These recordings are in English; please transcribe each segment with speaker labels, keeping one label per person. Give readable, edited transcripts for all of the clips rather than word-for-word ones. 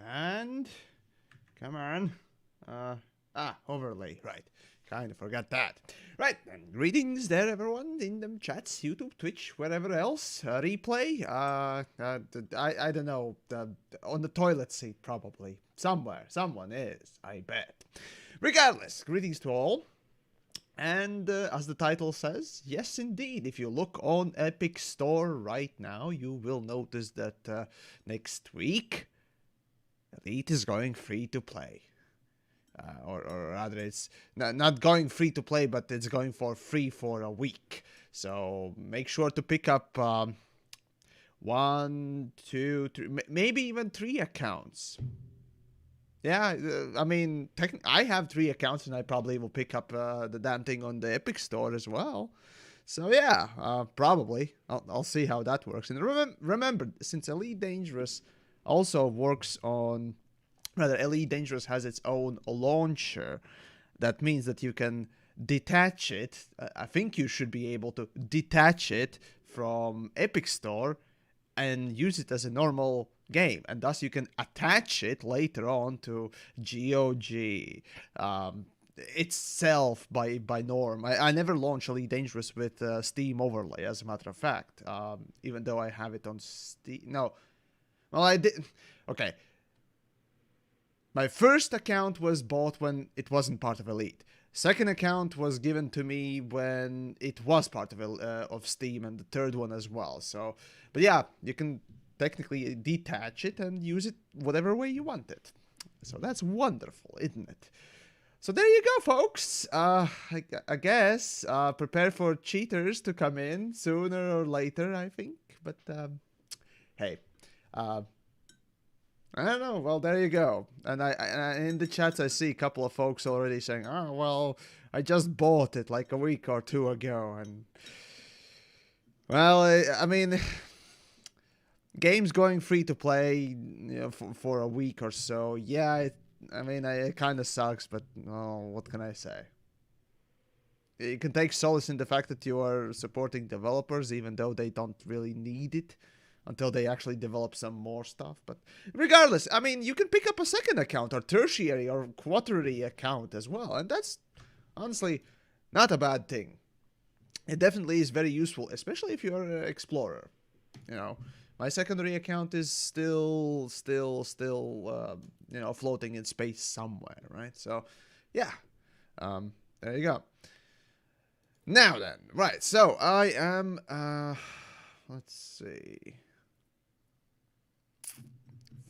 Speaker 1: And come on. Overlay, right. Kind of forgot that. Right, and greetings there, everyone, in them chats, YouTube, Twitch, wherever else. Replay, I don't know, on the toilet seat, probably. Somewhere, someone is, I bet. Regardless, greetings to all. And as the title says, yes, indeed, if you look on Epic Store right now, you will notice that next week, Elite is going free to play. Or rather, it's not going free to play, but it's going for free for a week. So make sure to pick up 1, 2, 3, maybe even 3 accounts. Yeah, I mean, I have 3 accounts, and I probably will pick up the damn thing on the Epic Store as well. So yeah, probably. I'll see how that works. And remember, since Elite Dangerous also works on... Rather, Elite Dangerous has its own launcher. That means that you can detach it. I think you should be able to detach it from Epic Store and use it as a normal game. And thus you can attach it later on to GOG itself by norm. I never launched Elite Dangerous with Steam overlay, as a matter of fact. Even though I have it on Steam. No. Well, I did. Okay. My first account was bought when it wasn't part of Elite. Second account was given to me when it was part of Steam, and the third one as well. So, but yeah, you can technically detach it and use it whatever way you want it. So that's wonderful, isn't it? So there you go, folks. I guess prepare for cheaters to come in sooner or later, I think. But hey. I don't know. Well, there you go. And I in the chats, I see a couple of folks already saying, "Oh, well, I just bought it like a week or 2 ago." And well, I mean, games going free to play, you know, for a week or so. Yeah, I mean, it kind of sucks, but what can I say? You can take solace in the fact that you are supporting developers, even though they don't really need it until they actually develop some more stuff. But regardless, I mean, you can pick up a second account or tertiary or quaternary account as well. And that's honestly not a bad thing. It definitely is very useful, especially if you're an explorer. You know, my secondary account is still, floating in space somewhere, right? So, yeah, there you go. Now then, right, so I am, let's see,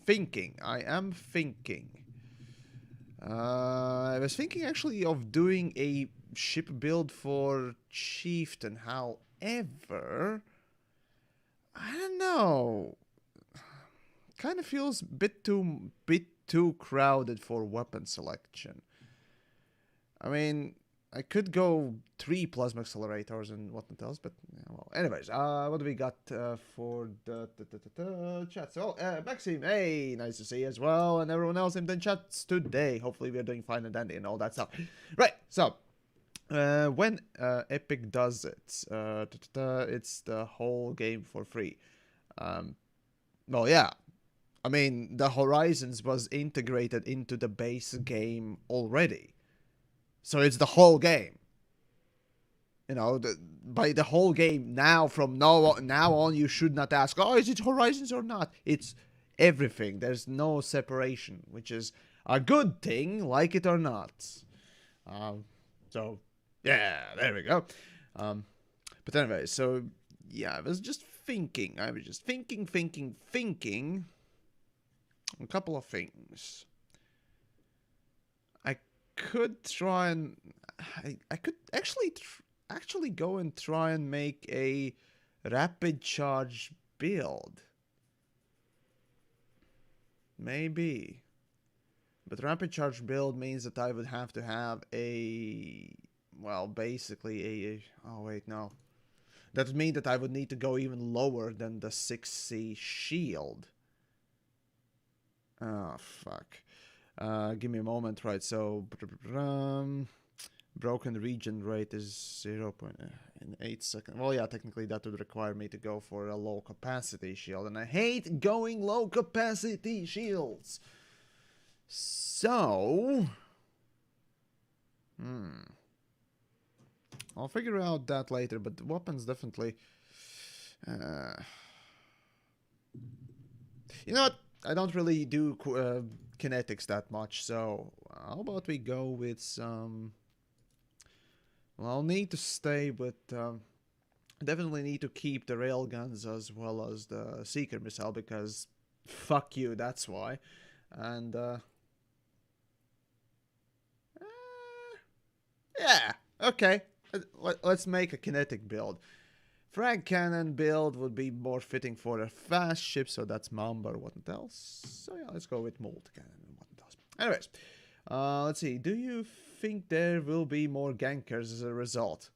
Speaker 1: I am thinking. I was thinking actually of doing a ship build for Chieftain, however, I don't know, kind of feels a bit too crowded for weapon selection. I mean, I could go 3 plasma accelerators and whatnot else, but yeah, well. Anyways, what do we got for the chat? So, Maxime, hey, nice to see you as well, and everyone else in the chats today. Hopefully, we are doing fine and dandy and all that stuff. Right. So, when Epic does it, it's the whole game for free. Well, yeah. I mean, the Horizons was integrated into the base game already. So it's the whole game. You know, by the whole game now, from now on, you should not ask, oh, is it Horizons or not? It's everything. There's no separation, which is a good thing, like it or not. So, yeah, there we go. But anyway, so, yeah, I was just thinking. A couple of things. Could try and I could actually go and try and make a rapid charge build. Maybe. But rapid charge build means that I would have to have basically oh wait, no. That would mean that I would need to go even lower than the 6C shield. Oh, fuck. Give me a moment, right? So, broken regen rate is 0.8 seconds. Well, yeah, technically that would require me to go for a low capacity shield, and I hate going low capacity shields. So, I'll figure out that later, but the weapons definitely. You know what? I don't really do kinetics that much, so how about we go with some... Well, I'll need to stay with... definitely need to keep the railguns as well as the Seeker missile, because fuck you, that's why. And, yeah, okay. Let's make a kinetic build. Frag cannon build would be more fitting for a fast ship, so that's Mamba or whatnot else. So yeah, let's go with Molt cannon and whatnot else. Anyways, let's see. Do you think there will be more gankers as a result?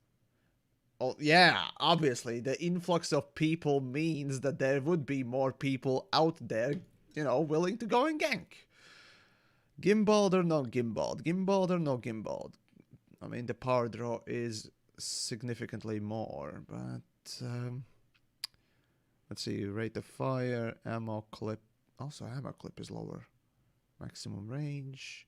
Speaker 1: Oh yeah, obviously the influx of people means that there would be more people out there, you know, willing to go and gank. Gimballed or no gimballed? Gimballed or no gimballed? I mean, the power draw is significantly more, but let's see, rate of fire, ammo clip, also ammo clip is lower, maximum range,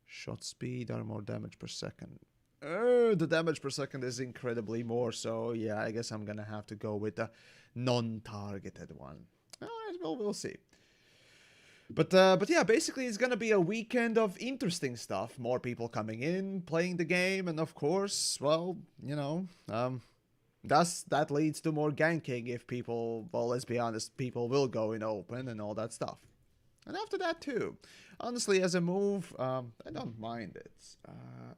Speaker 1: shot speed, armor damage per second. The damage per second is incredibly more, so yeah, I guess I'm gonna have to go with the non-targeted one. Alright, well, we'll see. But yeah, basically it's gonna be a weekend of interesting stuff. More people coming in, playing the game, and of course, well, you know, that leads to more ganking if people, well, let's be honest, people will go in open and all that stuff. And after that too. Honestly, as a move, I don't mind it.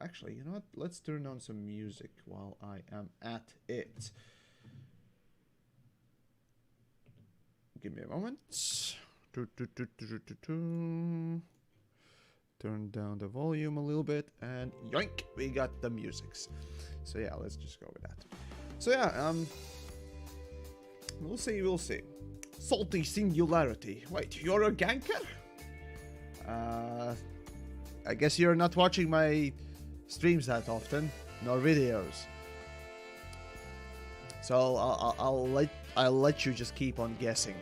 Speaker 1: Actually, you know what? Let's turn on some music while I am at it. Give me a moment. Turn down the volume a little bit, and yoink, we got the musics. So yeah, let's just go with that. So yeah, we'll see. Salty Singularity. Wait, you're a ganker? I guess you're not watching my streams that often, nor videos. So I'll let you just keep on guessing.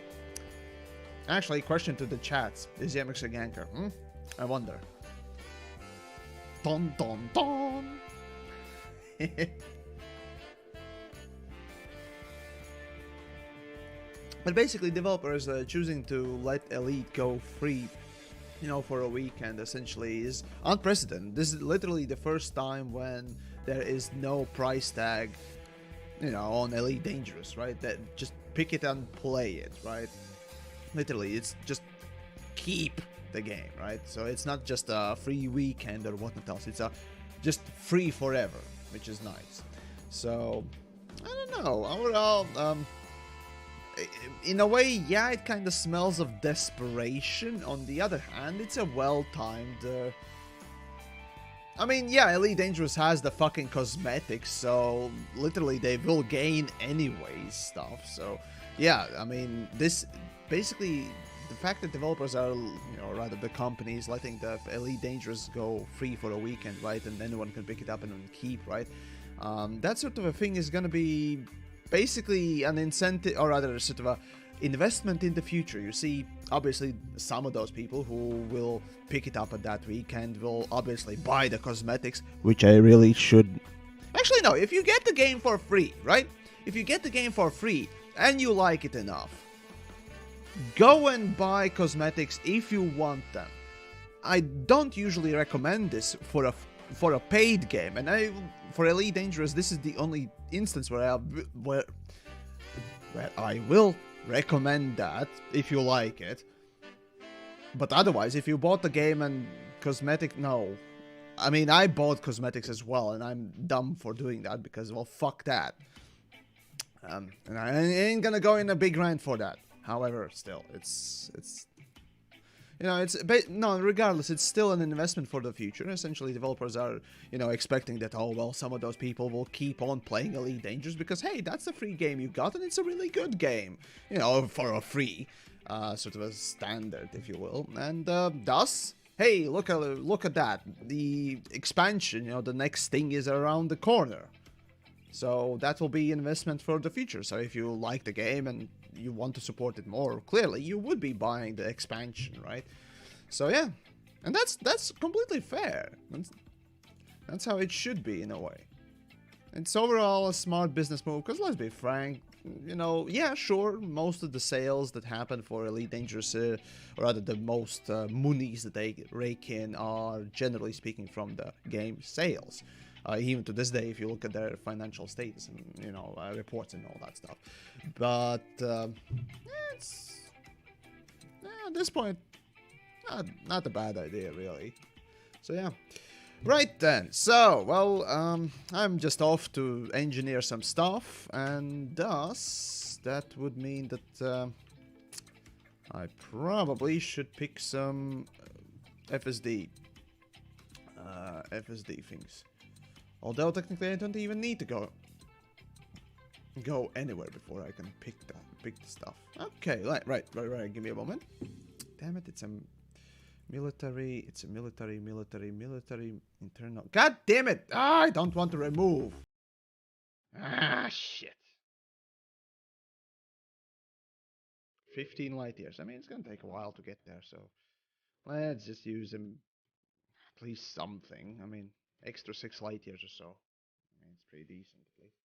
Speaker 1: Actually, question to the chats: is Yemex a ganker? I wonder. Dun dun dun. But basically, developers choosing to let Elite go free, for a weekend essentially is unprecedented. This is literally the first time when there is no price tag, on Elite Dangerous, right? That just pick it and play it, right? Literally, it's just keep the game, right? So it's not just a free weekend or whatnot else. It's just free forever, which is nice. So I don't know. Overall, in a way, yeah, it kind of smells of desperation. On the other hand, it's a well-timed. I mean, yeah, Elite Dangerous has the fucking cosmetics, so literally they will gain anyways stuff. So yeah, I mean, this basically the fact that developers are, rather the companies letting the Elite Dangerous go free for a weekend, right, and anyone can pick it up and keep, right. That sort of a thing is gonna be basically an incentive, or rather sort of a investment in the future. You see, obviously some of those people who will pick it up at that weekend will obviously buy the cosmetics, which I really should. Actually, no, if you get the game for free, right? If you get the game for free and you like it enough, go and buy cosmetics if you want them. I don't usually recommend this for a paid game, and for Elite Dangerous, this is the only instance where I will recommend that if you like it. But otherwise, if you bought the game and cosmetic, no. I mean, I bought cosmetics as well, and I'm dumb for doing that because, well, fuck that. And I ain't gonna go in a big rant for that. However, still, it's no, regardless, it's still an investment for the future. Essentially, developers are, expecting that, oh, well, some of those people will keep on playing Elite Dangerous because, hey, that's a free game you got, and it's a really good game, for a free, sort of a standard, if you will. And thus, hey, look at that. The expansion, the next thing is around the corner. So that will be investment for the future. So if you like the game and you want to support it more, clearly you would be buying the expansion, right? So yeah, and that's completely fair. That's how it should be in a way. It's overall a smart business move because, let's be frank, yeah, sure, most of the sales that happen for Elite Dangerous, or rather the most monies that they rake in, are generally speaking from the game sales. Even to this day, if you look at their financial status and, reports and all that stuff. But, it's, at this point, not a bad idea, really. So, yeah. Right then. So, well, I'm just off to engineer some stuff, and thus, that would mean that, I probably should pick some FSD things. Although technically I don't even need to go anywhere before I can pick the stuff. Okay, right. Give me a moment. Damn it, it's a military internal. God damn it! I don't want to remove. Shit. 15 light years. I mean, it's gonna take a while to get there, so let's just use at least something. I mean, extra 6 light years or so. I mean, it's pretty decent, at least.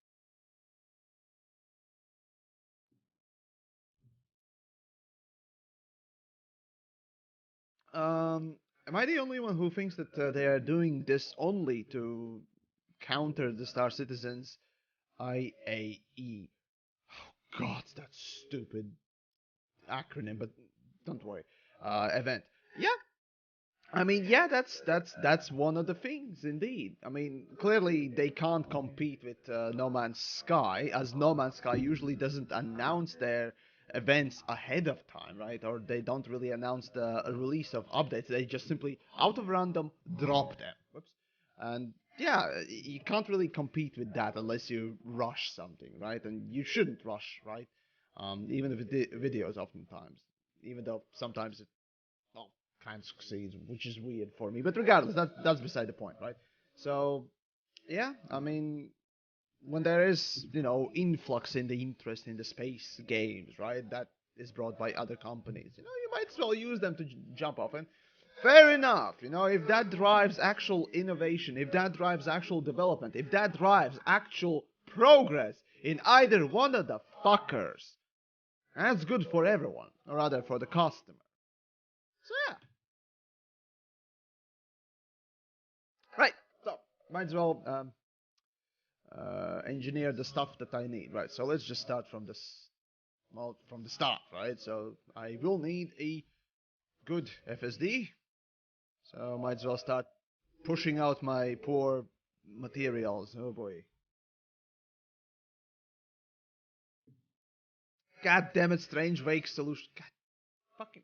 Speaker 1: Am I the only one who thinks that they are doing this only to counter the Star Citizen's IAE? Oh God, that stupid acronym, but don't worry. Event. Yeah, I mean, yeah, that's one of the things, indeed. I mean, clearly they can't compete with No Man's Sky, as No Man's Sky usually doesn't announce their events ahead of time, right? Or they don't really announce the release of updates. They just simply, out of random, drop them. Whoops. And yeah, you can't really compete with that unless you rush something, right? And you shouldn't rush, right? Even if videos, oftentimes, even though sometimes it, well, kind of succeeds, which is weird for me. But regardless, that's beside the point, right? So yeah, I mean, when there is, influx in the interest in the space games, right, that is brought by other companies, you might as well use them to jump off. And fair enough, if that drives actual innovation, if that drives actual development, if that drives actual progress in either one of the fuckers, that's good for everyone, or rather for the customer. So yeah. Right, so might as well engineer the stuff that I need, right? So let's just start from from the start, right? So I will need a good FSD. So might as well start pushing out my poor materials. Oh boy. God damn it, strange wake solution. God fucking.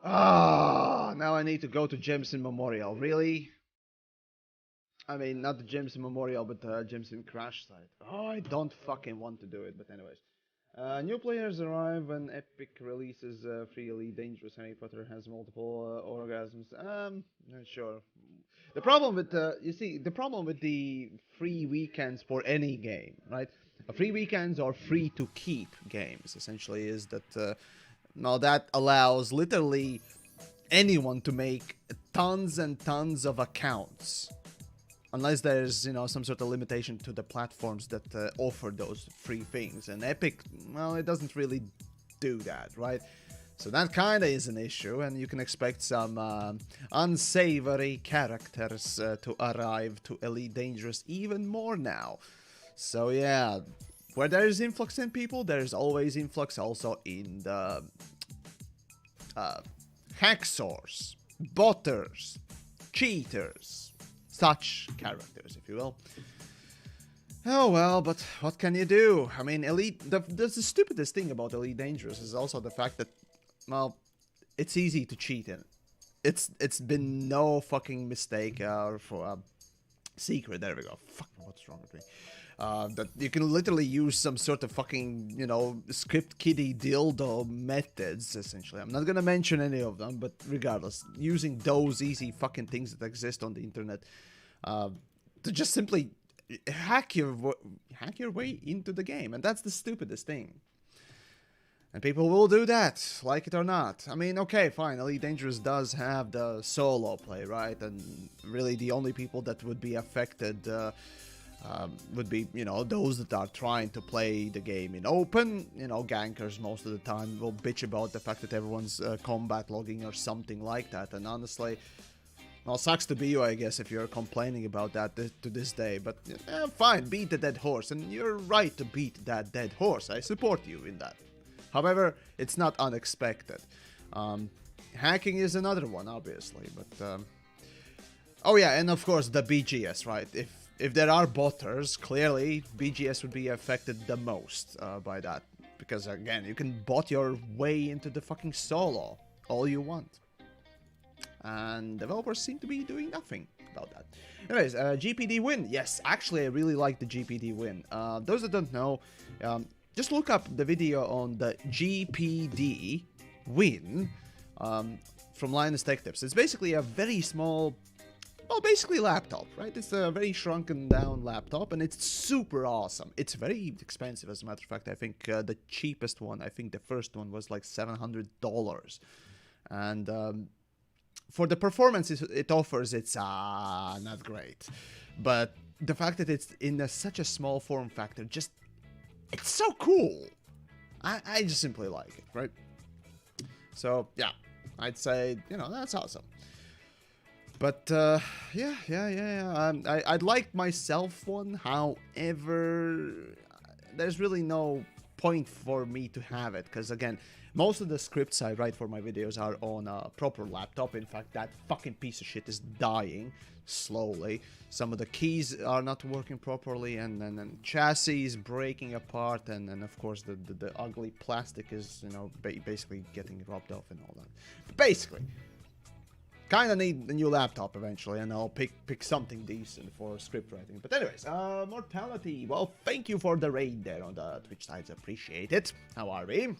Speaker 1: Now I need to go to Jameson Memorial. Really? I mean, not the Jameson Memorial, but the Jameson Crash site. Oh, I don't fucking want to do it, but anyways. New players arrive when Epic releases freely. Dangerous Harry Potter has multiple orgasms. Not sure. The problem with the problem with the free weekends for any game, right? Free weekends are free to keep games. Essentially, is that now that allows literally anyone to make tons and tons of accounts. Unless there's, some sort of limitation to the platforms that offer those free things. And Epic, well, it doesn't really do that, right? So that kind of is an issue, and you can expect some unsavory characters to arrive to Elite Dangerous even more now. So yeah, where there is influx in people, there's always influx also in the hacksaws, botters, cheaters. Such characters, if you will. Oh well, but what can you do? I mean, the stupidest thing about Elite Dangerous is also the fact that, well, it's easy to cheat in. It's been no fucking mistake for secret. There we go. Fuck, what's wrong with me? That you can literally use some sort of fucking, script kiddie dildo methods, essentially. I'm not gonna mention any of them, but regardless, using those easy fucking things that exist on the internet to just simply hack your way into the game, and that's the stupidest thing. And people will do that, like it or not. I mean, okay, fine, Elite Dangerous does have the solo play, right? And really the only people that would be affected would be, those that are trying to play the game in open. Gankers most of the time will bitch about the fact that everyone's combat logging or something like that. And honestly, well, sucks to be you, I guess, if you're complaining about that to this day. But fine, beat the dead horse. And you're right to beat that dead horse. I support you in that. However, it's not unexpected. Hacking is another one, obviously. But oh yeah, and of course the BGS, right? If there are botters, clearly BGS would be affected the most by that. Because again, you can bot your way into the fucking solo all you want. And developers seem to be doing nothing about that. Anyways, GPD win. Yes, actually I really like the GPD win. Those that don't know, just look up the video on the GPD win from Linus Tech Tips. It's basically a very small, well, basically laptop, right? It's a very shrunken down laptop, and it's super awesome. It's very expensive, as a matter of fact. I think the cheapest one, I think the first one was like $700. And for the performance it offers, it's not great. But the fact that it's in such a small form factor, it's so cool. I just simply like it, right? So yeah, I'd say, that's awesome. But yeah. I'd like myself one. However, there's really no point for me to have it, because again, most of the scripts I write for my videos are on a proper laptop. In fact, that fucking piece of shit is dying slowly. Some of the keys are not working properly, and then chassis is breaking apart, and then of course the ugly plastic is, basically getting rubbed off and all that. But basically, kind of need a new laptop eventually, and I'll pick something decent for script writing. But anyways, Mortality, well, thank you for the raid there on the Twitch sides, appreciate it. How are we?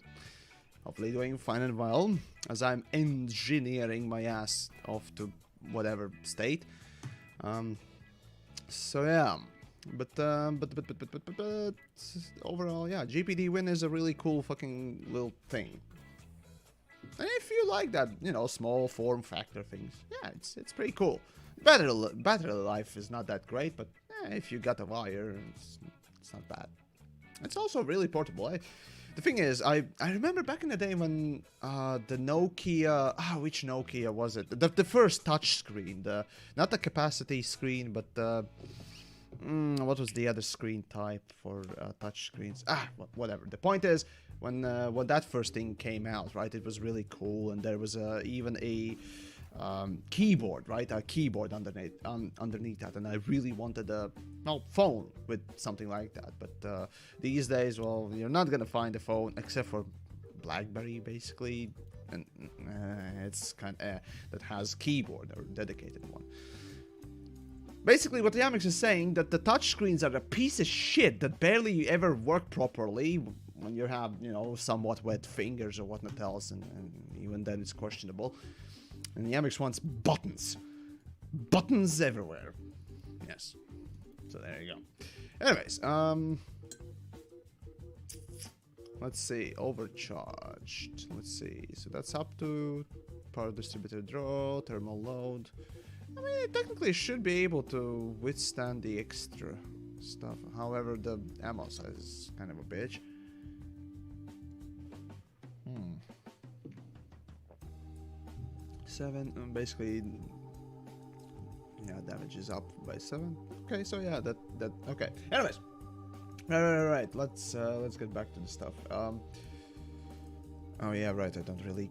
Speaker 1: Hopefully doing fine and well, as I'm engineering my ass off to whatever state. So yeah, but overall, yeah, GPD win is a really cool fucking little thing. And if you like that, you know, small form factor things, yeah, it's pretty cool. Battery life is not that great, but if you got a wire, it's not bad. It's also really portable. The thing is, I remember back in the day when the Nokia, which Nokia was it? The first touch screen, not the capacity screen, but what was the other screen type for touch screens? Whatever. The point is, when that first thing came out, right? It was really cool, and there was even a keyboard, right? A keyboard underneath that, and I really wanted a phone with something like that. But these days, well, you're not gonna find a phone except for BlackBerry, basically, and it's kind of that has keyboard or dedicated one. Basically, what Yamix is saying that the touchscreens are a piece of shit that barely ever work properly when you have, you know, somewhat wet fingers or whatnot else, and even then it's questionable. And the Yamix wants buttons. Buttons everywhere. Yes. So there you go. Anyways, let's see. Overcharged. Let's see. So that's up to power distributor draw, thermal load. I mean, it technically should be able to withstand the extra stuff. However, the ammo size is kind of a bitch. Seven, basically, yeah, damage is up by 7. Okay, so yeah, that okay. Anyways, right. Let's get back to the stuff. Oh yeah, right. I don't really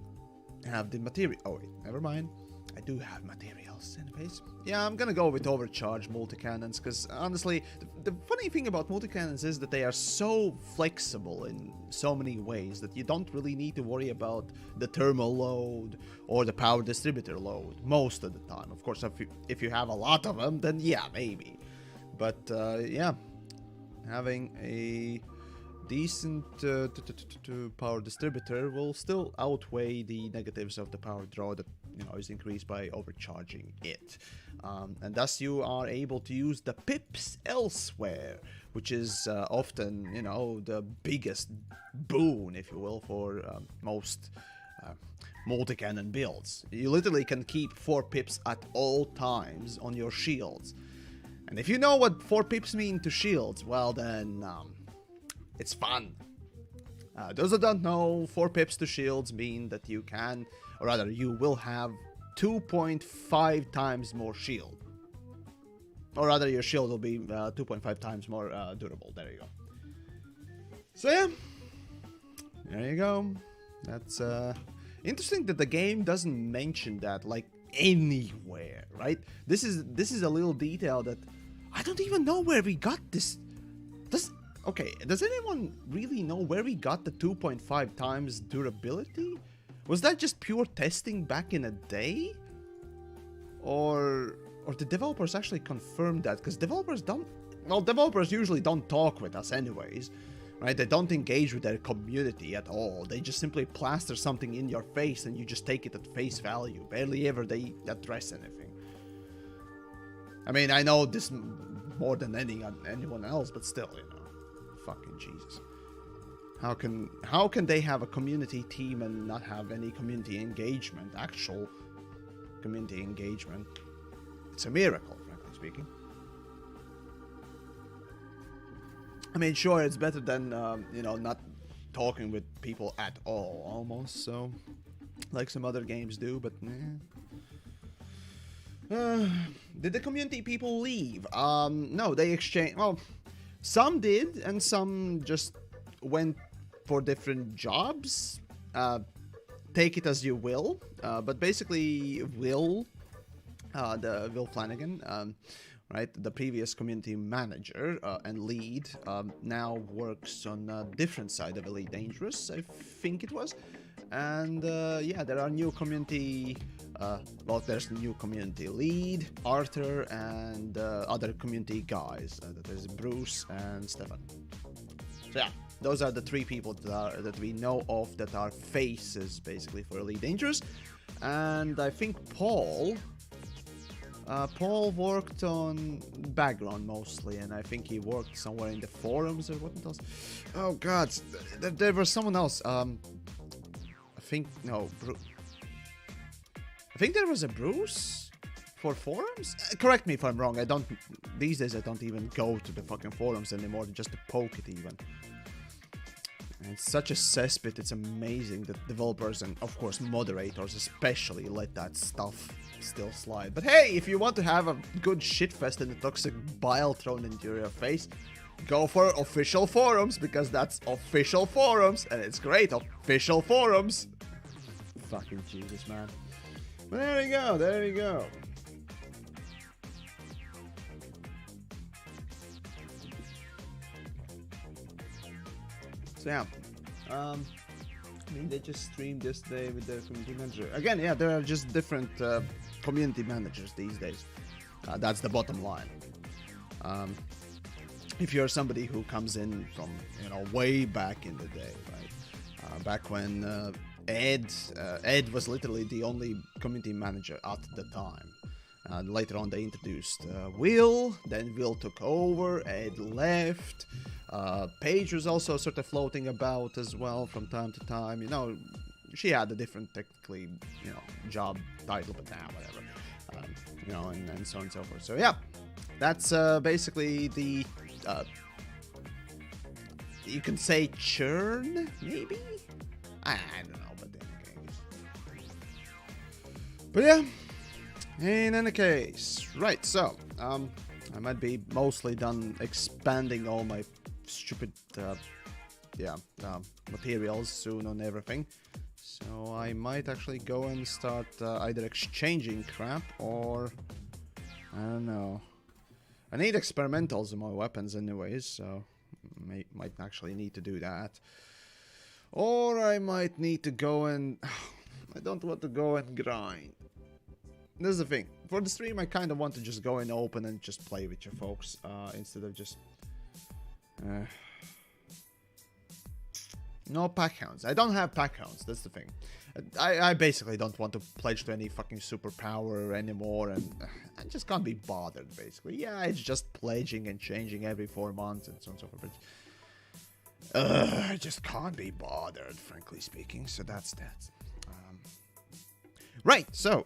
Speaker 1: have the material. Oh wait, never mind. I do have materials anyways. Yeah, I'm gonna go with overcharge multi-cannons, because honestly, the funny thing about multi-cannons is that they are so flexible in so many ways that you don't really need to worry about the thermal load or the power distributor load most of the time. Of course, if you have a lot of them, then yeah, maybe. But yeah, having a decent power distributor will still outweigh the negatives of the power draw that, you know, is increased by overcharging it, and thus you are able to use the pips elsewhere, which is often, you know, the biggest boon, if you will, for most multi-cannon builds. You literally can keep 4 pips at all times on your shields, and if you know what 4 pips mean to shields, well then it's fun. Those that don't know, 4 pips to shields mean that you can, or rather, you will have 2.5 times more shield. Or rather, your shield will be 2.5 times more durable. There you go. So yeah, there you go. That's interesting that the game doesn't mention that like anywhere, right? This is a little detail that I don't even know where we got this. Okay, does anyone really know where we got the 2.5 times durability? Was that just pure testing back in a day? Or the developers actually confirmed that? Because developers usually don't talk with us anyways, right? They don't engage with their community at all. They just simply plaster something in your face and you just take it at face value. Barely ever they address anything. I mean, I know this more than anyone else, but still, you know. Fucking Jesus. How can they have a community team and not have any community engagement, actual community engagement? It's a miracle, frankly speaking. I mean, sure, it's better than, you know, not talking with people at all, almost, so, like some other games do, but, did the community people leave? No, they exchanged, well, some did, and some just went for different jobs. Take it as you will, but basically Will Flanagan, right, the previous community manager and lead, now works on a different side of Elite Dangerous, I think it was. And yeah, there are new community, well, there's new community lead, Arthur, and other community guys. There's Bruce and Stefan. So yeah, Those are the 3 people that we know of that are faces, basically, for Elite Dangerous. And I think Paul worked on background mostly, and I think he worked somewhere in the forums or what else. Oh god, there was someone else. I think there was a Bruce for forums. Correct me if I'm wrong. These days I don't even go to the fucking forums anymore, just to poke it even. And it's such a cesspit. It's amazing that developers and of course moderators especially let that stuff still slide. But hey, if you want to have a good shitfest and the toxic bile thrown into your face, go for official forums, because that's official forums and it's great. Official forums. Fucking Jesus, man. But there you go, there you go. So yeah, I mean, they just streamed this day with their community manager. Again, yeah, there are just different community managers these days. That's the bottom line. If you're somebody who comes in from, you know, way back in the day, right? Back when Ed was literally the only community manager at the time. Later on, they introduced Will, then Will took over, Ed left. Paige was also sort of floating about as well from time to time. You know, she had a different technically, you know, job title, but now whatever. You know, and so on and so forth. So yeah, that's basically the you can say churn, maybe. I don't know, but okay. But yeah. In any case, right, so, I might be mostly done expanding all my stupid, materials soon on everything. So I might actually go and start either exchanging crap or, I don't know. I need experimentals in my weapons anyways, so might actually need to do that. Or I might need to go and, I don't want to go and grind. This is the thing. For the stream, I kind of want to just go and open and just play with you folks, instead of just... No pack hounds. I don't have pack hounds, that's the thing. I basically don't want to pledge to any fucking superpower anymore, and I just can't be bothered, basically. Yeah, it's just pledging and changing every 4 months and so on and so forth, but... I just can't be bothered, frankly speaking, so that's that. Right, so,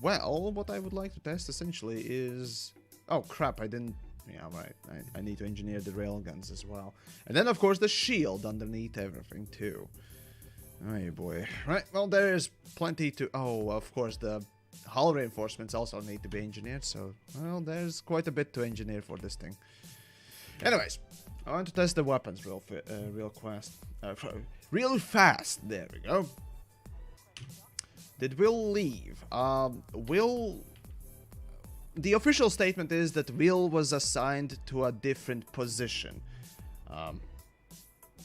Speaker 1: well, what I would like to test essentially is... Oh crap, I didn't... Yeah, right, I need to engineer the railguns as well. And then of course the shield underneath everything too. Oh boy. Right, well there is plenty to... Oh, of course the hull reinforcements also need to be engineered, so... Well, there's quite a bit to engineer for this thing. Anyways, I want to test the weapons real fast. There we go. Did Will leave? The official statement is that Will was assigned to a different position.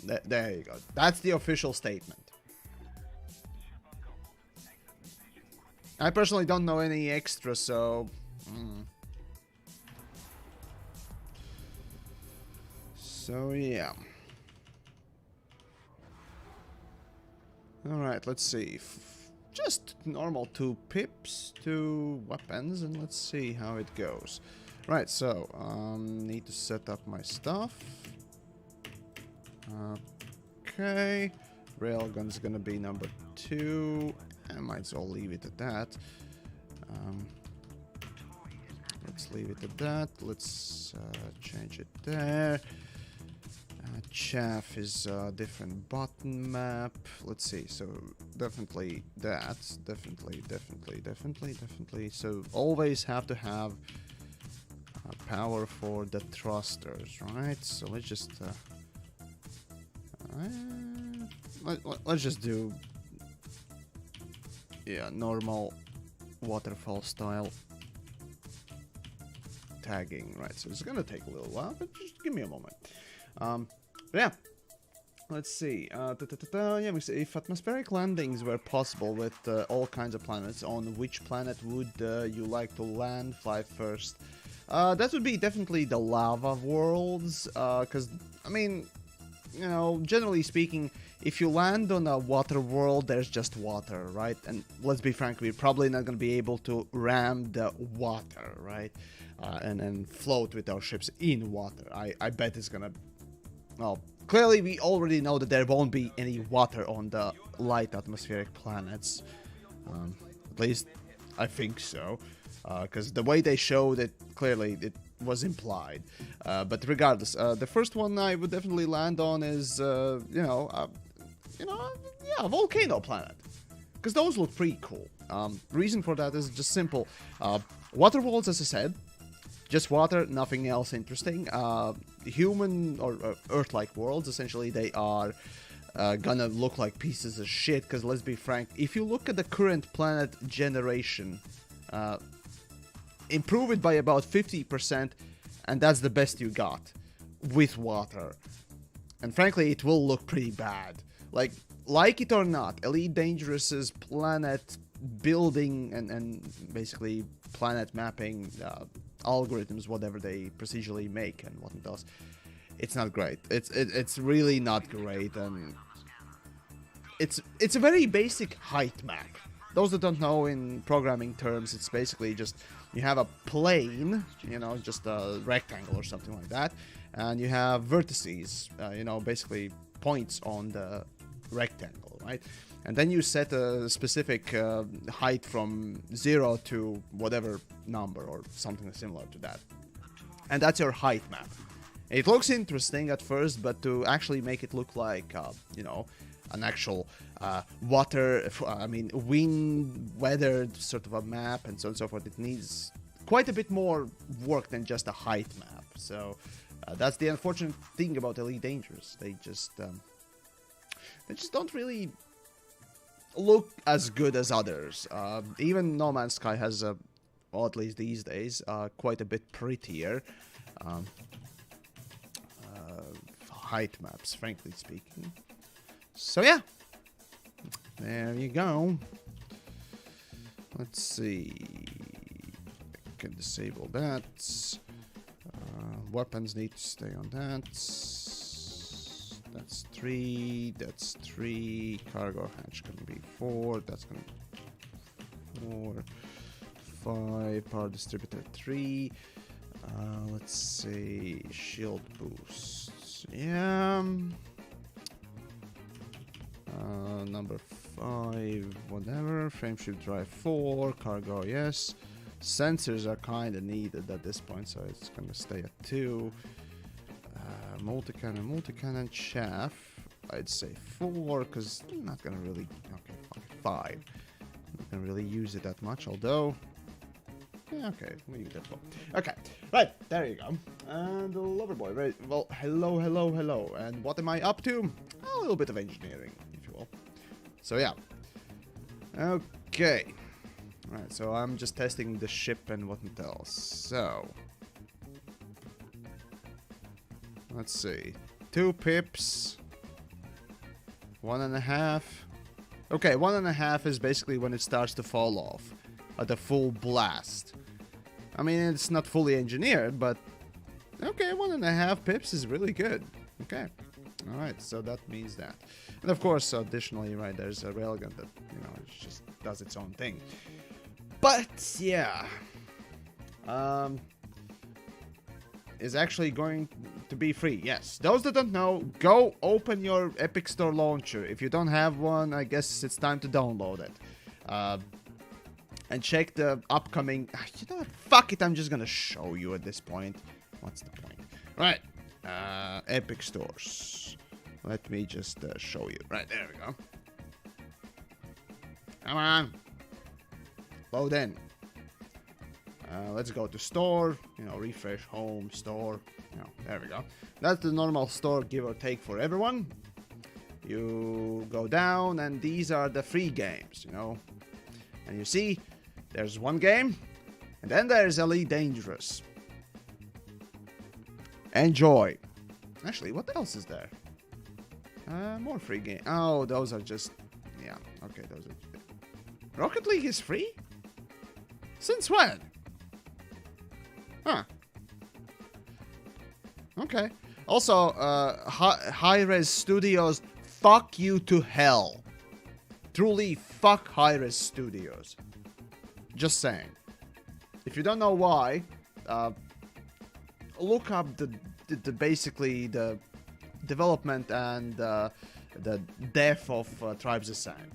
Speaker 1: There you go. That's the official statement. I personally don't know any extra, so... So, yeah. Alright, let's see. Just normal 2 pips, 2 weapons, and let's see how it goes. Right, so, need to set up my stuff. Okay. Railgun's gonna be number 2. I might as well leave it at that. Let's leave it at that. Let's change it there. Chaff is a different button map. Let's see, so definitely that. Definitely. So always have to have power for the thrusters, right? So let's just let's just do, yeah, normal waterfall style tagging, right? So it's gonna take a little while, but just give me a moment. Yeah, let's see. Yeah, we see if atmospheric landings were possible with all kinds of planets, on which planet would you like to land, fly first? That would be definitely the lava worlds, because, I mean, you know, generally speaking, if you land on a water world, there's just water, right? And let's be frank, we're probably not going to be able to ram the water, right? And float with our ships in water. I bet it's going to... Well, clearly we already know that there won't be any water on the light atmospheric planets. At least I think so. Because the way they showed it, clearly it was implied. But regardless, the first one I would definitely land on is, yeah, a volcano planet. Because those look pretty cool. Reason for that is just simple. Water worlds, as I said, just water, nothing else interesting. Human or Earth-like worlds, essentially, they are gonna look like pieces of shit. Because let's be frank, if you look at the current planet generation, improve it by about 50%, and that's the best you got with water. And frankly, it will look pretty bad. Like it or not, Elite Dangerous's planet building and basically planet mapping algorithms, whatever they procedurally make and what it does, it's not great. It's really not great, and it's a very basic height map. Those that don't know, in programming terms, it's basically just you have a plane, you know, just a rectangle or something like that, and you have vertices, you know, basically points on the rectangle, right? And then you set a specific height from 0 to whatever number or something similar to that. And that's your height map. It looks interesting at first, but to actually make it look like, you know, an actual wind, weather sort of a map and so on and so forth, it needs quite a bit more work than just a height map. So that's the unfortunate thing about Elite Dangerous. They just don't really look as good as others. Even No Man's Sky has well, at least these days, quite a bit prettier height maps, frankly speaking. So yeah, there you go. Let's see. I can disable that. Weapons need to stay on that. That's 3. That's 3. Cargo hatch can be 4. That's gonna be 4. 5. Power distributor 3. Let's see. Shield boosts. Yeah. Number 5, whatever. Frameshift drive 4, cargo, yes. Sensors are kind of needed at this point, so it's gonna stay at 2. Multi-cannon chaff, I'd say 4, because I'm not gonna really. Okay, 5. Not gonna really use it that much, although. Yeah, okay, we'll use that 4. Okay, right, there you go. And the lover boy, right? Well, hello. And what am I up to? A little bit of engineering. So yeah, okay, alright, so I'm just testing the ship and what else. So, let's see, 2 pips, 1.5, okay, 1.5 is basically when it starts to fall off at a full blast. I mean, it's not fully engineered, but okay, 1.5 pips is really good, okay. Alright, so that means that. And of course, additionally, right, there's a railgun that, you know, it just does its own thing. But, yeah. Is actually going to be free, yes. Those that don't know, go open your Epic Store launcher. If you don't have one, I guess it's time to download it. And check the upcoming... You know what? Fuck it, I'm just gonna show you at this point. What's the point? Right. Epic Stores. Let me just show you. Right, there we go. Come on. Load in. Let's go to store. You know, refresh home, store. You know, there we go. That's the normal store, give or take, for everyone. You go down, and these are the free games, you know. And you see, there's one game, and then there's Elite Dangerous. Enjoy. Actually, what else is there? More free game. Oh, those are just... Yeah, okay, those are... Rocket League is free? Since when? Huh. Okay. Also, Hi-Res Studios, fuck you to hell. Truly, fuck Hi-Res Studios. Just saying. If you don't know why, look up the basically the development and the death of Tribes of Sand.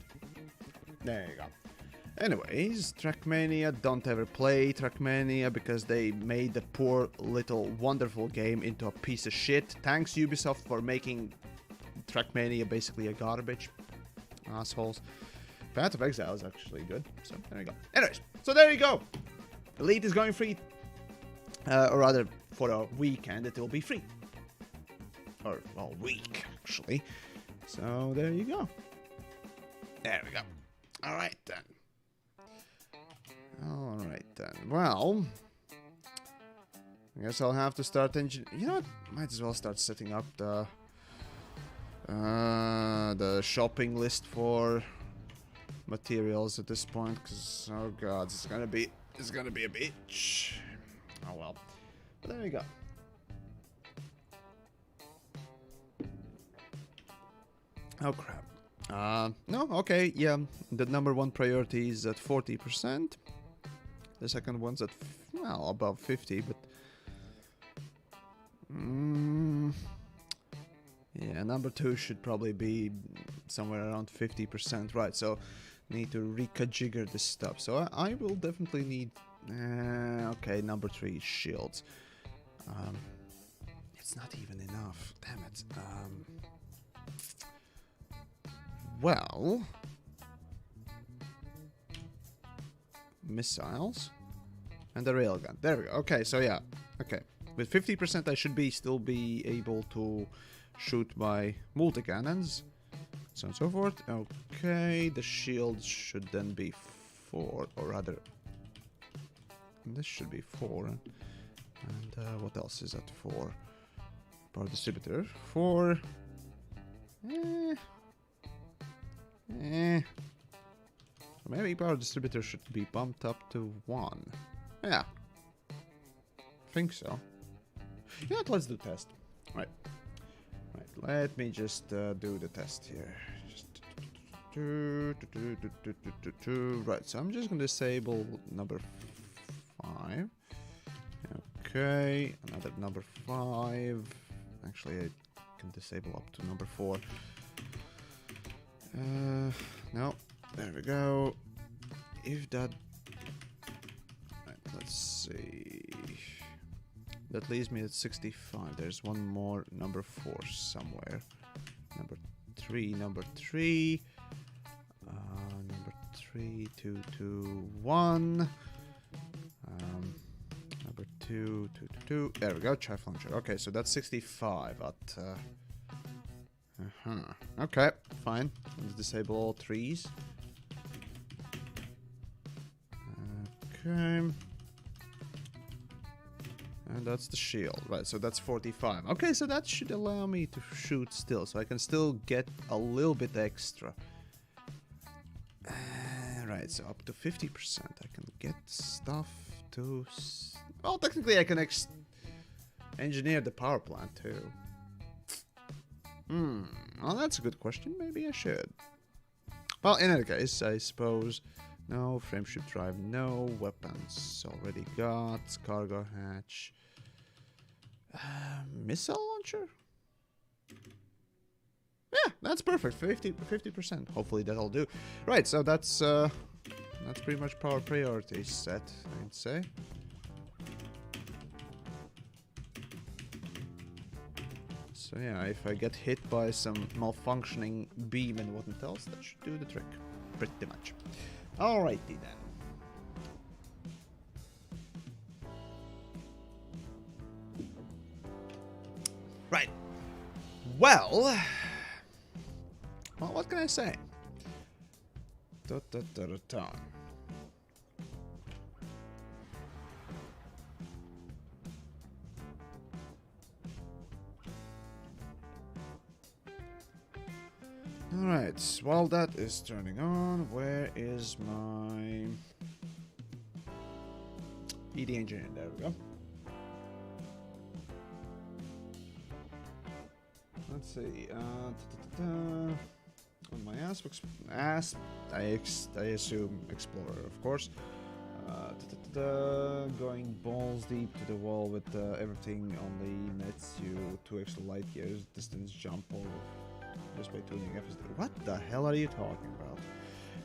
Speaker 1: There you go. Anyways, Trackmania, don't ever play Trackmania because they made the poor little wonderful game into a piece of shit. Thanks Ubisoft for making Trackmania basically a garbage. Assholes. Path of Exile is actually good, so there you go. Anyways, so there you go. Elite is going free. Or rather, for a weekend it will be free. Or, well, week, actually. So there you go. There we go. Alright then. Alright then. Well, I guess I'll have to start you know what? Might as well start setting up the shopping list for materials at this point, because oh god, it's gonna be a bitch. Oh well. But there you go. Oh crap. No, okay, yeah. The number one priority is at 40%. The second one's at, well, above 50, but... yeah, number two should probably be somewhere around 50%, right, so need to reconfigure this stuff. So I will definitely need... okay, number three, shields. It's not even enough, damn it. Well, missiles and the railgun. There we go. Okay, so yeah. Okay, with 50%, I should still be able to shoot my multi-cannons, so on and so forth. Okay, the shields should then be 4, or rather, this should be 4. And what else is at 4? Power distributor 4. Maybe power distributor should be bumped up to 1. Yeah. I think so. You know what, let's do test. Right. Let me just do the test here. Right, so I'm just gonna disable number 5. Okay, another number 5. Actually, I can disable up to number 4. No, there we go. If that... Right, let's see. That leaves me at 65. There's one more number 4 somewhere. Number 3. Number 3, 2, 2, 1. Number 2, 2, 2. There we go, chaff launcher. Okay, so that's 65 at... Okay, fine. Let's disable all 3s. Okay. And that's the shield. Right, so that's 45. Okay, so that should allow me to shoot still. So I can still get a little bit extra. Right, so up to 50%. I can get stuff to... Well, technically I can engineer the power plant too. Well, that's a good question. Maybe I should. Well, in any case, I suppose... No, frameshift drive, no. Weapons, already got. Cargo hatch. Missile launcher? Yeah, that's perfect. 50%. Hopefully that'll do. Right, so that's pretty much power priorities set, I'd say. So yeah, if I get hit by some malfunctioning beam and whatnot else, that should do the trick. Pretty much. Alrighty then. Right. Well, what can I say? Alright, while that is turning on, where is my ED engineer? There we go. let's see. On my I assume Explorer, of course. Going balls deep to the wall with everything only nets you 2 extra light years distance jump over just by tuning FSD. What the hell are you talking about?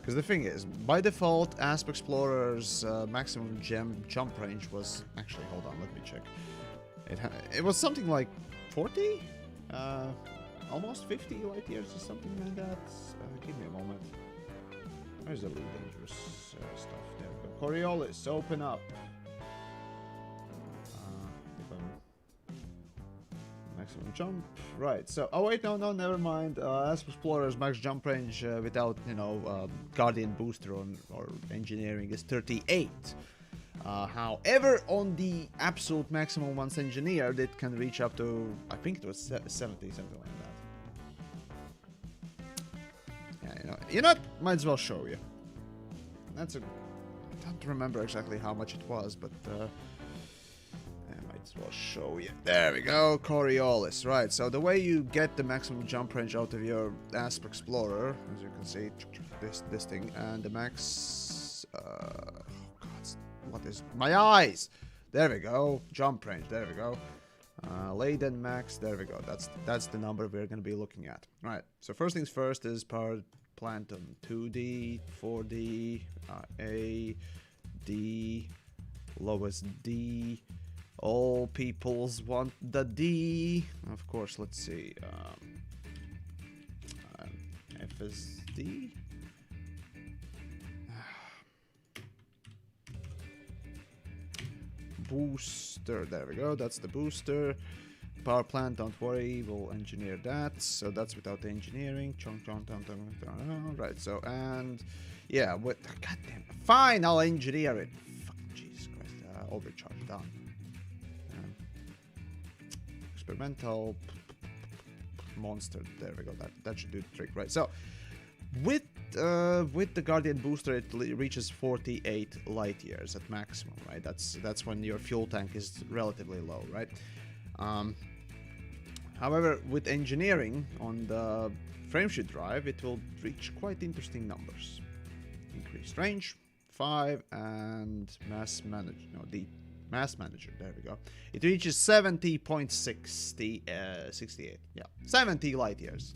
Speaker 1: Because the thing is, by default, Asp Explorer's maximum jump range was actually, hold on, let me check. It was something like 40, almost 50 light years or something like that. Give me a moment. Where's the really dangerous stuff? There we go. Coriolis, open up. Maximum jump. Right, so, oh wait, no, never mind. Asp Explorer's max jump range without, you know, Guardian Booster or Engineering is 38. However, on the absolute maximum once engineered, it can reach up to, I think it was 70, something like that. Yeah, you know what? Might as well show you. I don't remember exactly how much it was, but I might as well show you. There we go, Coriolis. Right, so the way you get the maximum jump range out of your Asp Explorer, as you can see, this thing, and the max, oh god, what is my eyes? There we go, jump range. There we go. Leiden max. There we go. That's the number we're gonna be looking at. Right. So first things first is power plant on 2D, 4D, A, D, lowest D. All peoples want the D. Of course. Let's see. FSD. Booster, there we go, that's the booster. Power plant, don't worry, we'll engineer that. So that's without the engineering. Right, so, and yeah, what, goddamn, fine, I'll engineer it. Fucking Jesus Christ, overcharge, done. Experimental monster, there we go, that should do the trick, right? So, with the Guardian booster, it reaches 48 light years at maximum, right? That's when your fuel tank is relatively low, right? However, with engineering on the framesheet drive, it will reach quite interesting numbers. Increased range, 5, and mass manager, no, the mass manager, there we go. It reaches 70.68, yeah, 70 light years.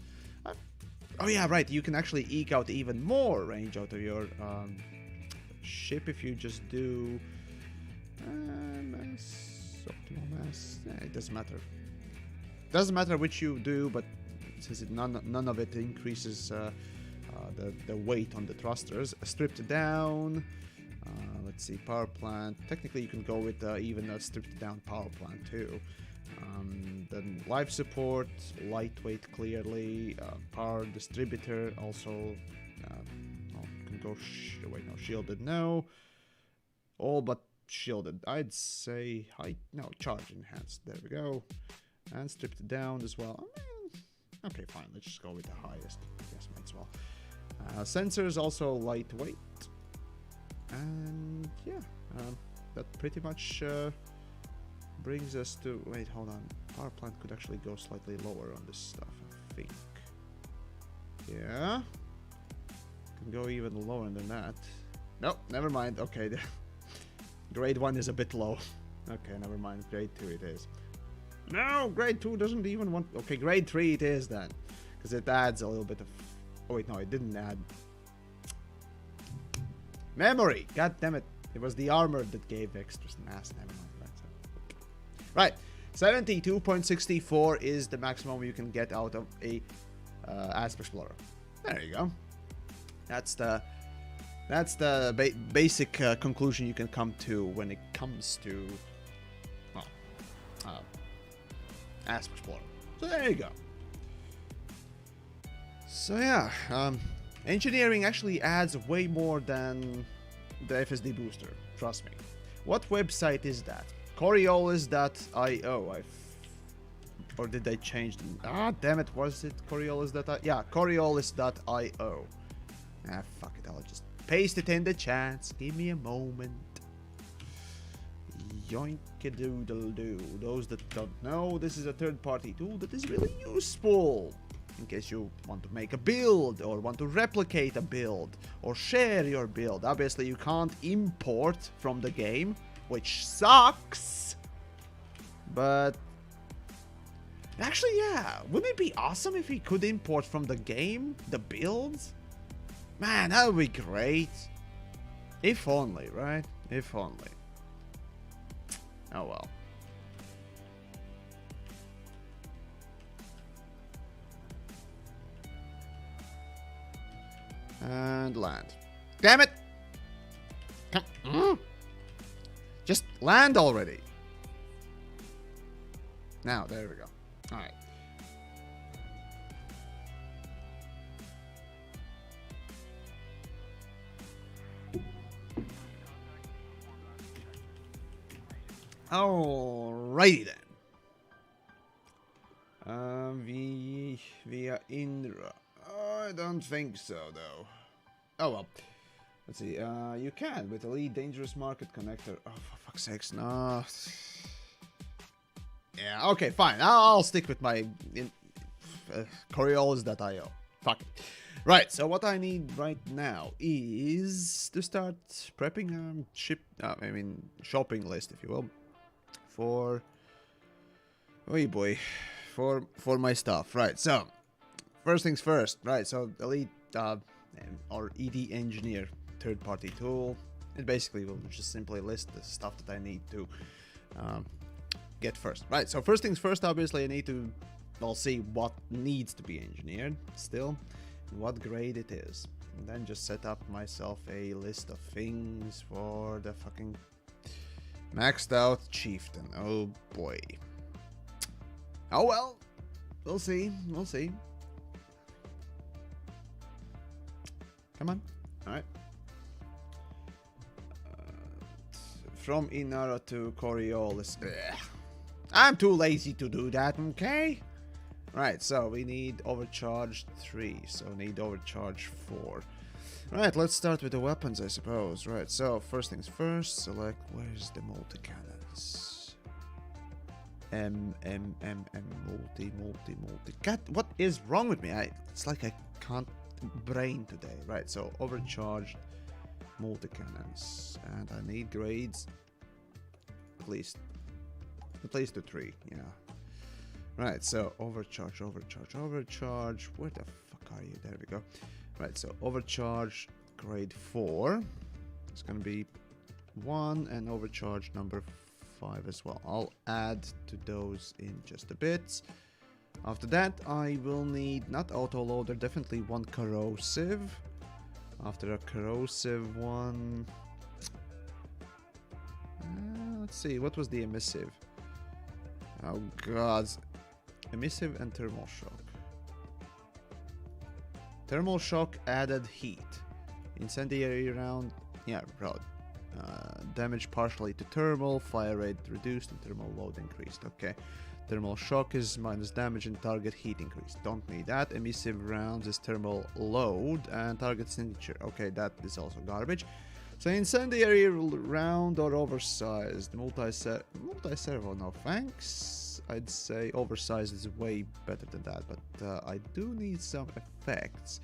Speaker 1: Oh yeah, right, you can actually eke out even more range out of your ship if you just do mass, optimal mass. It doesn't matter. Doesn't matter which you do, but since none of it increases the weight on the thrusters. Stripped down. Let's see, power plant. Technically, you can go with even a stripped down power plant too. Then life support, lightweight clearly, power distributor also. Can go. Wait, no, shielded, no. All but shielded. I'd say height. No, charge enhanced. There we go. And stripped down as well. Okay, fine. Let's just go with the highest. Yes, might as well. Sensors also lightweight. And yeah, that pretty much brings us to. Wait, hold on. Power plant could actually go slightly lower on this stuff, I think. Yeah. Can go even lower than that. Nope, never mind. Okay, grade 1 is a bit low. Okay, never mind. Grade 2 it is. No, grade 2 doesn't even want. Okay, grade 3 it is then, because it adds a little bit of. Oh wait, no, it didn't add. Memory. God damn it! It was the armor that gave extra mass. Never mind. Right, 72.64 is the maximum you can get out of a Asp Explorer. There you go. That's the basic conclusion you can come to when it comes to Asp Explorer. So there you go. So yeah, engineering actually adds way more than the FSD booster. Trust me. What website is that? Coriolis.io. Or did they change them? Ah, damn it. Was it Coriolis.io? Yeah, Coriolis.io. Ah, fuck it. I'll just paste it in the chats. Give me a moment. Yoink-a-doodle-doo. Those that don't know, this is a third-party tool that is really useful in case you want to make a build or want to replicate a build or share your build. Obviously, you can't import from the game, which sucks. But actually, yeah, wouldn't it be awesome if we could import from the game the builds? Man, that would be great. If only, right? If only. Oh well. And land. Damn it! Come. Just land already. Now, there we go. Alright. Alrighty then. Via Indra. I don't think so, though. Oh well. Let's see. You can with Elite Dangerous Market Connector. Oh, for fuck's sakes, no. Yeah, okay, fine. I'll stick with my Coriolis.io. Fuck it. Right, so what I need right now is to start prepping shopping list, if you will, for for my stuff. Right, so first things first. Right, so Elite or ED Engineer third-party tool. It basically will just simply list the stuff that I need to get first. Right, so first things first, obviously I need to, well, see what needs to be engineered still, and what grade it is, and then just set up myself a list of things for the fucking maxed out chieftain. Oh boy. Oh well, we'll see, we'll see. Come on. Alright. From Inara to Coriolis. Ugh. I'm too lazy to do that, okay? Right, so we need overcharge 3, so we need overcharge 4. Right, let's start with the weapons, I suppose. Right, so first things first, select where's the multi-cannons. Multi. God, what is wrong with me? It's like I can't brain today. Right, so overcharged multi-cannons, and I need grades at least to 3. Yeah. Right, so overcharge. Where the fuck are you? There we go. Right, so overcharge grade 4. It's gonna be 1, and overcharge number 5 as well. I'll add to those in just a bit. After that, I will need not autoloader, definitely one corrosive. After a corrosive one, let's see, what was the emissive? Oh god, emissive and thermal shock. Thermal shock added heat. Incendiary round, yeah, road. Damage partially to thermal, fire rate reduced, and thermal load increased. Okay. Thermal shock is minus damage and target heat increase. Don't need that. Emissive rounds is thermal load and target signature. Okay, that is also garbage. So incendiary round or oversized. Multi-servo, no thanks. I'd say oversized is way better than that, but I do need some effects.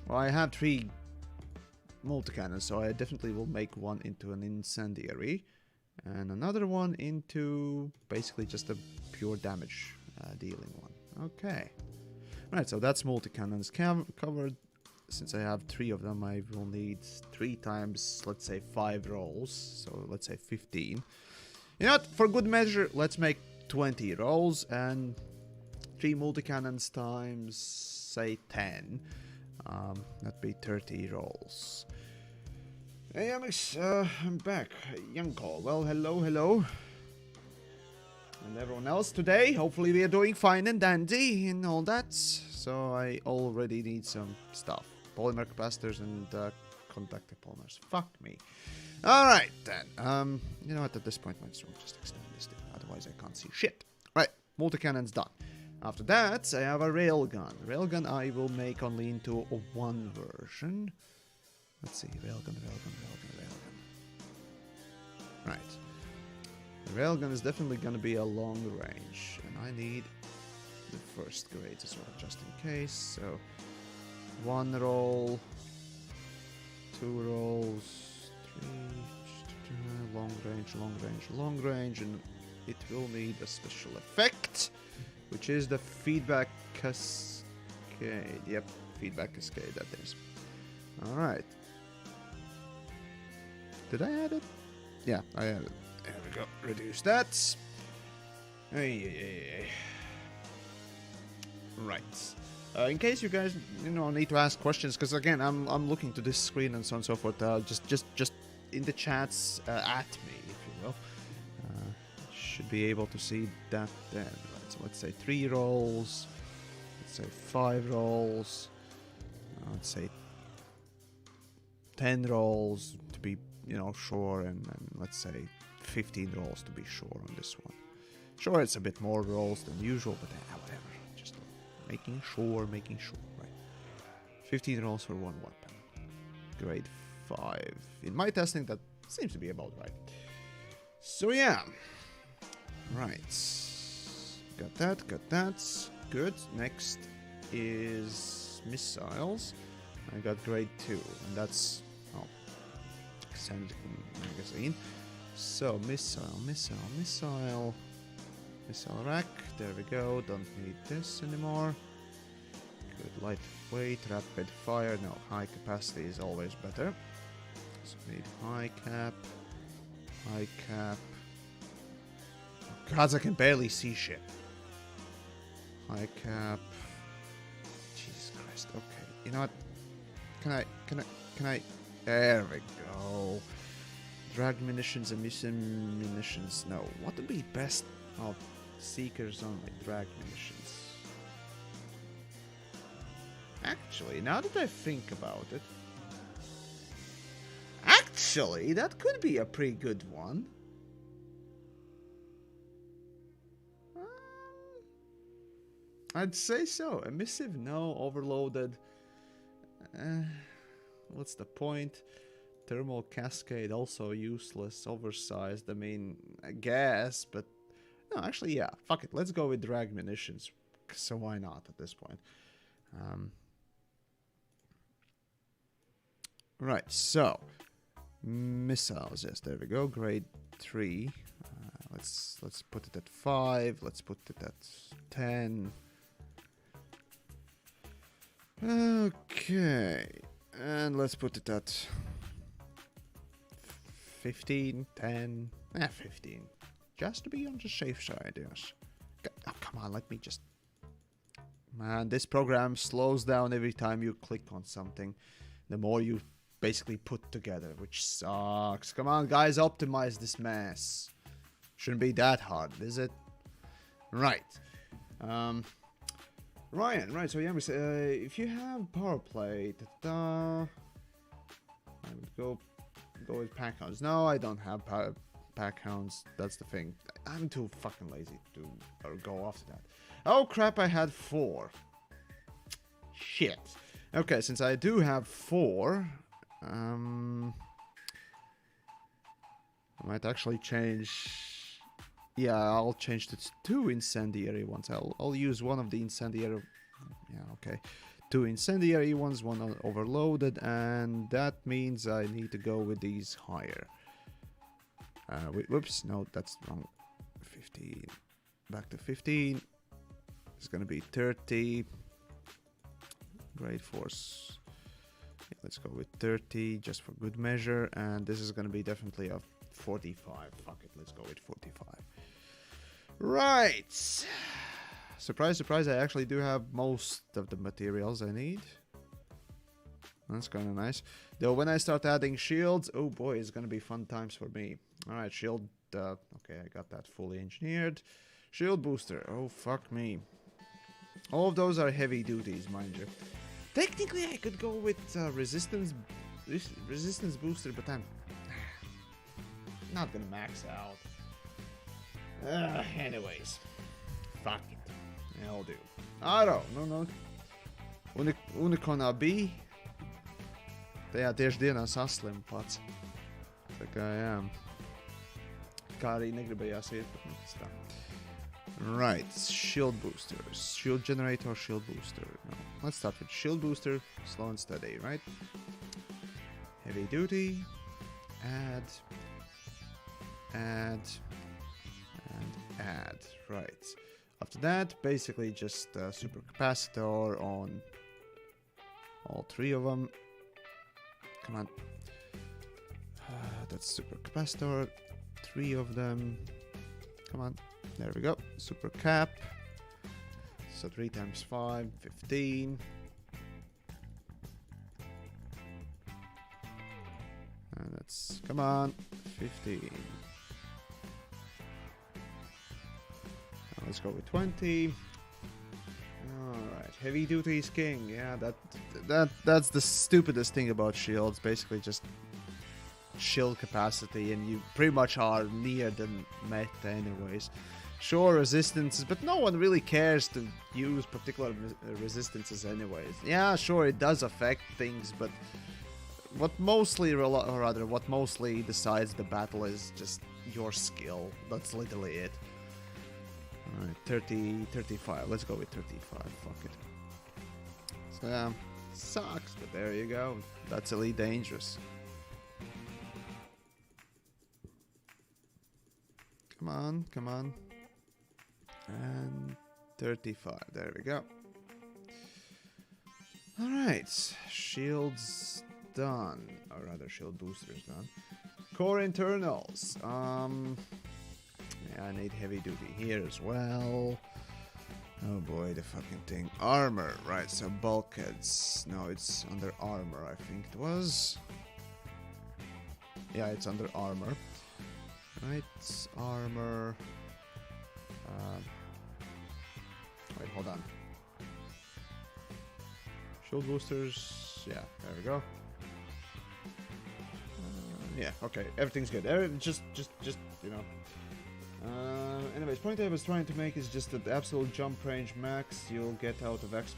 Speaker 1: Well, I have 3 multi-cannons, so I definitely will make one into an incendiary. And another one into basically just a pure damage dealing one. Okay. Right, so that's multi-cannons covered. Since I have 3 of them, I will need 3 times, let's say, 5 rolls. So let's say 15. You know what? For good measure, let's make 20 rolls. And 3 multi-cannons times, say, 10. That'd be 30 rolls. Hey Alex, I'm back. Young call. Well, hello. And everyone else today. Hopefully we are doing fine and dandy and all that. So I already need some stuff. Polymer capacitors and conductive polymers. Fuck me. Alright then. You know what, at this point might as well just extend this thing. Otherwise I can't see shit. Right, multi-cannon's done. After that, I have a railgun. Railgun I will make only into one version. Let's see, railgun. Right. The railgun is definitely gonna be a long range, and I need the first grade as well, just in case. So 1 roll, 2 rolls, 3, long range, long range, long range, and it will need a special effect, which is the feedback cascade. Yep, feedback cascade, that is. Alright. Did I add it? Yeah, I added it. There we go. Reduce that. Right. In case you guys, need to ask questions, because again, I'm looking to this screen and so on and so forth. Just in the chats at me, if you will. Should be able to see that then. Right. So let's say 3 rolls. Let's say 5 rolls. Let's say 10 rolls to be, sure, and let's say 15 rolls to be sure on this one. Sure, it's a bit more rolls than usual, but whatever. Just making sure, right? 15 rolls for 1 weapon. Grade 5. In my testing, that seems to be about right. So yeah. Right. Got that. Good. Next is missiles. I got grade 2, and that's extended magazine. So missile rack. There we go. Don't need this anymore. Good. Lightweight, rapid fire. No, high capacity is always better. So we need high cap. God, I can barely see shit. High cap. Jesus Christ. Okay. You know what? Can I? There we go. Drag munitions and mission munitions. No. What would be best? Oh, seekers only. Drag munitions. Actually, now that I think about it. Actually, that could be a pretty good one. I'd say so. Emissive, no. Overloaded. What's the point? Thermal cascade, also useless. Oversized, I mean, I guess, but... No, actually, yeah. Fuck it. Let's go with drag munitions. So why not at this point? Right, so... Missiles, yes, there we go. Grade 3. Let's put it at 5. Let's put it at 10. Okay. And let's put it at 15, 10, 15. Just to be on the safe side, yes. Oh, come on, let me just... Man, this program slows down every time you click on something. The more you basically put together, which sucks. Come on, guys, optimize this mess. Shouldn't be that hard, is it? Right. Ryan, right, so yeah, if you have power play, I would go with pack hounds. No, I don't have pack hounds. That's the thing. I'm too fucking lazy to go after that. Oh crap, I had 4. Shit. Okay, since I do have 4, I might actually change. Yeah, I'll change to 2 incendiary ones. I'll use one of the incendiary. Yeah, okay. 2 incendiary ones, 1 overloaded, and that means I need to go with these higher. Whoops, no, that's wrong. 15. Back to 15. It's gonna be 30. Grade force. Yeah, let's go with 30 just for good measure, and this is gonna be definitely a 45. Fuck it, let's go with 45. Right. Surprise, surprise, I actually do have most of the materials I need. That's kind of nice. Though when I start adding shields, oh boy, it's gonna be fun times for me. Alright, shield, okay, I got that fully engineered. Shield booster, oh fuck me. All of those are heavy duties, mind you. Technically, I could go with resistance booster, but I'm not gonna max out. Anyways, fuck it. I'll do. Auto, no. Unikona B. Tajā tieši dienā saslimu pats. Tā kā jā. kā arī negribējās iet, bet tā. Right, shield boosters. Shield generator, shield booster. No. Let's start with shield booster, slow and steady, right? Heavy duty, add, and add. Right. After that, basically just super capacitor on all 3 of them. Come on. That's super capacitor. 3 of them. Come on. There we go. Super cap. So 3 times 5, 15. And that's, come on, 15. Now let's go with 20. Alright, heavy duty is king. Yeah, that's the stupidest thing about shields. Basically just shield capacity, and you pretty much are near the meta anyways. Sure, resistances, but no one really cares to use particular resistances anyways. Yeah, sure, it does affect things, but what mostly decides the battle is just your skill. That's literally it. Alright, 30, 35. Let's go with 35. Fuck it. So, yeah, sucks, but there you go. That's elite dangerous. Come on, come on. And 35. There we go. Alright. Shields done. Or rather, shield boosters done. Core internals. Yeah, I need heavy duty here as well. Oh boy, the fucking thing. Armor. Right, so bulkheads. No, it's under armor, I think it was. Yeah, it's under armor. Right, armor. Wait, hold on. Shield boosters. Yeah, there we go. Yeah, okay, everything's good. Just you know. Anyways, point I was trying to make is just the absolute jump range max you'll get out of Asp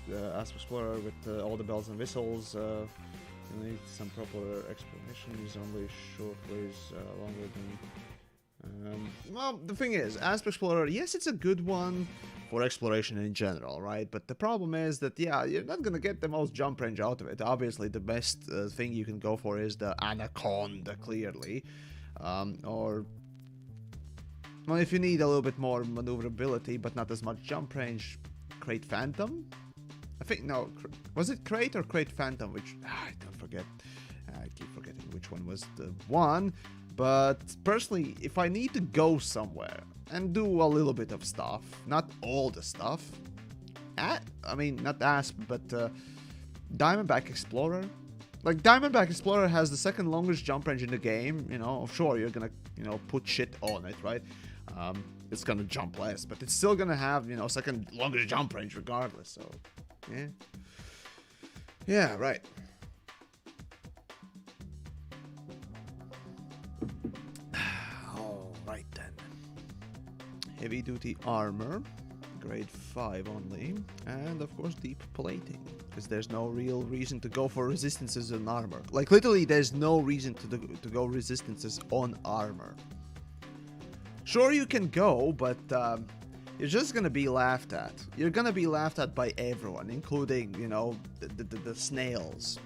Speaker 1: Explorer with all the bells and whistles. You need some proper explanations. Only short ways longer than. Well, the thing is, Asp Explorer, yes, it's a good one for exploration in general, right? But the problem is that, yeah, you're not gonna get the most jump range out of it. Obviously, the best thing you can go for is the Anaconda, clearly. Or, well, if you need a little bit more maneuverability, but not as much jump range, Crate Phantom? I think, no, was it Crate or Crate Phantom? Which, I don't forget. I keep forgetting which one was the one. But personally, if I need to go somewhere and do a little bit of stuff, not all the stuff, I mean, not Asp, but Diamondback Explorer. Like, Diamondback Explorer has the second longest jump range in the game, you know, sure, you're gonna, you know, put shit on it, right? It's gonna jump less, but it's still gonna have, you know, second longest jump range regardless, so, yeah. Yeah, right. Alright then. Heavy duty armor, grade 5 only, and of course deep plating, because there's no real reason to go for resistances on armor. Like, literally, there's no reason to go resistances on armor. Sure, you can go, but you're just gonna be laughed at. You're gonna be laughed at by everyone, including, you know, the snails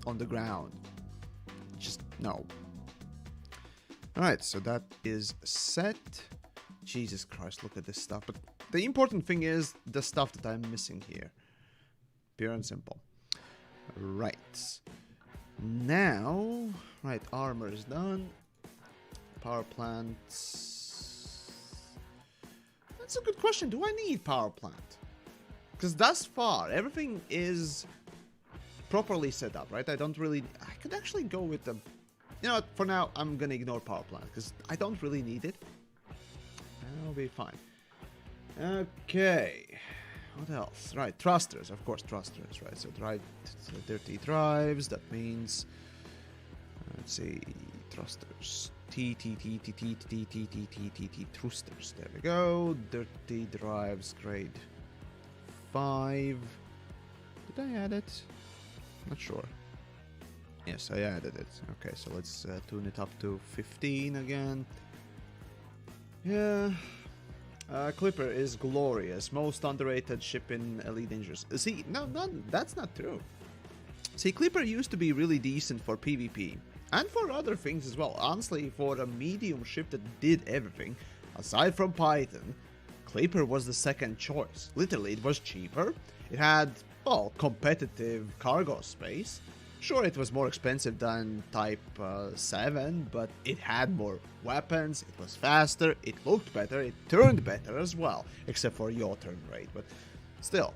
Speaker 1: on the ground. Just no. Alright, so that is set. Jesus Christ, look at this stuff. But the important thing is the stuff that I'm missing here. Pure and simple. Right. Now, right, armor is done. Power plant. That's a good question. Do I need power plant? Because thus far, everything is properly set up, right? I don't really... I could actually go with the... You know what? For now, I'm going to ignore power plant because I don't really need it. I'll be fine. Okay. What else? Right, thrusters. Of course, thrusters, right? So, dirty drives. That means... Let's see. Thrusters. Thrusters. There we go. Dirty drives, grade 5. Did I add it? Not sure. Yes, I added it. Okay, so let's tune it up to 15 again. Yeah. Clipper is glorious. Most underrated ship in Elite Dangerous. See, no, that's not true. See, Clipper used to be really decent for PvP. And for other things as well. Honestly, for a medium ship that did everything, aside from Python, Clipper was the second choice. Literally, it was cheaper. It had, well, competitive cargo space. Sure, it was more expensive than Type 7, but it had more weapons, it was faster, it looked better, it turned better as well, except for your turn rate, but still.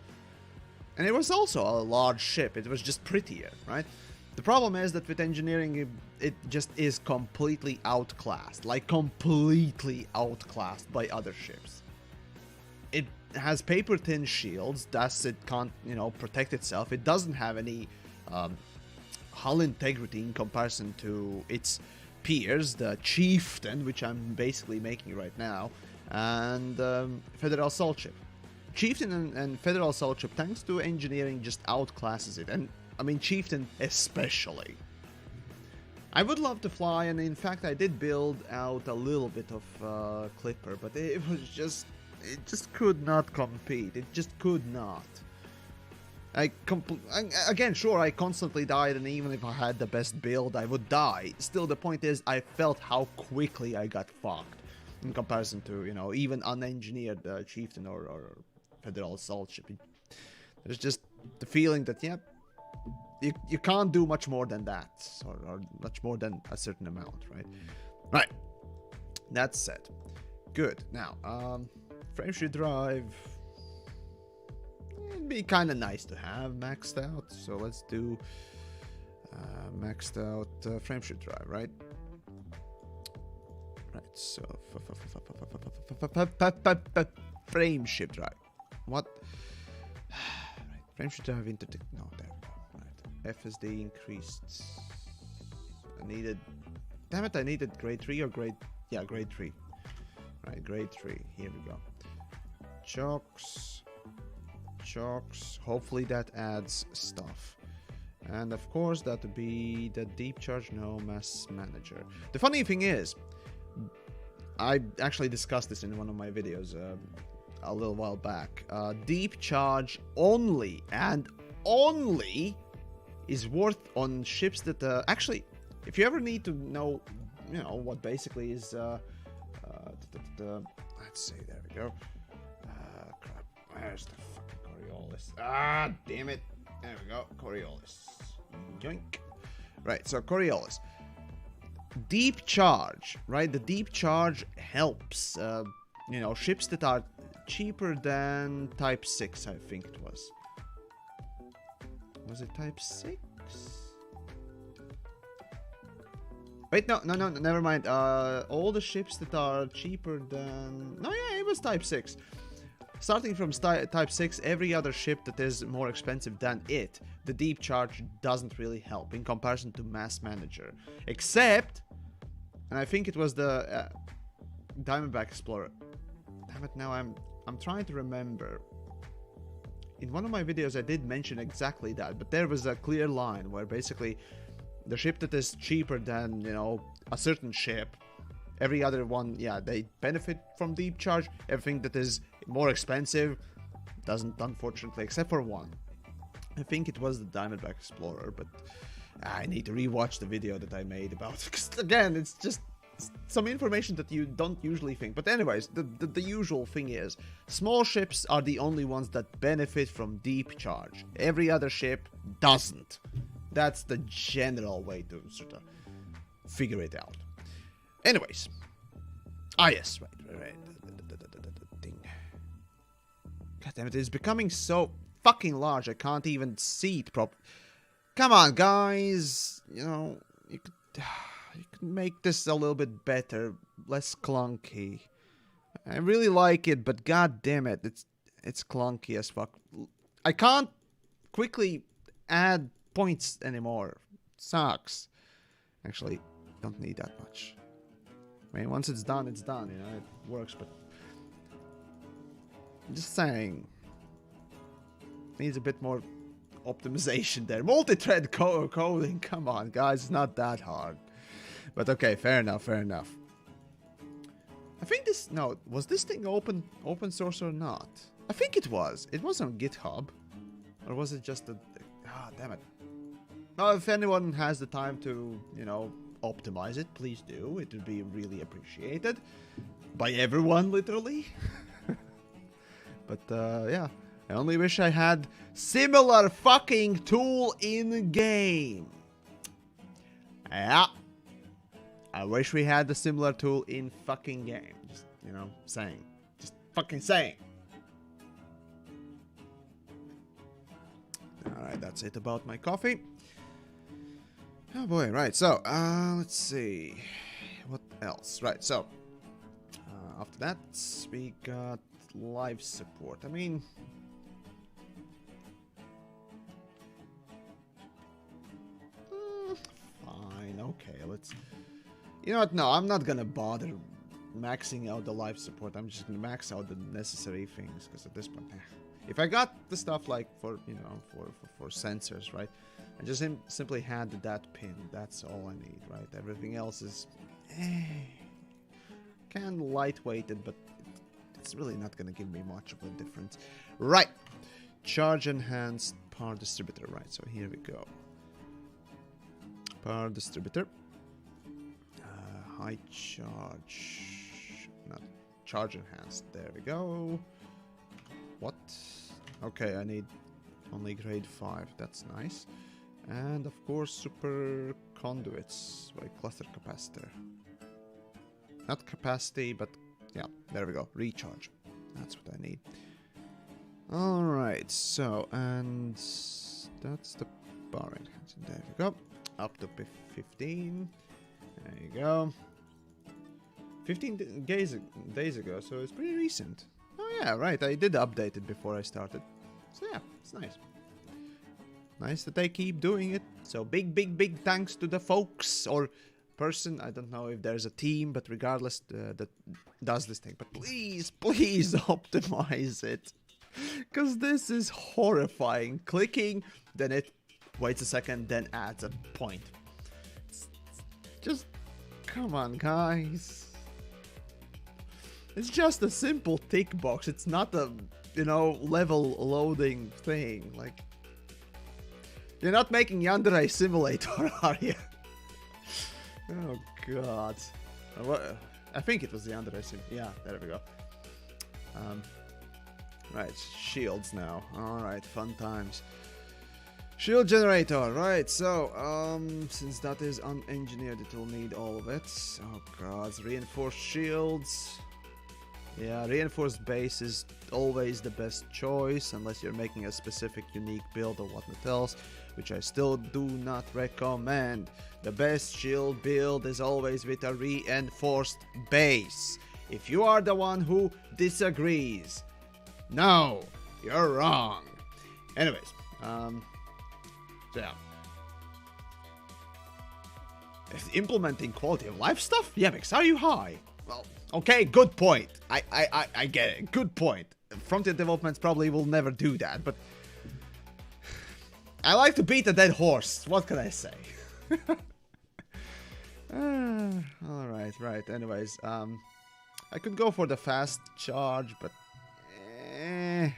Speaker 1: And it was also a large ship, it was just prettier, right? The problem is that with engineering, it just is completely outclassed, like completely outclassed by other ships. It has paper-thin shields, thus it can't, you know, protect itself. It doesn't have any hull integrity in comparison to its peers, the Chieftain, which I'm basically making right now, and Federal Assault Ship. Chieftain and Federal Assault Ship, thanks to engineering, just outclasses it, and I mean Chieftain especially. I would love to fly, and in fact I did build out a little bit of Clipper, but it just could not compete. It just could not. Again, sure, I constantly died, and even if I had the best build, I would die. Still, the point is, I felt how quickly I got fucked in comparison to, you know, even unengineered Chieftain or Federal Assault Ship. There's just the feeling that, yeah, you can't do much more than that, or much more than a certain amount, right? Right. That's said. Good. Now, frameshift drive. It'd be kind of nice to have maxed out, so let's do maxed out frameshift drive, right? Right, so frameshift drive. What? Right, frameshift drive no, there we go. Right, FSD increased. I needed. Damn it! I needed grade 3 or grade. Yeah, grade 3. Right, grade 3. Here we go. Chocks. Hopefully that adds stuff, and of course that would be the deep charge no mass manager. The funny thing is, I actually discussed this in one of my videos a little while back. Deep charge only is worth on ships that actually, if you ever need to know, you know what basically is let's see, there we go. Crap, where's the Coriolis? Ah, damn it. There we go. Coriolis. Yoink. Right, so Coriolis. Deep charge, right? The deep charge helps, you know, ships that are cheaper than Type 6, I think it was. Was it Type 6? Wait, no, never mind. All the ships that are cheaper than... No, yeah, it was Type 6. Starting from Type 6, every other ship that is more expensive than it, the deep charge doesn't really help in comparison to Mass Manager. Except, and I think it was the Diamondback Explorer. Damn it, now I'm trying to remember. In one of my videos I did mention exactly that, but there was a clear line where basically the ship that is cheaper than, you know, a certain ship, every other one, yeah, they benefit from deep charge. Everything that is more expensive doesn't, unfortunately, except for one. I think it was the Diamondback Explorer, but I need to rewatch the video that I made about it. Because again, it's just some information that you don't usually think. But anyways, the usual thing is, small ships are the only ones that benefit from deep charge. Every other ship doesn't. That's the general way to sort of figure it out. Anyways. Ah, yes, right. Thing. God damn it, it's becoming so fucking large, I can't even see it properly. Come on, guys. You know, you could make this a little bit better, less clunky. I really like it, but god damn it, it's clunky as fuck. I can't quickly add points anymore. Sucks. Actually, don't need that much. I mean, once it's done, you know, it works, but I'm just saying, needs a bit more optimization there. Multi-thread coding. Come on, guys. It's not that hard. But okay, fair enough, fair enough. I think this... No, was this thing open source or not? I think it was. It was on GitHub. Or was it just a... Ah, damn it. Now, if anyone has the time to, you know, optimize it, please do. It would be really appreciated. By everyone, literally. But, yeah. I only wish I had similar fucking tool in-game. Yeah. I wish we had the similar tool in fucking game. Just, you know, saying. Just fucking saying. Alright, that's it about my coffee. Oh boy, right, so, let's see. What else? Right, so, after that, we got live support. I mean... fine, okay, let's... You know what, no, I'm not gonna bother maxing out the live support. I'm just gonna max out the necessary things, because at this point... If I got the stuff like for, you know, for sensors, right? I just simply had that pin. That's all I need, right? Everything else is kind of lightweighted, but it's really not going to give me much of a difference. Right. Charge enhanced power distributor. Right. So here we go. Power distributor. High charge. Not charge enhanced. There we go. What? Okay, I need only grade 5. That's nice. And of course, super conduits by cluster capacitor. Not capacity, but yeah, there we go. Recharge. That's what I need. Alright, so, and that's the power enhancer. There we go. Up to 15. There you go. 15 days ago, so it's pretty recent. Oh yeah, right, I did update it before I started. So yeah, it's nice. Nice that they keep doing it. So big thanks to the folks or person. I don't know if there's a team, but regardless, that does this thing. But please optimize it. Because this is horrifying. Clicking, then it waits a second, then adds a point. Just, come on, guys. It's just a simple tick box. It's not a, you know, level loading thing. Like, you're not making Yandere Simulator, are you? Oh, God. I think it was the Yandere Sim. Yeah, there we go. Right, shields now. Alright, fun times. Shield generator, right, so, since that is unengineered, it will need all of it. Oh, God, reinforced shields. Yeah, reinforced base is always the best choice, unless you're making a specific unique build or whatnot else, which I still do not recommend. The best shield build is always with a reinforced base. If you are the one who disagrees, no, you're wrong. Anyways, so yeah. Implementing quality of life stuff? Yeah, Mix, are you high? Well, okay, good point. I get it. Good point. Frontier developments probably will never do that, but I like to beat a dead horse. What can I say? Alright, right. Anyways, I could go for the fast charge, but I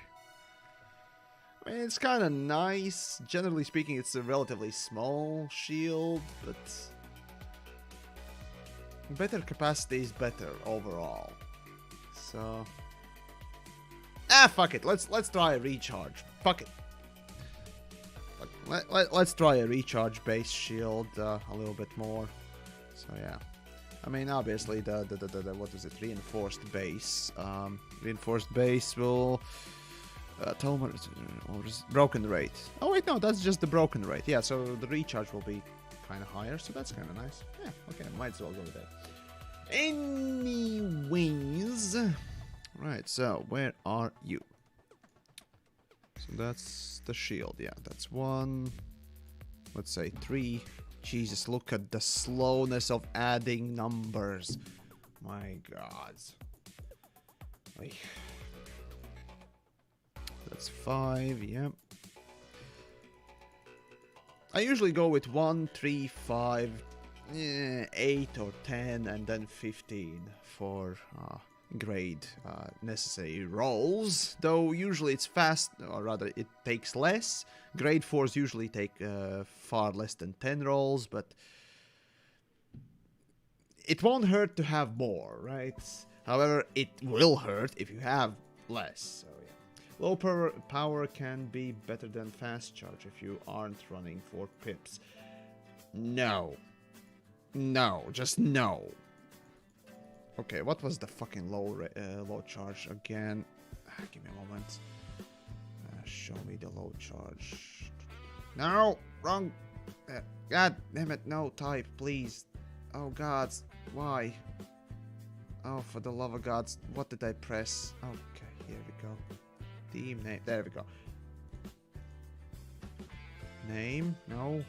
Speaker 1: mean, it's kind of nice. Generally speaking, it's a relatively small shield, but better capacity is better overall. So, fuck it. Let's try a recharge. Fuck it. Let's try a recharge base shield a little bit more. So yeah, I mean, obviously the what is it? Reinforced base. Reinforced base will tell me or broken rate. Oh wait, no, that's just the broken rate. Yeah, so the recharge will be kind of higher, so that's kind of nice. Yeah, okay, might as well go with that. Anyways, right. So where are you? So that's the shield. Yeah, that's 1. Let's say 3. Jesus, look at the slowness of adding numbers. My God. That's 5. Yep. I usually go with 1, 3, 5, 8 or 10 and then 15 for grade necessary rolls, though usually it's fast, or rather it takes less. Grade 4s usually take far less than 10 rolls, but it won't hurt to have more, right? However, it will hurt if you have less. So yeah, low power can be better than fast charge if you aren't running 4 pips. No, just no. Okay, what was the fucking low charge again? Give me a moment. Show me the low charge. No, wrong. God damn it, no, type, please. Oh God, why? Oh, for the love of God, what did I press? Okay, here we go. Team name, there we go. Name, no.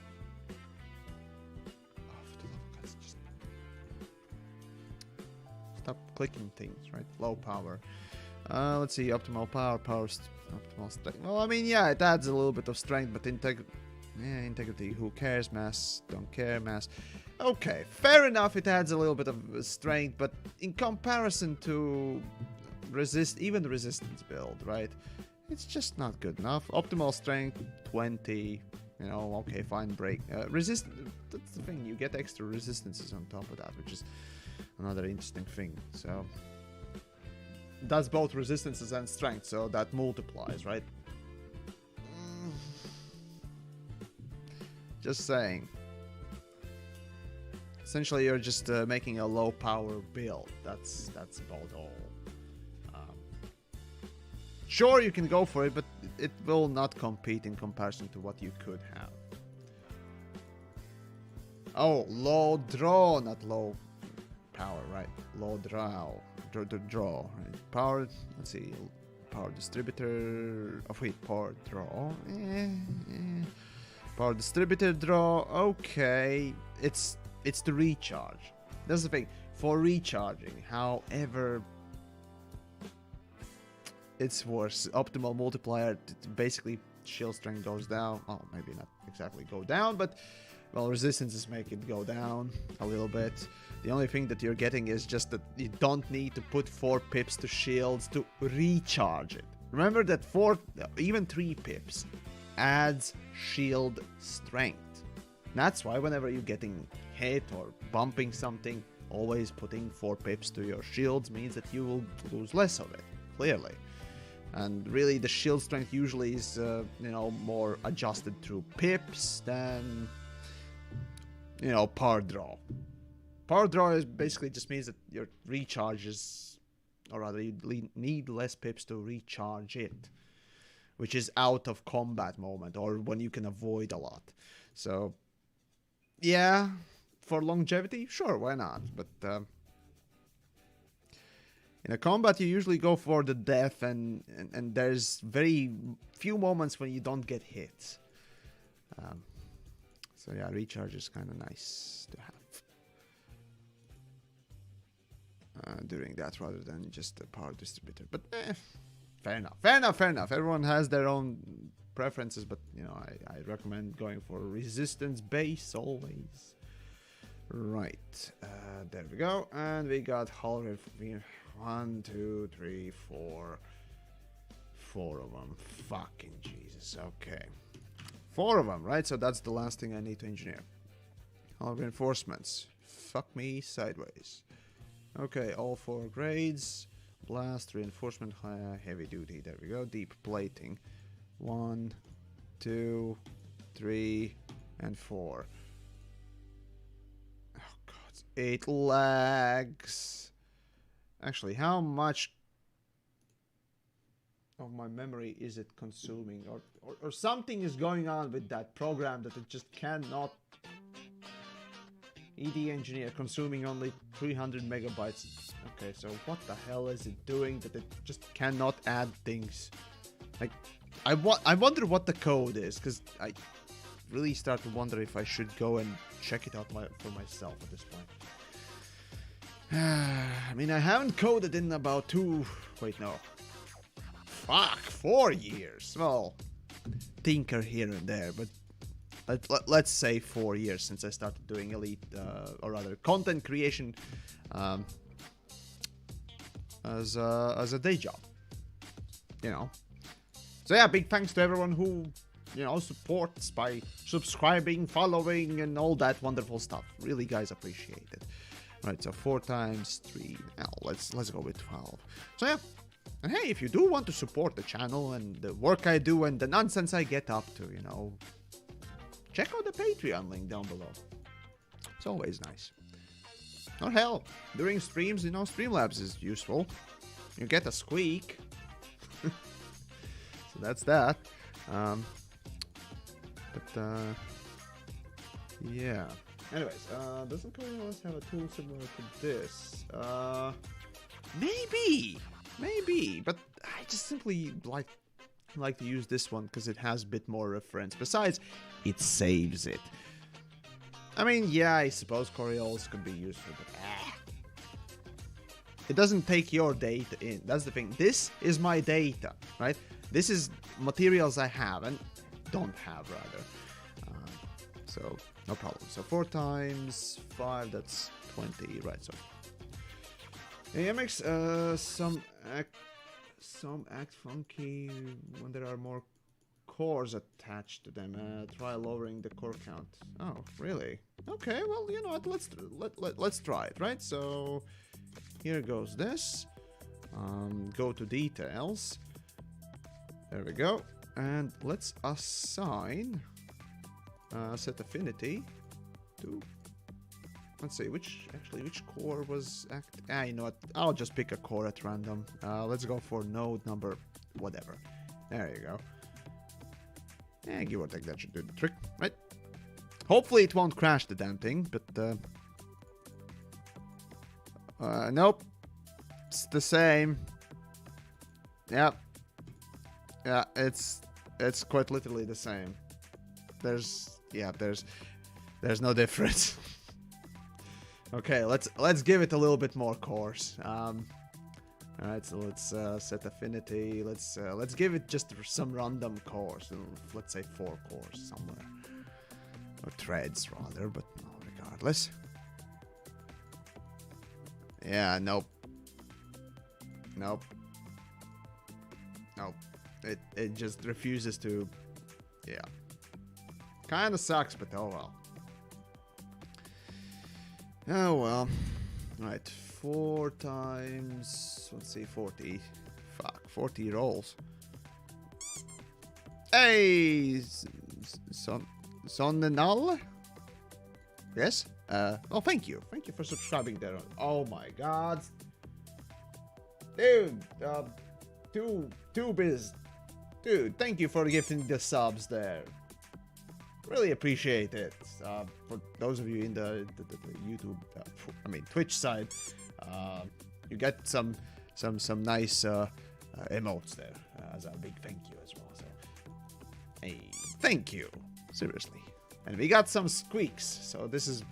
Speaker 1: Stop clicking things, right? Low power. Let's see, optimal power, optimal strength. Well, I mean, yeah, it adds a little bit of strength, but integrity, who cares? Mass, don't care. Mass. Okay, fair enough, it adds a little bit of strength, but in comparison to even resistance build, right? It's just not good enough. Optimal strength, 20. You know, okay, fine, break. That's the thing, you get extra resistances on top of that, which is another interesting thing. So that's both resistances and strength, so that multiplies, right? Just saying. Essentially, you're just making a low power build. That's about all. Sure, you can go for it, but it will not compete in comparison to what you could have. Oh, low draw, not low power, right? Low draw. Draw. Right? Power, let's see. Power distributor. Oh, wait, power draw. Power distributor draw. Okay. It's the recharge. That's the thing. For recharging, however, it's worse. Optimal multiplier, basically shield strength goes down. Oh, maybe not exactly go down, but well, resistances make it go down a little bit. The only thing that you're getting is just that you don't need to put 4 pips to shields to recharge it. Remember that 4, even 3 pips adds shield strength. That's why whenever you're getting hit or bumping something, always putting 4 pips to your shields means that you will lose less of it, clearly. And really the shield strength usually is, more adjusted through pips than, power draw. Power draw is basically just means that your recharge is, or rather you need less pips to recharge it, which is out of combat moment or when you can avoid a lot. So yeah, for longevity, sure, why not? But in a combat you usually go for the death, and there's very few moments when you don't get hit. So yeah, recharge is kind of nice to have during that rather than just the power distributor. But fair enough. Everyone has their own preferences, but I recommend going for resistance base always. Right, there we go, and we got hull rate. 1, 2, 3, 4 of them. Fucking Jesus. Okay, 4 of them, right? So that's the last thing I need to engineer. Hull reinforcements. Fuck me sideways. Okay, all 4 grades. Blast, reinforcement, heavy duty. There we go. Deep plating. 1, 2, 3, and 4. Oh god, 8 lags. Actually, how much of my memory is it consuming? Or something is going on with that program that it just cannot. ED engineer consuming only 300 megabytes. Okay, so what the hell is it doing that it just cannot add things? Like, I wonder what the code is, because I really start to wonder if I should go and check it out for myself at this point. I mean, I haven't coded in about 4 years. Well, tinker here and there, but let's say 4 years since I started doing Elite, or rather content creation, as a day job, you know. So yeah, big thanks to everyone who, you know, supports by subscribing, following, and all that wonderful stuff. Really, guys, appreciate it. Right, so 4 times 3. Now let's go with 12. So yeah, and hey, if you do want to support the channel and the work I do and the nonsense I get up to, you know, check out the Patreon link down below. It's always nice. Or hell, during streams, you know, Streamlabs is useful. You get a squeak. So that's that. Yeah. Anyways, doesn't Coriolis have a tool similar to this? Maybe, but I just simply like to use this one because it has a bit more reference. Besides, it saves it. I mean, yeah, I suppose Coriolis could be useful, but it doesn't take your data in. That's the thing. This is my data, right? This is materials I have and don't have, rather. So no problem. So 4 times 5, that's 20, right? So AMX, some act funky when there are more cores attached to them. Try lowering the core count. Oh, really? Okay, well, you know what? Let's try it, right? So here goes this. Go to details. There we go. And let's assign set affinity to, let's see, which core was you know what, I'll just pick a core at random. Let's go for node number whatever. There you go. Yeah, give or take, that should do the trick, right? Hopefully it won't crash the damn thing, but nope, it's the same. Yep. Yeah, it's quite literally the same. There's no difference. Okay, let's give it a little bit more cores. All right, so let's set affinity. Let's give it just some random cores. Let's say 4 cores somewhere, or threads rather. But no, regardless. Yeah, nope. It just refuses to. Yeah. Kinda sucks, but oh well. Oh well. Right, 4 times, let's see, 40. Fuck, 40 rolls. Hey, Sonnenal? Yes? Oh, thank you. Thank you for subscribing there. Oh my god. Dude, Dude, thank you for giving the subs there. Really appreciate it. For those of you in the YouTube, I mean Twitch side, you get some nice emotes there as a big thank you as well. So, hey, thank you, seriously. And we got some squeaks. So this is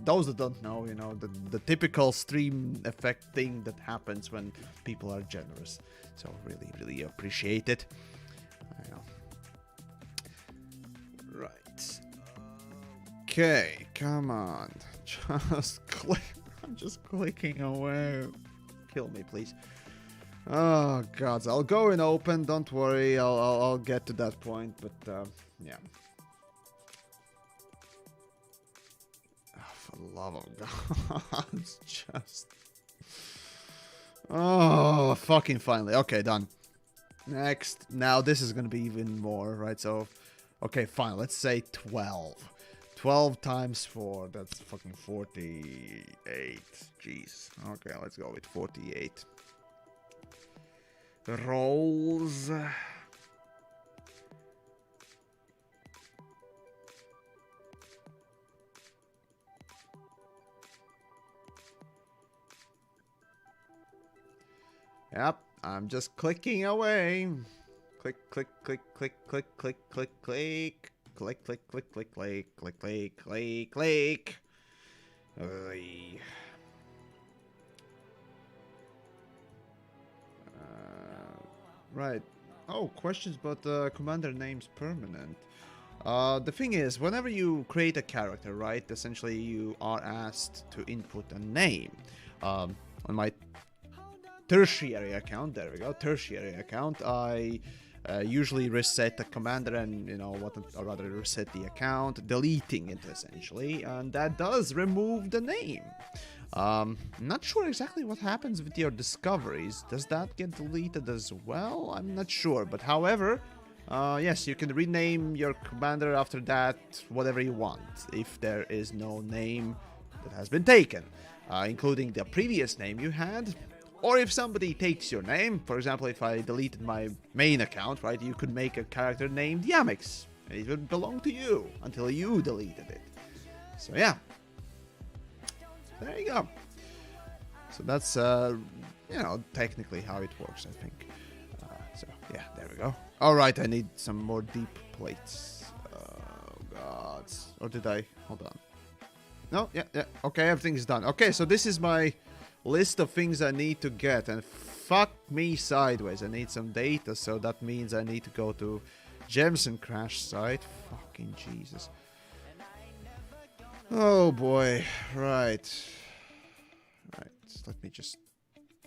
Speaker 1: those that don't know, you know, the typical stream effect thing that happens when people are generous. So really appreciate it. I know. Right. Okay, come on. Just click. I'm just clicking away. Kill me, please. Oh god, I'll go in open. Don't worry. I'll get to that point. But yeah. Oh, for the love of God, it's just. Oh, fucking finally. Okay, done. Next. Now this is gonna be even more, right? So, okay, fine. Let's say 12. 12 times 4. That's fucking 48. Jeez. Okay, let's go with 48. Rolls. Yep, I'm just clicking away. Click, click, click, click, click, click, click, click. Click, click, click, click, click, click, click, click, click. Right. Oh, questions about commander names permanent. The thing is, whenever you create a character, right, essentially you are asked to input a name. On my tertiary account, there we go, tertiary account, I usually reset the commander and, or rather reset the account, deleting it essentially, and that does remove the name. Not sure exactly what happens with your discoveries. Does that get deleted as well? I'm not sure, but however, yes, you can rename your commander after that whatever you want, if there is no name that has been taken, including the previous name you had. Or if somebody takes your name, for example, if I deleted my main account, right, you could make a character named Yamix, and it would belong to you until you deleted it. So yeah, there you go. So that's, technically how it works, I think. So yeah, there we go. Alright, I need some more deep plates. Oh god. Or did I? Hold on. No, yeah. Okay, everything's done. Okay, so this is my list of things I need to get, and fuck me sideways, I need some data, so that means I need to go to Gems and Crash site. Fucking Jesus. Oh boy, right, let me just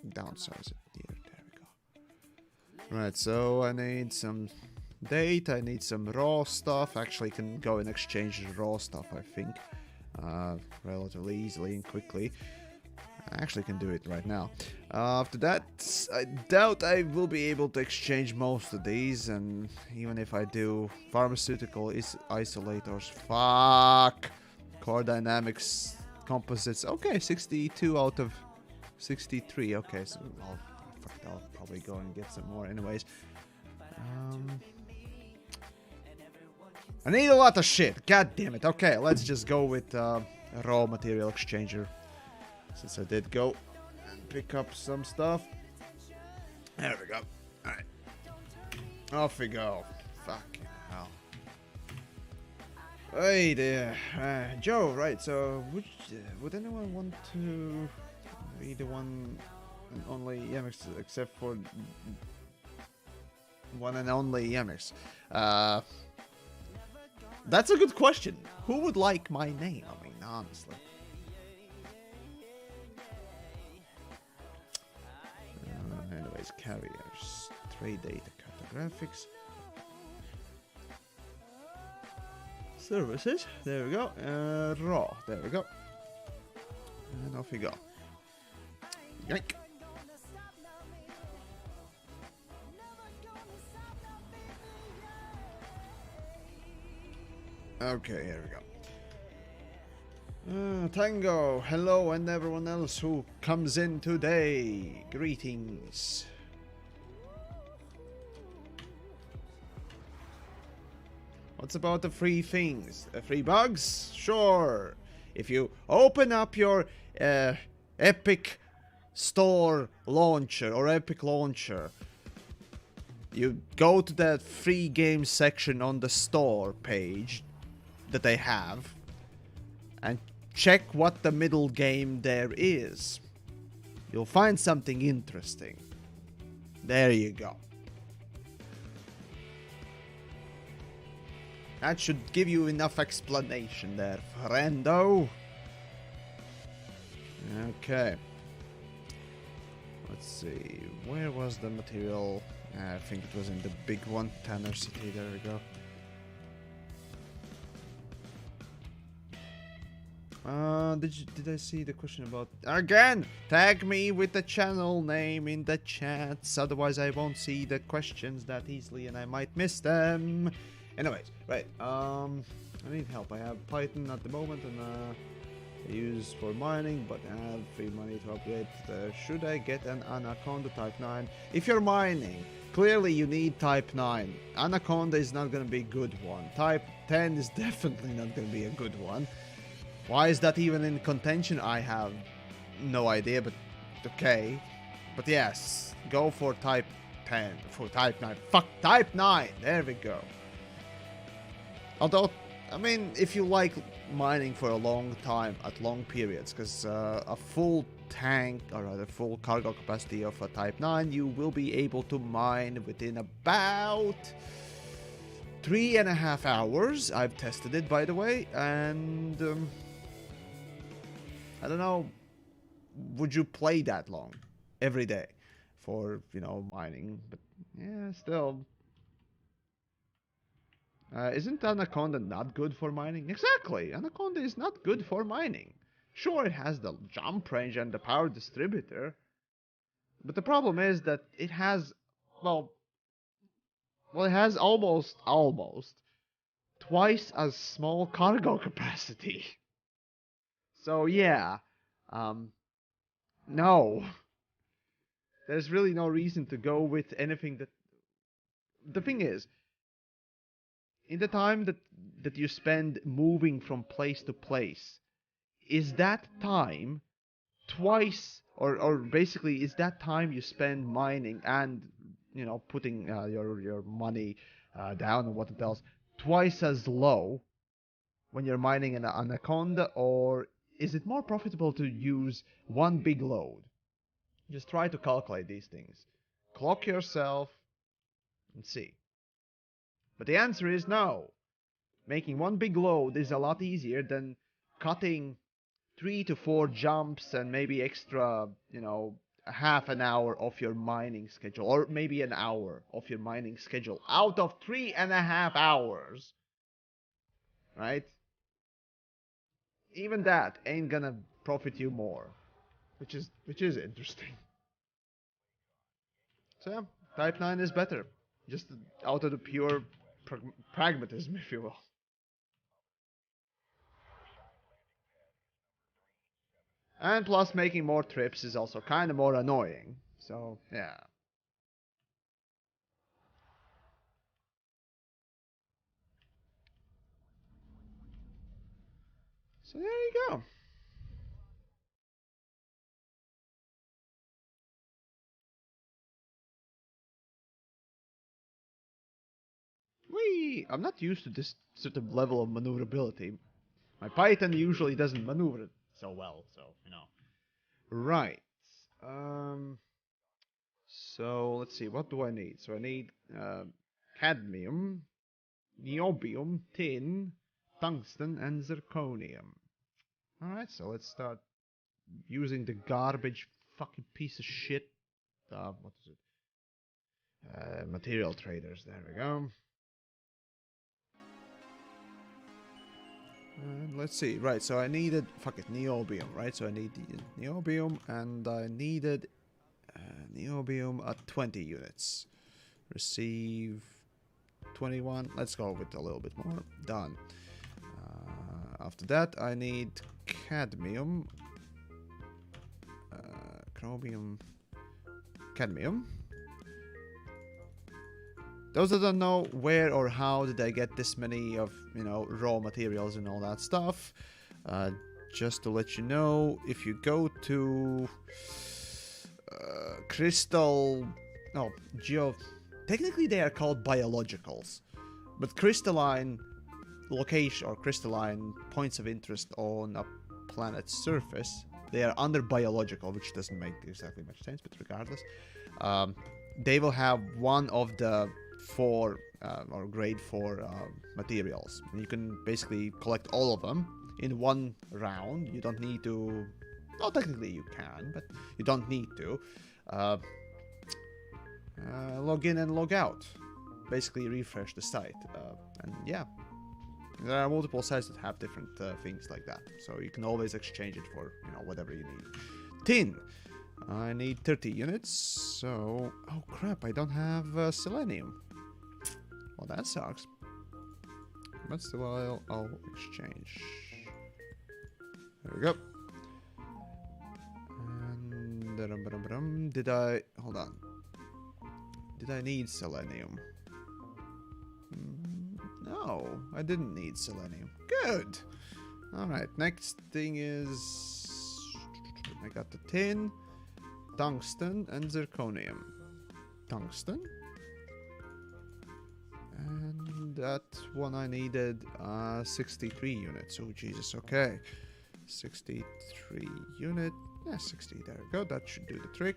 Speaker 1: downsize it here, there we go. Right, so I need some data, I need some raw stuff. Actually can go and exchange the raw stuff, I think, relatively easily and quickly. I actually can do it right now. After that, I doubt I will be able to exchange most of these, and even if I do, pharmaceutical isolators, fuck, core dynamics, composites, okay, 62 out of 63, okay, so I'll probably go and get some more anyways. I need a lot of shit, god damn it. Okay, let's just go with raw material exchanger. Since I did go and pick up some stuff. There we go. Alright. Off we go. Fucking hell. Hey there. Joe, right, so would anyone want to be the one and only Yamix, except for one and only Yamix? That's a good question. Who would like my name? I mean, honestly. Anyways, carriers, trade data, cartographics, services, there we go, raw, there we go, and off we go. Yank. Okay, here we go. Tango, hello, and everyone else who comes in today. Greetings. What's about the free things? Free bugs? Sure. If you open up your Epic Store launcher or Epic Launcher, you go to that free games section on the store page that they have, and check what the middle game there is. You'll find something interesting. There you go. That should give you enough explanation there, friendo. Okay. Let's see. Where was the material? I think it was in the big one. Tanner City. There we go. Did I see the question about... Again! Tag me with the channel name in the chats, otherwise I won't see the questions that easily and I might miss them. Anyways, right, I need help. I have Python at the moment and I use for mining, but I have free money to upgrade. Should I get an Anaconda Type 9? If you're mining, clearly you need Type 9. Anaconda is not going to be a good one. Type 10 is definitely not going to be a good one. Why is that even in contention? I have no idea, but okay. But yes, go for Type 10, for Type 9. Fuck, Type 9! There we go. Although, I mean, if you like mining for a long time, at long periods, because a full tank, or rather full cargo capacity of a Type 9, you will be able to mine within about 3.5 hours. I've tested it, by the way, and I don't know. Would you play that long every day for, you know, mining? But yeah, still. Isn't Anaconda not good for mining? Exactly. Anaconda is not good for mining. Sure, it has the jump range and the power distributor, but the problem is that it has, well, it has almost twice as small cargo capacity. So yeah, um, no, there's really no reason to go with anything that. The thing is, in the time that you spend moving from place to place, is that time twice, or basically is that time you spend mining and, you know, putting your money down and what else, twice as low when you're mining an anaconda, or is it more profitable to use one big load? Just try to calculate these things, clock yourself, and see. But the answer is no. Making one big load is a lot easier than cutting 3 to 4 jumps and maybe extra, you know, a half an hour of your mining schedule, or maybe an hour of your mining schedule out of 3.5 hours, right? Even that ain't gonna profit you more, which is interesting. So yeah, Type 9 is better, just out of the pure pragmatism, if you will. And plus, making more trips is also kind of more annoying. So yeah. So there you go. I'm not used to this certain level of maneuverability. My Python usually doesn't maneuver so well, so you know. Right. Um. So let's see. What do I need? So I need cadmium, niobium, tin, tungsten, and zirconium. All right. So let's start using the garbage fucking piece of shit. What is it? Material traders. There we go. Let's see. Right, so I needed fuck it, niobium, right? So I need the niobium, and I needed niobium at 20 units. Receive 21. Let's go with a little bit more. Done. After that, I need cadmium, chromium, cadmium. Those that don't know where or how did I get this many of, you know, raw materials and all that stuff, just to let you know, if you go to crystal, no, technically they are called biologicals, but crystalline location or crystalline points of interest on a planet's surface, they are under biological, which doesn't make exactly much sense, but regardless, they will have one of the 4 or grade 4 materials. You can basically collect all of them in one round. You don't need to. No, technically you can, but you don't need to. Log in and log out. Basically refresh the site, and yeah, there are multiple sites that have different things like that. So you can always exchange it for, you know, whatever you need. Tin. I need 30 units, so... Oh crap, I don't have selenium. Well, that sucks. But still, I'll exchange. There we go. And... Did I... Hold on. Did I need selenium? No, I didn't need selenium. Good! Alright, next thing is... I got the tin, tungsten, and zirconium. Tungsten? And that one I needed 63 units. Oh, Jesus, okay. 63 unit. Yeah, 60, there we go. That should do the trick.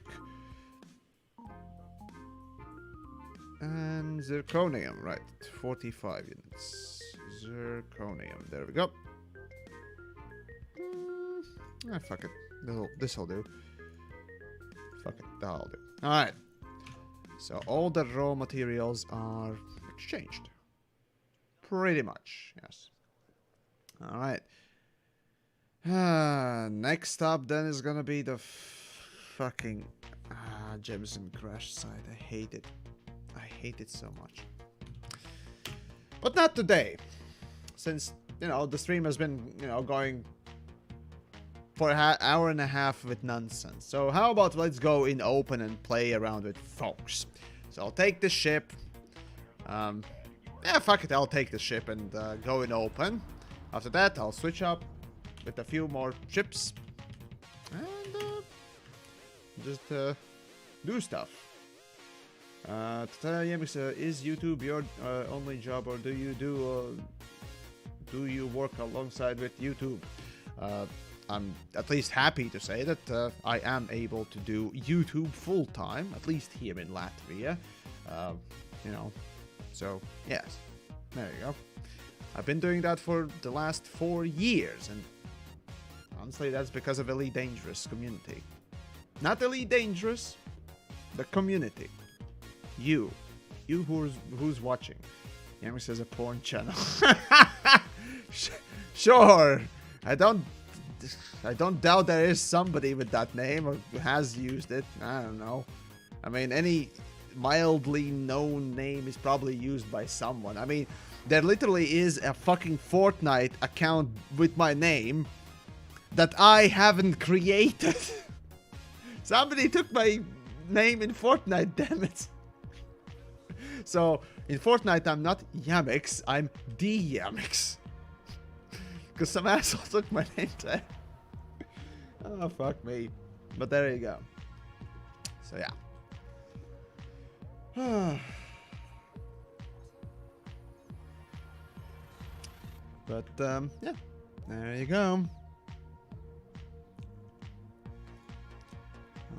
Speaker 1: And Zirconium, right. 45 units. Zirconium. There we go. Fuck it. This'll do. Fuck it. That'll do. Alright. So all the raw materials are exchanged. Pretty much, yes. Alright. Next up then is gonna be the fucking Jemison crash site. I hate it. I hate it so much. But not today. Since, you know, the stream has been, you know, going for an hour and a half with nonsense. So how about let's go in open and play around with folks. So I'll take the ship. Yeah, fuck it. I'll take the ship and go in open. After that, I'll switch up with a few more ships. And just do stuff. Is YouTube your only job, or do you work alongside with YouTube? I'm at least happy to say that I am able to do YouTube full time, at least here in Latvia. You know, so yes, there you go. I've been doing that for the last 4 years, and honestly, that's because of Elite Dangerous community. Not Elite Dangerous, the community. You who's watching. Yami says a porn channel. Sure. I don't doubt there is somebody with that name or has used it. I don't know. I mean, any mildly known name is probably used by someone. I mean, there literally is a fucking Fortnite account with my name that I haven't created. Somebody took my name in Fortnite, damn it. So, in Fortnite, I'm not Yamix, I'm the Yamix. Because some asshole took my name tag. Oh, fuck me. But there you go. So, yeah. But, yeah. There you go.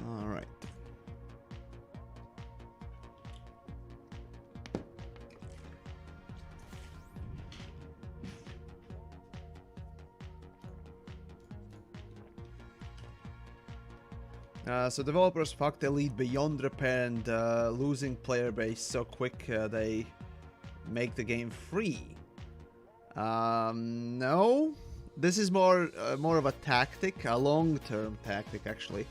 Speaker 1: Alright. So developers fucked Elite beyond repair and losing player base so quick they make the game free. No, this is more of a tactic, a long-term tactic actually.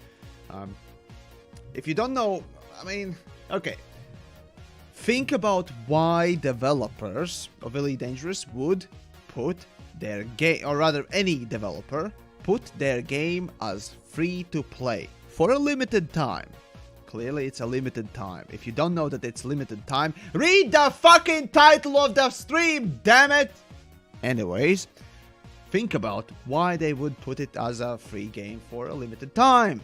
Speaker 1: If you don't know, I mean, okay. Think about why developers of Elite Dangerous would put their game, or rather any developer, put their game as free to play. For a limited time. Clearly, it's a limited time. If you don't know that it's limited time, read the fucking title of the stream, damn it! Anyways, think about why they would put it as a free game for a limited time.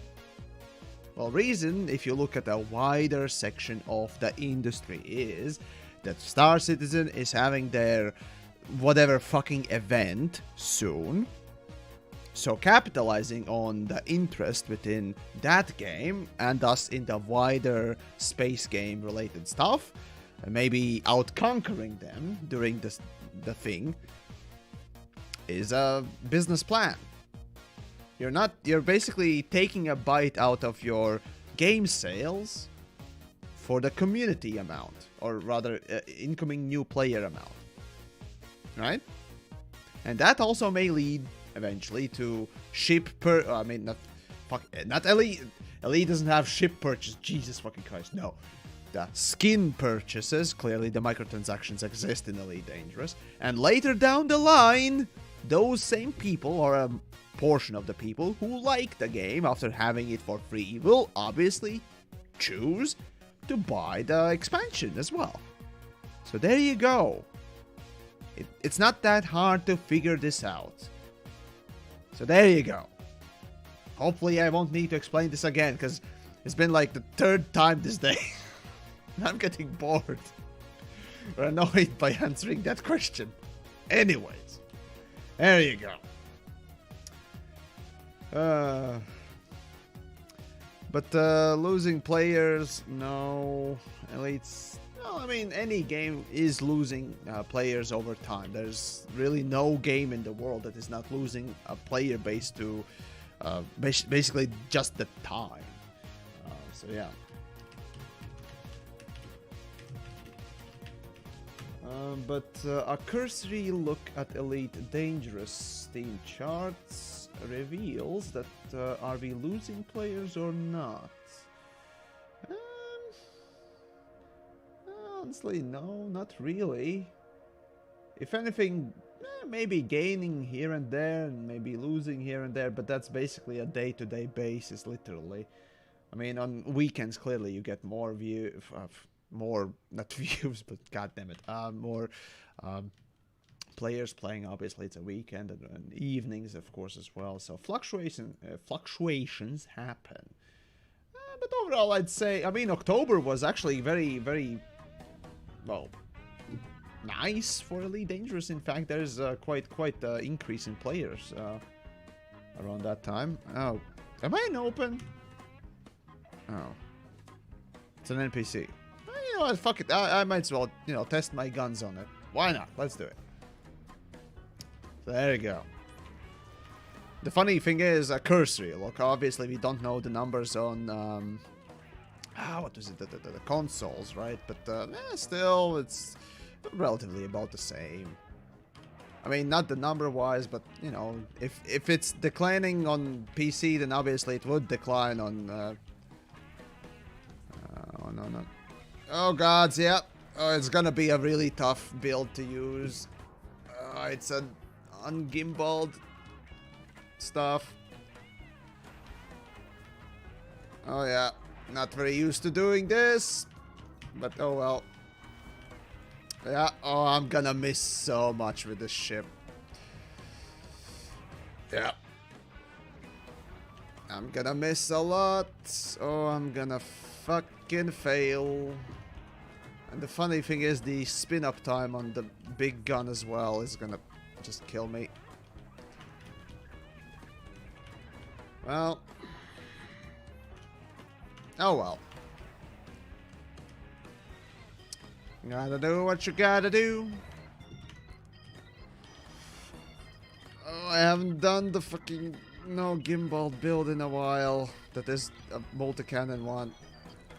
Speaker 1: Well, reason, if you look at a wider section of the industry, is that Star Citizen is having their whatever fucking event soon. So capitalizing on the interest within that game, and thus in the wider space game related stuff, and maybe out-conquering them during the thing, is a business plan. You're basically taking a bite out of your game sales for the community amount, or rather incoming new player amount, right? And that also may lead eventually to not Elite. Elite doesn't have ship purchase. Jesus fucking Christ, no. The skin purchases, clearly the microtransactions exist in Elite Dangerous. And later down the line, those same people, or a portion of the people who like the game after having it for free, will obviously choose to buy the expansion as well. So there you go. It's not that hard to figure this out. So there you go. Hopefully I won't need to explain this again, because it's been like the 3rd time this day. I'm getting bored or annoyed by answering that question. Anyways, there you go. But losing players, no. Elite's Well, I mean, any game is losing players over time. There's really no game in the world that is not losing a player base to basically just the time. So yeah. But a cursory look at Elite Dangerous Steam charts reveals that are we losing players or not? Honestly, no, not really. If anything, maybe gaining here and there, and maybe losing here and there, but that's basically a day-to-day basis, literally. I mean, on weekends, clearly you get more more, not views, but goddammit, more players playing. Obviously, it's a weekend, and evenings, of course, as well. So fluctuations happen. But overall, I'd say, I mean, October was actually very, very, well, nice for Elite Dangerous. In fact, there's quite increase in players around that time. Oh, am I in open? Oh, it's an NPC. You know what? Fuck it. I might as well, you know, test my guns on it. Why not? Let's do it. So there you go. The funny thing is, a cursory look. Obviously, we don't know the numbers on what was it? The consoles, right? But still, it's relatively about the same. I mean, not the number-wise, but you know, if it's declining on PC, then obviously it would decline on. Oh no. Oh gods, yeah. Oh, it's gonna be a really tough build to use. It's an ungimbaled stuff. Oh yeah, not very used to doing this, but oh well. Yeah, oh, I'm gonna miss so much with this ship. Yeah. I'm gonna miss a lot. Oh, I'm gonna fucking fail. And the funny thing is, the spin-up time on the big gun as well is gonna just kill me. Well. Oh well. Gotta do what you gotta do. Oh, I haven't done the fucking no gimbal build in a while. That is a multi-cannon one.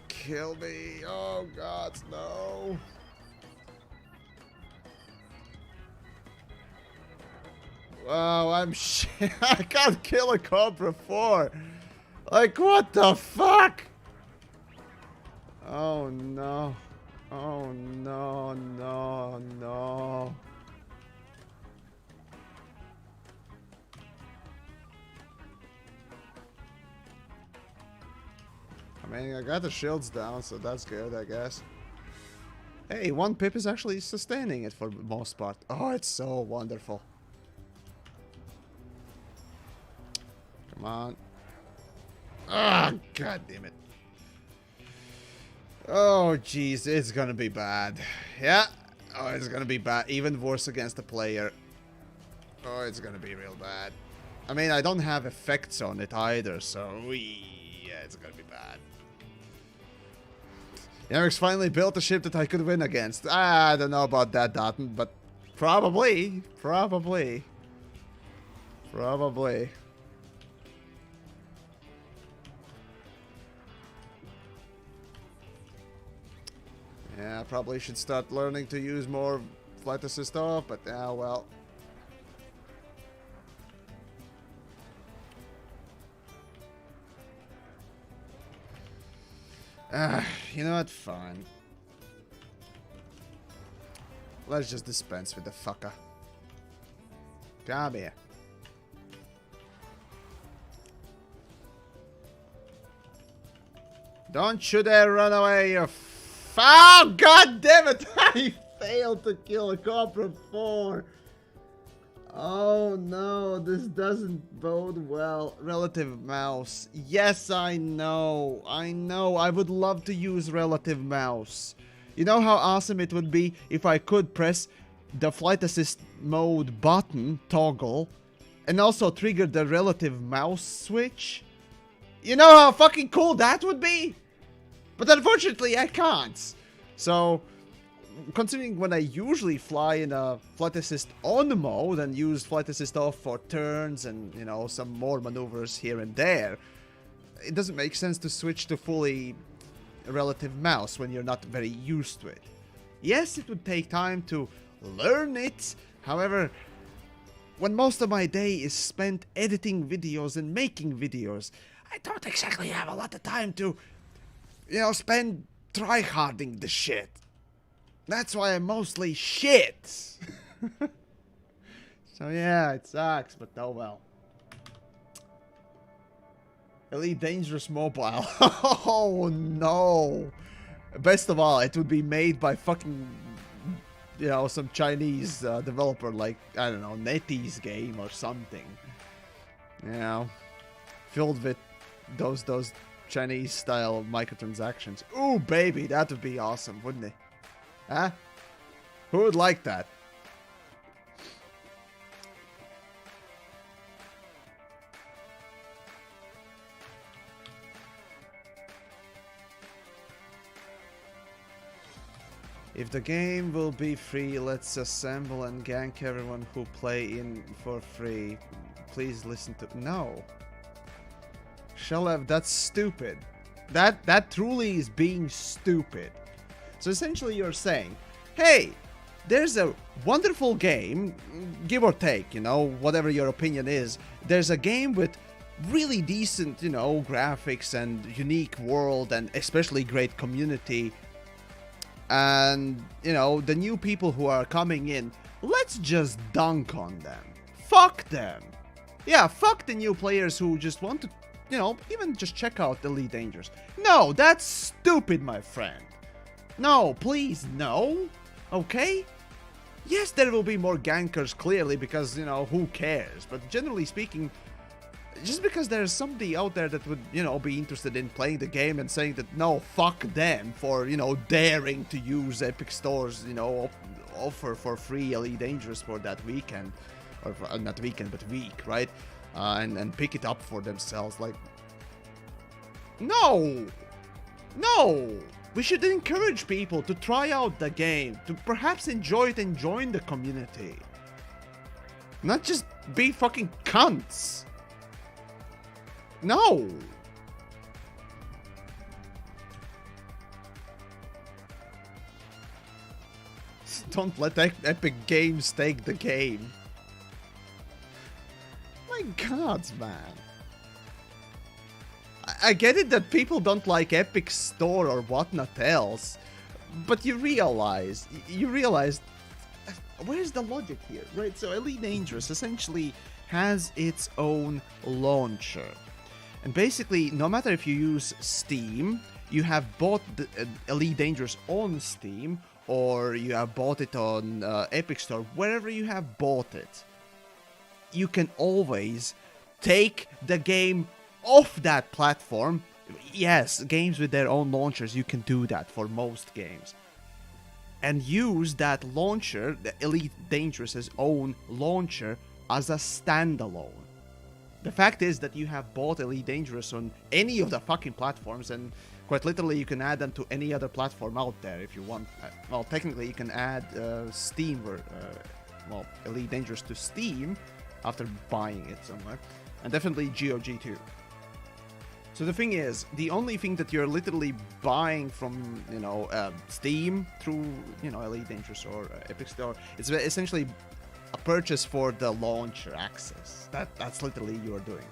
Speaker 1: Kill me. Oh god, no. Wow, I'm shit. I can't kill a Cobra 4. Like, what the fuck? Oh no. Oh no, no. I mean, I got the shields down, so that's good, I guess. Hey, one pip is actually sustaining it for the most part. Oh, it's so wonderful. Come on. Ah, god damn it. Oh, jeez, it's gonna be bad. Yeah. Oh, it's gonna be bad. Even worse against the player. Oh, it's gonna be real bad. I mean, I don't have effects on it either, so yeah, it's gonna be bad. Eric's finally built a ship that I could win against. I don't know about that, Dotton, but probably. Yeah, I probably should start learning to use more flight assist off, but well. You know what? Fine. Let's just dispense with the fucker. Come here. Don't you dare run away, you oh, god damn it! I failed to kill a Cobra 4. Oh no, this doesn't bode well. Relative mouse. Yes, I know. I would love to use relative mouse. You know how awesome it would be if I could press the flight assist mode button toggle and also trigger the relative mouse switch? You know how fucking cool that would be? But unfortunately, I can't. So, considering when I usually fly in a flight assist on mode and use flight assist off for turns and, you know, some more maneuvers here and there, it doesn't make sense to switch to fully relative mouse when you're not very used to it. Yes, it would take time to learn it. However, when most of my day is spent editing videos and making videos, I don't exactly have a lot of time to, you know, spend tryharding the shit. That's why I'm mostly shit. So yeah, it sucks, but oh well. Elite Dangerous Mobile. Oh no. Best of all, it would be made by fucking, you know, some Chinese developer like, I don't know, NetEase game or something. You know, filled with those Chinese style microtransactions. Ooh, baby, that would be awesome, wouldn't it? Huh? Who would like that? If the game will be free, let's assemble and gank everyone who play in for free. Please listen to... No. Shalev, that's stupid. That truly is being stupid. So essentially you're saying, hey, there's a wonderful game, give or take, you know, whatever your opinion is. There's a game with really decent, you know, graphics and unique world and especially great community. And, you know, the new people who are coming in, let's just dunk on them. Fuck them. Yeah, fuck the new players who just want to, you know, even just check out Elite Dangerous. No, that's stupid, my friend. No, please, no. Okay? Yes, there will be more gankers, clearly, because, you know, who cares? But generally speaking, just because there's somebody out there that would, you know, be interested in playing the game and saying that, no, fuck them for, you know, daring to use Epic Store's, you know, offer for free Elite Dangerous for that weekend, or for, not weekend, but week, right? And pick it up for themselves, like, no! No! We should encourage people to try out the game, to perhaps enjoy it and join the community. Not just be fucking cunts. No! Don't let Epic Games take the game. My god, man. I get it that people don't like Epic Store or whatnot else, but you realize, where's the logic here, right? So Elite Dangerous essentially has its own launcher. And basically, no matter if you use Steam, you have bought the Elite Dangerous on Steam, or you have bought it on Epic Store, wherever you have bought it, you can always take the game off that platform. Yes, games with their own launchers, you can do that for most games. And use that launcher, the Elite Dangerous's own launcher, as a standalone. The fact is that you have bought Elite Dangerous on any of the fucking platforms, and quite literally you can add them to any other platform out there if you want. Well, technically you can add Steam, or well, Elite Dangerous to Steam after buying it somewhere, and definitely GOG too. So the thing is, the only thing that you're literally buying from, you know, Steam through, you know, Elite Dangerous or Epic Store, it's essentially a purchase for the launcher access. That's literally you're doing.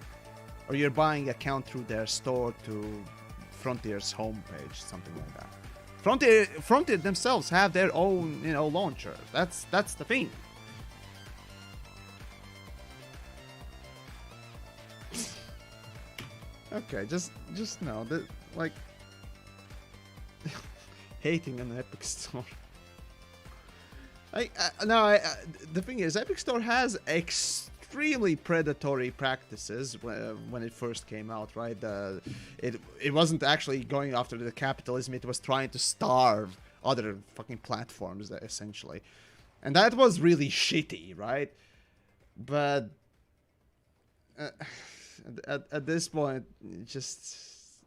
Speaker 1: Or you're buying account through their store to Frontier's homepage, something like that. Frontier themselves have their own, you know, launcher. That's the thing. Okay, just know that, like, hating on Epic Store. The thing is, Epic Store has extremely predatory practices when it first came out, right? It wasn't actually going after the capitalism; it was trying to starve other fucking platforms, essentially, and that was really shitty, right? But at this point, just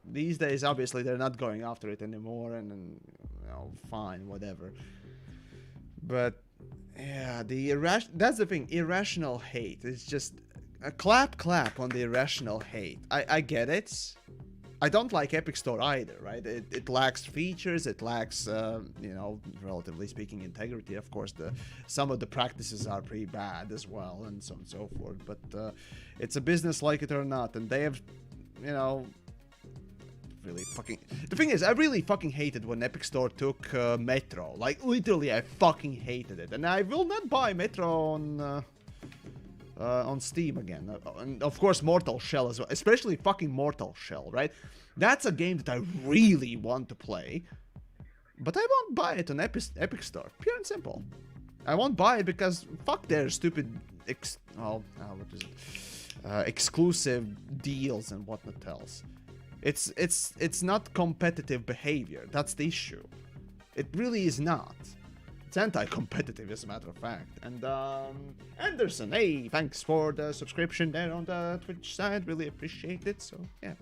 Speaker 1: these days, obviously, they're not going after it anymore, and you know, fine, whatever. But yeah, that's the thing. Irrational hate. It's just a clap on the irrational hate. I get it. I don't like Epic Store either, right? It lacks features, it lacks, you know, relatively speaking, integrity. Of course, some of the practices are pretty bad as well, and so on and so forth. But it's a business, like it or not, and they have, you know, really fucking... The thing is, I really fucking hated when Epic Store took Metro. Like, literally, I fucking hated it. And I will not buy Metro on Steam again. And of course, Mortal Shell as well. Especially fucking Mortal Shell, right? That's a game that I really want to play. But I won't buy it on Epic Store. Pure and simple. I won't buy it because fuck their stupid... what is it? Exclusive deals and whatnot else. It's not competitive behavior. That's the issue. It really is not. It's anti-competitive, as a matter of fact. And Anderson, hey, thanks for the subscription there on the Twitch side. Really appreciate it. So yeah.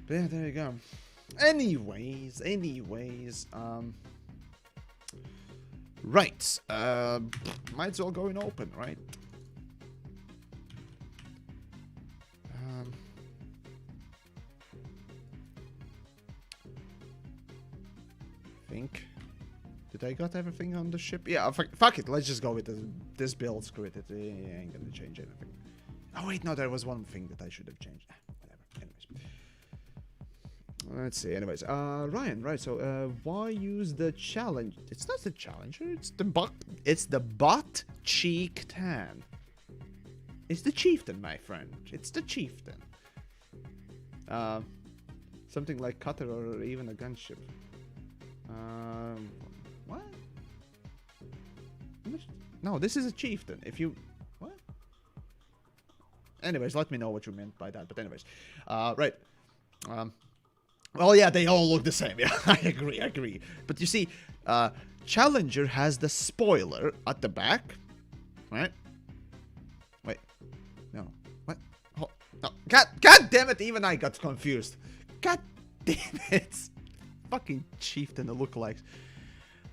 Speaker 1: But yeah, there you go. Anyways, right. Might as well go in open, right? Did I got everything on the ship? Yeah, fuck it. Let's just go with this build. Screw it. It ain't gonna change anything. Oh wait, no, there was one thing that I should have changed. Whatever. Anyways, let's see. Anyways, Ryan, right? So, why use the challenge? It's not the challenger. It's the butt. It's the butt cheek tan. It's the chieftain, my friend. It's the chieftain. Something like cutter or even a gunship. What? No, this is a chieftain. If you... What? Anyways, let me know what you meant by that. But anyways, right. Well, yeah, they all look the same. Yeah, I agree. But you see, Challenger has the spoiler at the back. Right? Wait. No. What? Oh, no. God damn it, even I got confused. God damn it. Fucking chieftain lookalikes.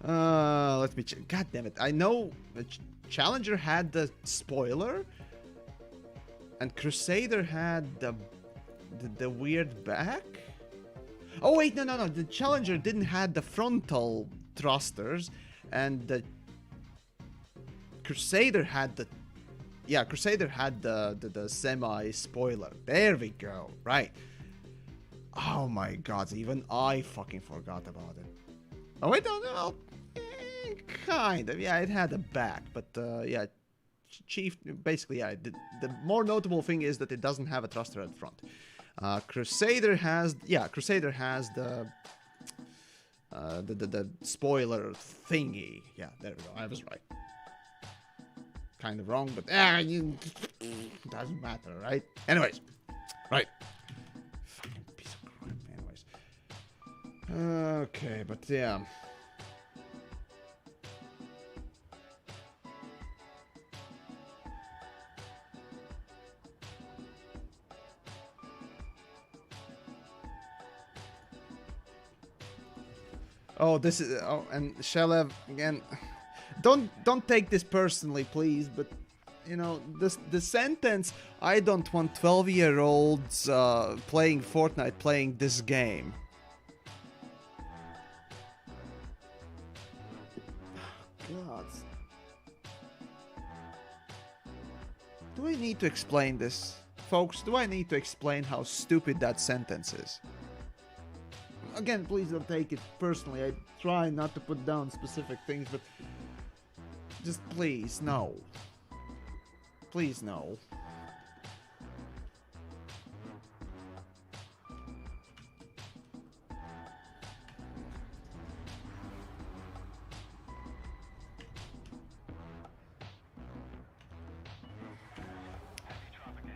Speaker 1: Let me check. God damn it. I know the Challenger had the spoiler, and Crusader had the weird back. Oh wait, no. The Challenger didn't have the frontal thrusters, and the Crusader had the... Yeah, Crusader had the semi spoiler. There we go. Right. Oh my god, even I fucking forgot about it. Oh wait, no, kind of. Yeah, it had a back, but yeah, Chief, basically, yeah, the more notable thing is that it doesn't have a thruster at front. Crusader has the spoiler thingy. Yeah, there we go, I was right. Kind of wrong, but doesn't matter, right? Anyways, right. Okay, but yeah. Oh, this is... Oh, and Shelev, again... Don't take this personally, please, but... You know, the sentence, I don't want 12-year-olds playing Fortnite playing this game. God. Do I need to explain this? Folks, do I need to explain how stupid that sentence is? Again, please don't take it personally. I try not to put down specific things, but... Just please, no. Please, no.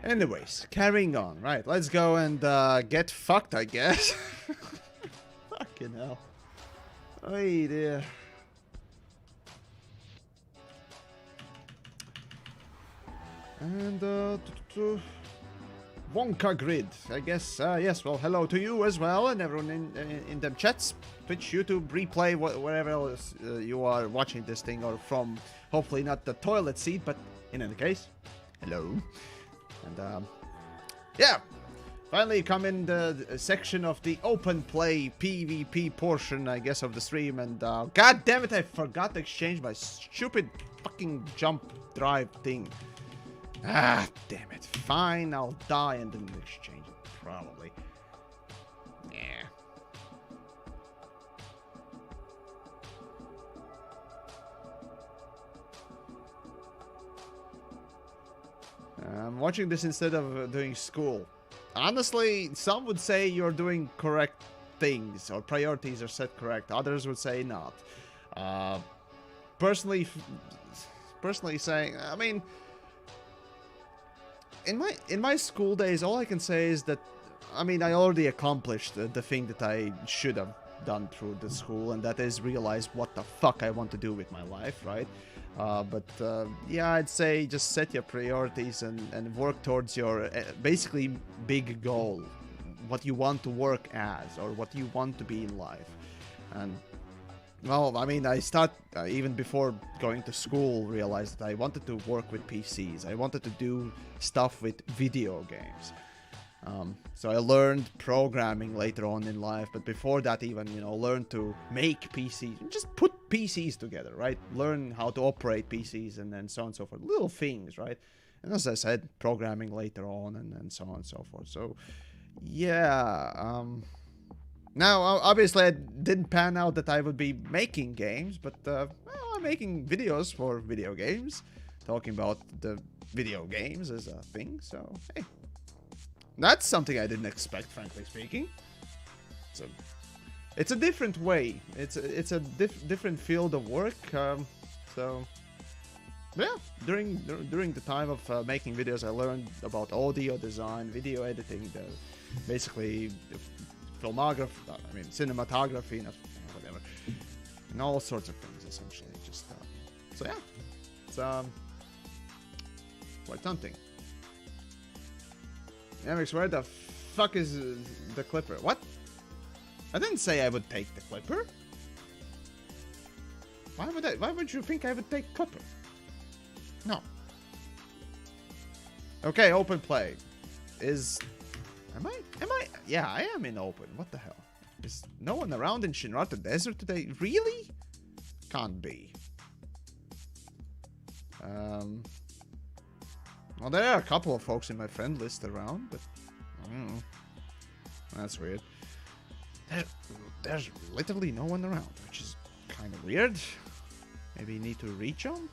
Speaker 1: Anyways, carrying on. Right, let's go and get fucked, I guess. Fucking hell. Oh dear. And Wonka Grid. I guess, yes, well, hello to you as well, and everyone in the chats. Twitch, YouTube, replay, wherever else you are watching this thing, or from, hopefully not the toilet seat, but in any case, hello. And, yeah, finally come in the section of the open play PvP portion, I guess, of the stream, and, god damn it, I forgot to exchange my stupid fucking jump drive thing. Ah, damn it. Fine, I'll die and then exchange it, probably. Yeah. I'm watching this instead of doing school. Honestly, some would say you're doing correct things, or priorities are set correct. Others would say not. Personally saying, I mean, in my school days, all I can say is that, I mean, I already accomplished the thing that I should have done through the school, and that is realize what the fuck I want to do with my life, right? Yeah, I'd say just set your priorities and work towards your basically big goal, what you want to work as, or what you want to be in life. And well, I mean, I even before going to school, realized that I wanted to work with PCs. I wanted to do stuff with video games. So I learned programming later on in life, but before that even, you know, learned to make PCs, just put PCs together, right? Learn how to operate PCs and then so on and so forth. Little things, right? And as I said, programming later on and so on and so forth. So, yeah, now, obviously, I didn't pan out that I would be making games, but, well, I'm making videos for video games, talking about the video games as a thing, so, hey. That's something I didn't expect, frankly speaking. So, it's a different way. It's a different field of work, so, yeah. During the time of making videos, I learned about audio design, video editing, basically filmography, I mean cinematography, whatever, and all sorts of things essentially. Just so yeah, it's quite something. Alex, where the fuck is the Clipper? What? I didn't say I would take the Clipper. Why would you think I would take Clipper? No. Okay, open play is. Am I? Yeah, I am in open. What the hell? Is no one around in Shinrata Desert today? Really? Can't be. Well, there are a couple of folks in my friend list around, but I don't know. That's weird. There's literally no one around, which is kind of weird. Maybe you need to re-jump?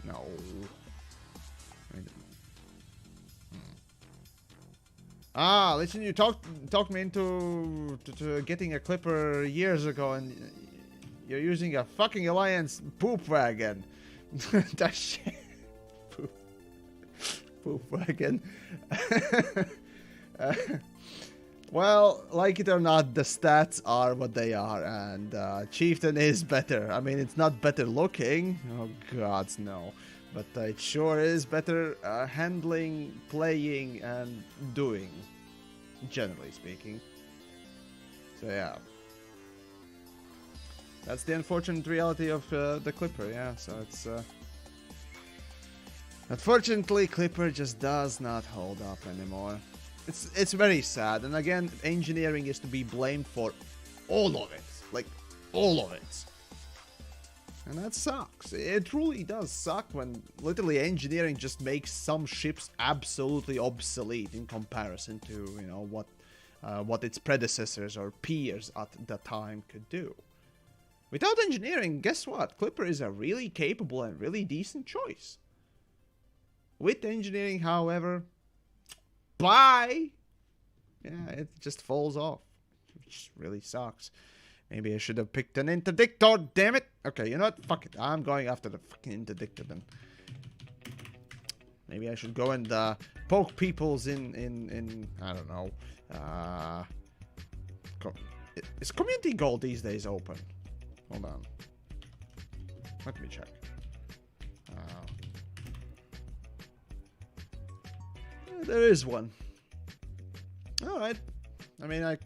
Speaker 1: No. Listen, you talked me into getting a Clipper years ago, and you're using a fucking Alliance poop wagon. That shit. Poop wagon. Well, like it or not, the stats are what they are, and Chieftain is better. I mean, it's not better looking. Oh gods, no. But it sure is better handling, playing, and doing, generally speaking. So yeah. That's the unfortunate reality of the Clipper, yeah. So it's... Unfortunately, Clipper just does not hold up anymore. It's very sad, and again, engineering is to be blamed for all of it. Like, all of it. And that sucks. It truly does suck when literally engineering just makes some ships absolutely obsolete in comparison to, you know, what its predecessors or peers at the time could do. Without engineering, guess what? Clipper is a really capable and really decent choice. With engineering, however, bye! Yeah, it just falls off, which really sucks. Maybe I should have picked an interdictor, damn it! Okay, you know what? Fuck it. I'm going after the fucking interdictor then. Maybe I should go and poke peoples in I don't know. Is Community Gold these days open? Hold on. Let me check. There is one. Alright. I mean,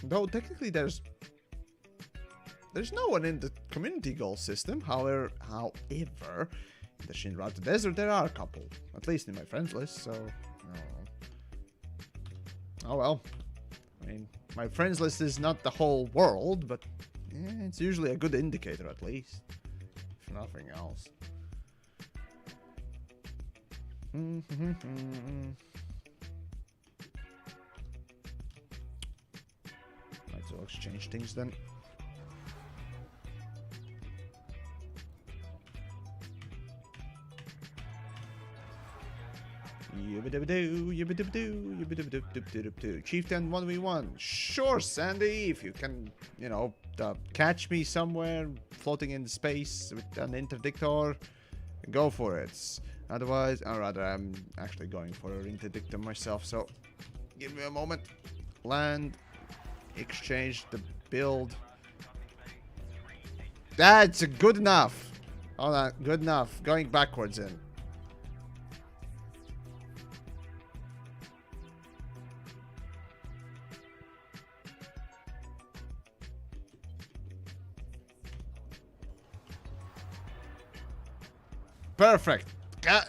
Speaker 1: though technically there's no one in the community goal system. However, in the Shinrata Desert there are a couple. At least in my friends list, so... Oh well. I mean, my friends list is not the whole world, but it's usually a good indicator at least. If nothing else. Might as well exchange things then. Chieftain 1v1. Sure, Sandy, if you can, you know, catch me somewhere floating in space with an interdictor, go for it. Otherwise, or rather, I'm actually going for an interdictor myself, so give me a moment. Land, exchange the build. That's good enough. Hold on, good enough. Going backwards in. Perfect. There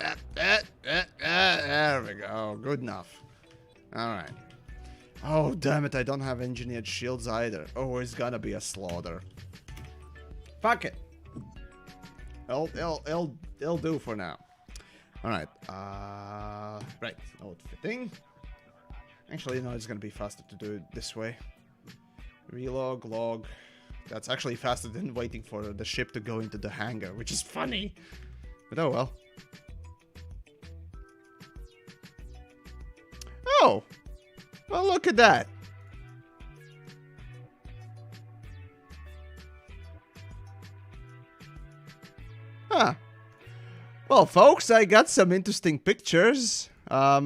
Speaker 1: we go. Good enough. Alright. Oh, damn it. I don't have engineered shields either. Oh, it's gonna be a slaughter. Fuck it. It'll do for now. Alright. Right. Outfitting. Actually, no, it's gonna be faster to do it this way. Relog, log. That's actually faster than waiting for the ship to go into the hangar, which is funny. But oh well. Oh! Well, look at that. Huh. Well, folks, I got some interesting pictures. Yeah.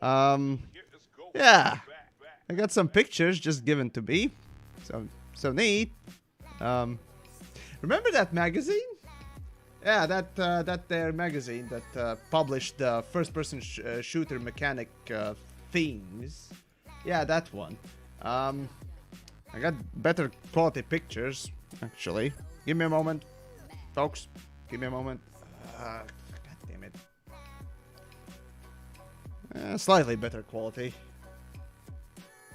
Speaker 1: I got some pictures just given to me. So neat. Remember that magazine? Yeah, that there magazine that published the first-person shooter mechanic themes. Yeah, that one. I got better quality pictures, actually. Give me a moment, folks. Give me a moment. God damn it. Slightly better quality.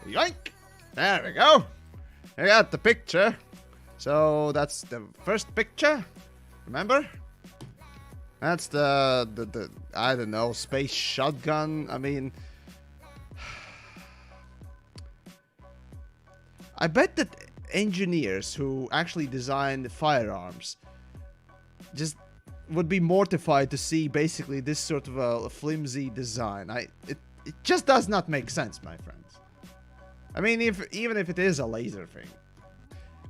Speaker 1: Yoink! There we go. I got the picture. So that's the first picture. Remember? That's the I don't know, space shotgun. I mean, I bet that engineers who actually design the firearms just would be mortified to see basically this sort of a flimsy design. It just does not make sense, my friends. I mean, even if it is a laser thing.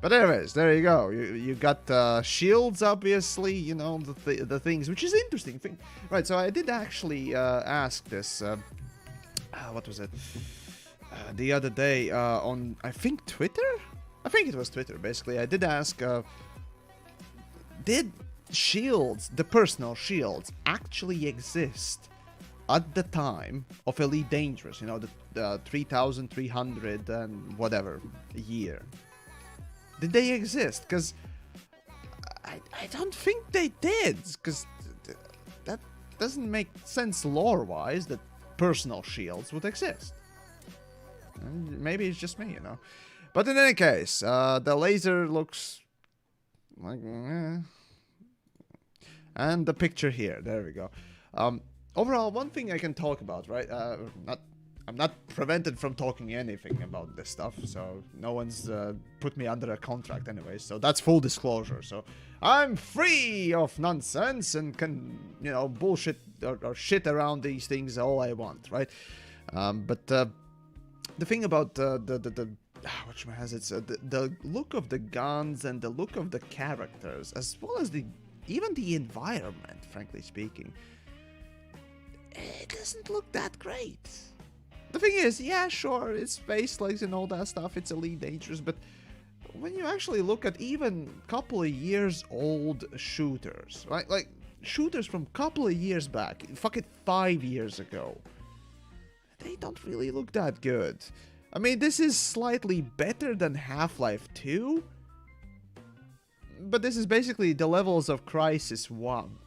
Speaker 1: But anyways, there you go. You got shields, obviously, you know, the things, which is interesting thing. Right, so I did actually ask this, what was it? The other day on, I think, Twitter? I think it was Twitter, basically. I did ask, did shields, the personal shields, actually exist at the time of Elite Dangerous? You know, the 3,300 and whatever a year. Did they exist? Because I don't think they did. Because that doesn't make sense lore-wise that personal shields would exist. And maybe it's just me, you know. But in any case, the laser looks like... And the picture here. There we go. Overall, one thing I can talk about, right? I'm not prevented from talking anything about this stuff, so no one's put me under a contract anyway, so that's full disclosure. So I'm free of nonsense and can, you know, bullshit or shit around these things all I want, right? But the thing about the look of the guns and the look of the characters, as well as even the environment, frankly speaking, it doesn't look that great. The thing is, yeah, sure, it's space legs and all that stuff, it's Elite Dangerous, but when you actually look at even couple of years old shooters, right? Like, shooters from couple of years back, fuck it, 5 years ago, they don't really look that good. I mean, this is slightly better than Half-Life 2, but this is basically the levels of Crysis 1.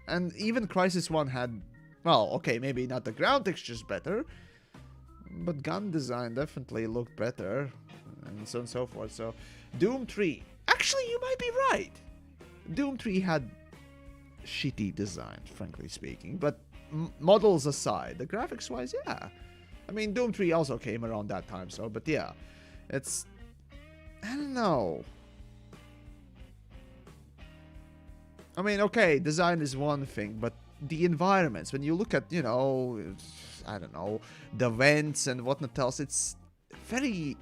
Speaker 1: And even Crysis 1 had, well, okay, maybe not the ground textures better, but gun design definitely looked better, and so on and so forth. So, Doom 3. Actually, you might be right. Doom 3 had shitty design, frankly speaking, but models aside, the graphics-wise, yeah. I mean, Doom 3 also came around that time, so, but yeah. It's, I don't know. I mean, okay, design is one thing, but the environments, when you look at, you know, I don't know, the vents and whatnot else, it's very,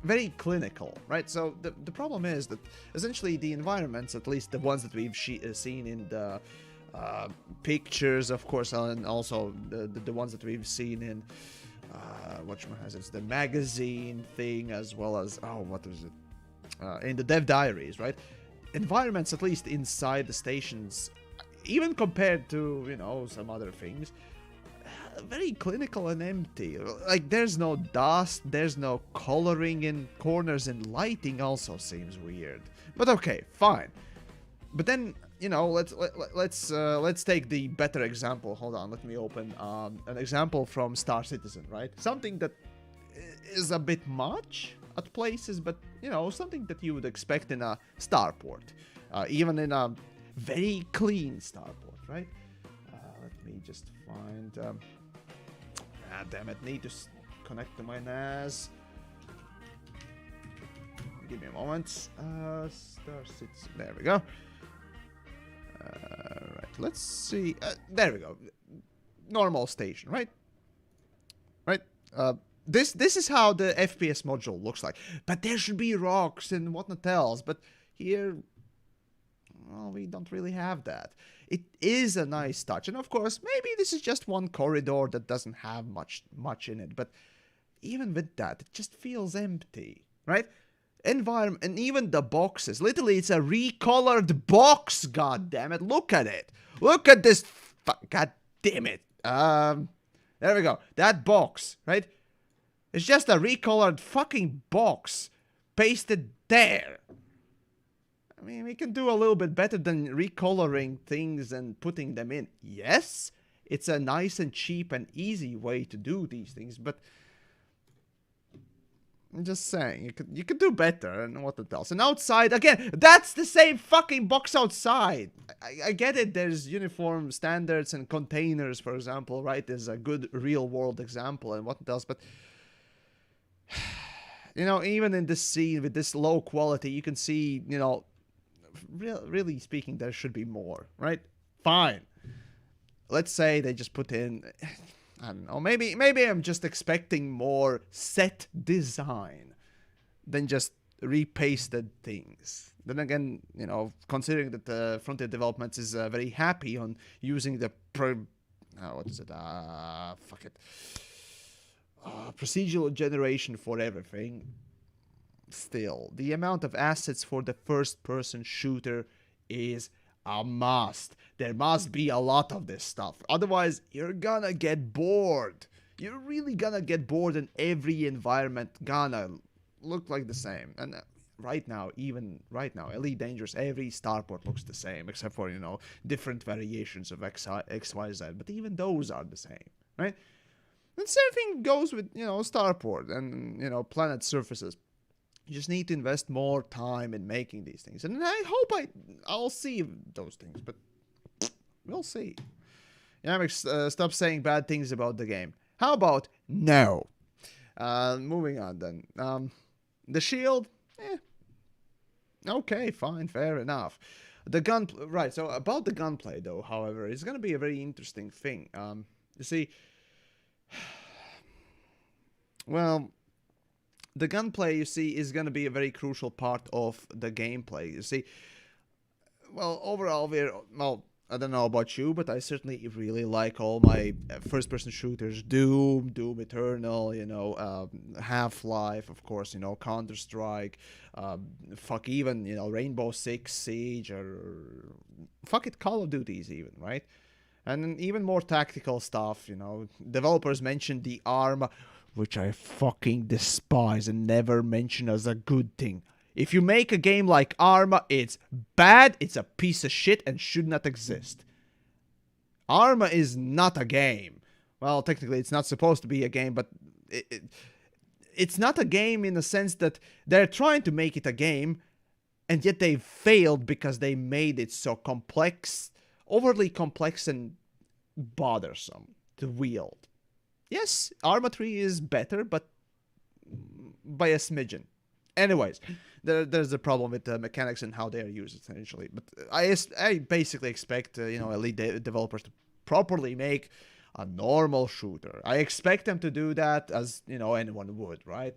Speaker 1: very clinical, right? So the problem is that essentially the environments, at least the ones that we've seen in the pictures, of course, and also the ones that we've seen in whatchamahazards, the magazine thing, as well as, oh, what was it? In the dev diaries, right? Environments, at least inside the stations, even compared to, you know, some other things, very clinical and empty. Like, there's no dust, there's no coloring in corners, and lighting also seems weird. But okay, fine. But then, you know, let's take the better example. Hold on, let me open an example from Star Citizen, right? Something that is a bit much at places, but, you know, something that you would expect in a starport, even in a very clean starport, right? Let me just find, damn it, need to connect to my NAS. Give me a moment. Star Citizen, there we go. Right, let's see, there we go. Normal station, right? Right, This is how the FPS module looks like. But there should be rocks and whatnot else. But here, well, we don't really have that. It is a nice touch. And of course, maybe this is just one corridor that doesn't have much in it. But even with that, it just feels empty, right? Environment, and even the boxes. Literally, it's a recolored box, god damn it. Look at it. Look at this. God damn it. There we go. That box, right? It's just a recolored fucking box pasted there. I mean, we can do a little bit better than recoloring things and putting them in. Yes, it's a nice and cheap and easy way to do these things, but I'm just saying, you could do better, and what else. And outside, again, that's the same fucking box outside. I get it, there's uniform standards and containers, for example, right? There's a good real-world example and what else, but you know, even in this scene with this low quality, you can see, you know, really speaking, there should be more, right? Fine. Let's say they just put in, I don't know, maybe I'm just expecting more set design than just repasted things. Then again, you know, considering that Frontier Developments is very happy on using the procedural generation for everything. Still, the amount of assets for the first-person shooter is a must. There must be a lot of this stuff. Otherwise, you're gonna get bored. You're really gonna get bored, and every environment gonna look like the same. And right now, Elite Dangerous, every starport looks the same, except for, you know, different variations of X, Y, Z. But even those are the same, right? And same thing goes with, you know, starport and, you know, planet surfaces. You just need to invest more time in making these things. And I hope I'll see those things, but we'll see. Yamix, stop saying bad things about the game. How about no? Moving on then. The shield, okay, fine, fair enough. The gun, right, so about the gunplay though, however, it's going to be a very interesting thing. You see, well, the gunplay, you see, is going to be a very crucial part of the gameplay. You see, well, overall, I don't know about you, but I certainly really like all my first-person shooters. Doom Eternal, you know, Half-Life, of course, you know, Counter-Strike, fuck, even, you know, Rainbow Six Siege, or fuck it, Call of Duties even, right? And even more tactical stuff, you know. Developers mentioned the arm, which I fucking despise and never mention as a good thing. If you make a game like Arma, it's bad, it's a piece of shit, and should not exist. Arma is not a game. Well, technically, it's not supposed to be a game, but it's not a game in the sense that they're trying to make it a game, and yet they failed because they made it so complex, overly complex and bothersome to wield. Yes, Arma 3 is better, but by a smidgen. Anyways, there's a problem with the mechanics and how they are used, essentially. But I basically expect, elite developers to properly make a normal shooter. I expect them to do that as, anyone would, right?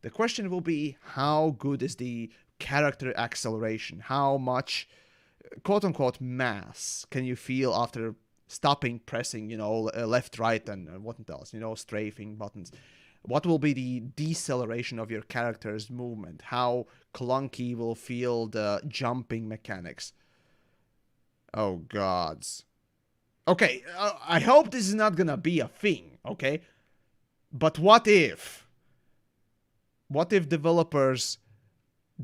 Speaker 1: The question will be, how good is the character acceleration? How much, quote-unquote, mass can you feel after stopping pressing, left, right, and what else, strafing buttons? What will be the deceleration of your character's movement? How clunky will feel the jumping mechanics? Oh, gods. Okay, I hope this is not gonna be a thing, okay? But what if? What if developers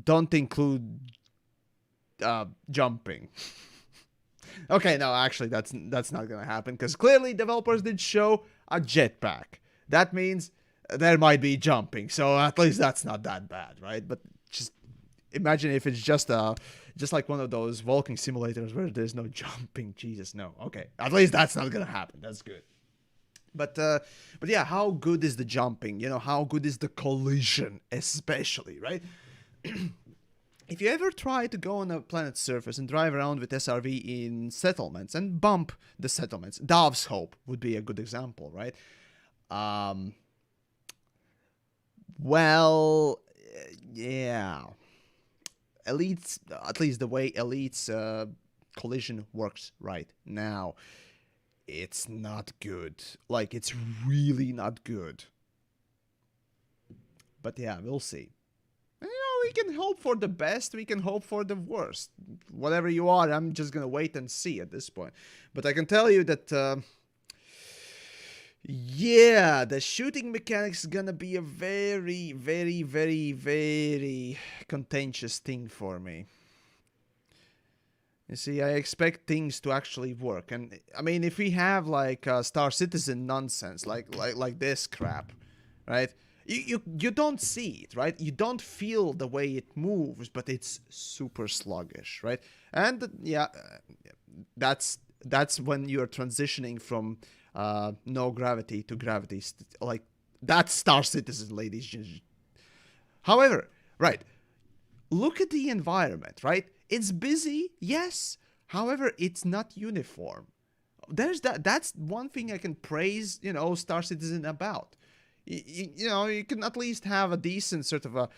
Speaker 1: don't include jumping? Okay, no, actually, that's not gonna happen, because clearly developers did show a jetpack. That means there might be jumping, so at least that's not that bad, right? But just imagine if it's just like one of those walking simulators where there's no jumping. Jesus, no. Okay, at least that's not gonna happen. That's good. But yeah, how good is the jumping? How good is the collision, especially, right? If you ever try to go on a planet's surface and drive around with SRV in settlements and bump the settlements, Dav's Hope would be a good example, right? Well, yeah. Elite's, at least the way Elite's collision works right now, it's not good. Like, it's really not good. But yeah, we'll see. We can hope for the best, we can hope for the worst. Whatever you are, I'm just gonna wait and see at this point. But I can tell you that, yeah, the shooting mechanics is gonna be a very, very, very, very contentious thing for me. You see, I expect things to actually work. And, I mean, if we have, like, Star Citizen nonsense, like this crap, right? You don't see it, right? You don't feel the way it moves, but it's super sluggish, right? And yeah, that's when you're transitioning from no gravity to gravity. Like, that's Star Citizen, ladies. However, right, look at the environment, right? It's busy, yes. However, it's not uniform. That's one thing I can praise, Star Citizen about. You can at least have a decent sort of a,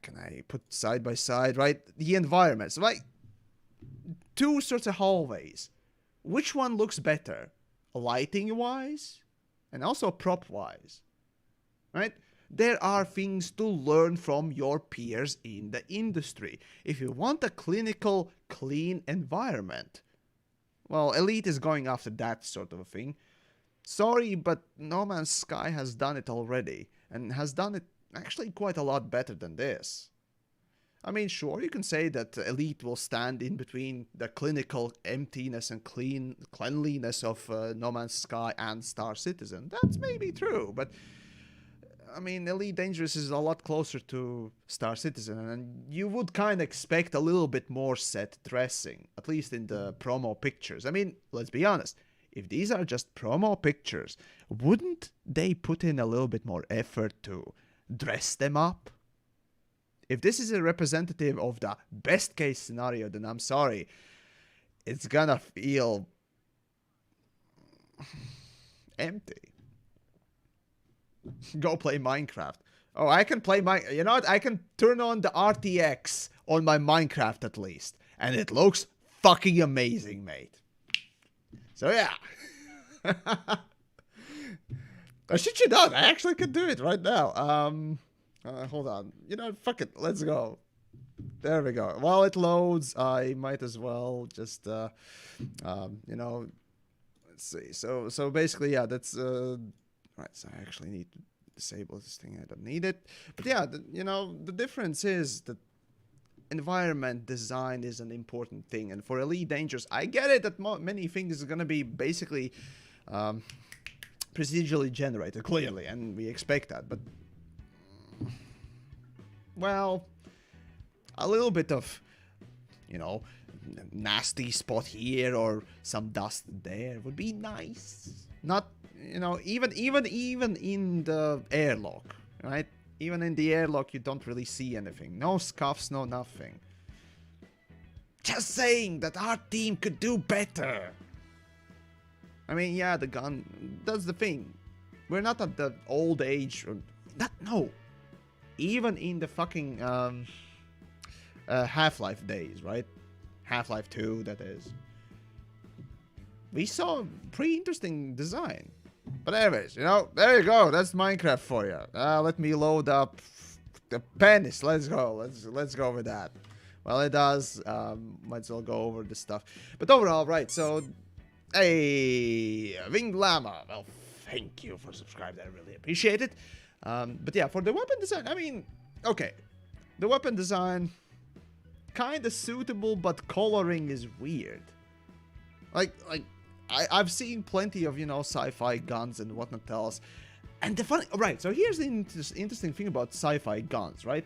Speaker 1: can I put side by side, right? The environments, like two sorts of hallways. Which one looks better? Lighting wise and also prop wise, right? There are things to learn from your peers in the industry. If you want a clinical, clean environment, well, Elite is going after that sort of a thing. Sorry, but No Man's Sky has done it already, and has done it actually quite a lot better than this. I mean, sure, you can say that Elite will stand in between the clinical emptiness and cleanliness of No Man's Sky and Star Citizen. That's maybe true, but I mean, Elite Dangerous is a lot closer to Star Citizen, and you would kind of expect a little bit more set dressing, at least in the promo pictures. I mean, let's be honest. If these are just promo pictures, wouldn't they put in a little bit more effort to dress them up? If this is a representative of the best case scenario, then I'm sorry. It's gonna feel empty. Go play Minecraft. Oh, I can play you know what? I can turn on the RTX on my Minecraft at least. And it looks fucking amazing, mate. So yeah. I shit you not, I actually could do it right now. Hold on. Fuck it, let's go. There we go. While it loads, I might as well just, let's see. So basically, yeah, that's right. So I actually need to disable this thing. I don't need it. But yeah, the difference is that environment design is an important thing, and for Elite Dangerous, I get it that many things are gonna be basically procedurally generated, clearly, and we expect that. But well, a little bit of, nasty spot here or some dust there would be nice. Not, even in the airlock, right? Even in the airlock, you don't really see anything. No scuffs, no nothing. Just saying that our team could do better. I mean, yeah, the gun, that's the thing. We're not at the old age. No. Even in the fucking Half-Life days, right? Half-Life 2, that is. We saw pretty interesting design. But anyways, there you go. That's Minecraft for you. Let me load up the penis. Let's go. Let's go with that. Well, it does. Might as well go over this stuff. But overall, right, so... Hey, Winged Llama. Well, thank you for subscribing. I really appreciate it. But yeah, for the weapon design, I mean... Okay. The weapon design... Kinda suitable, but coloring is weird. I've seen plenty of, sci-fi guns and whatnot else. And the funny... Right, so here's the interesting thing about sci-fi guns, right?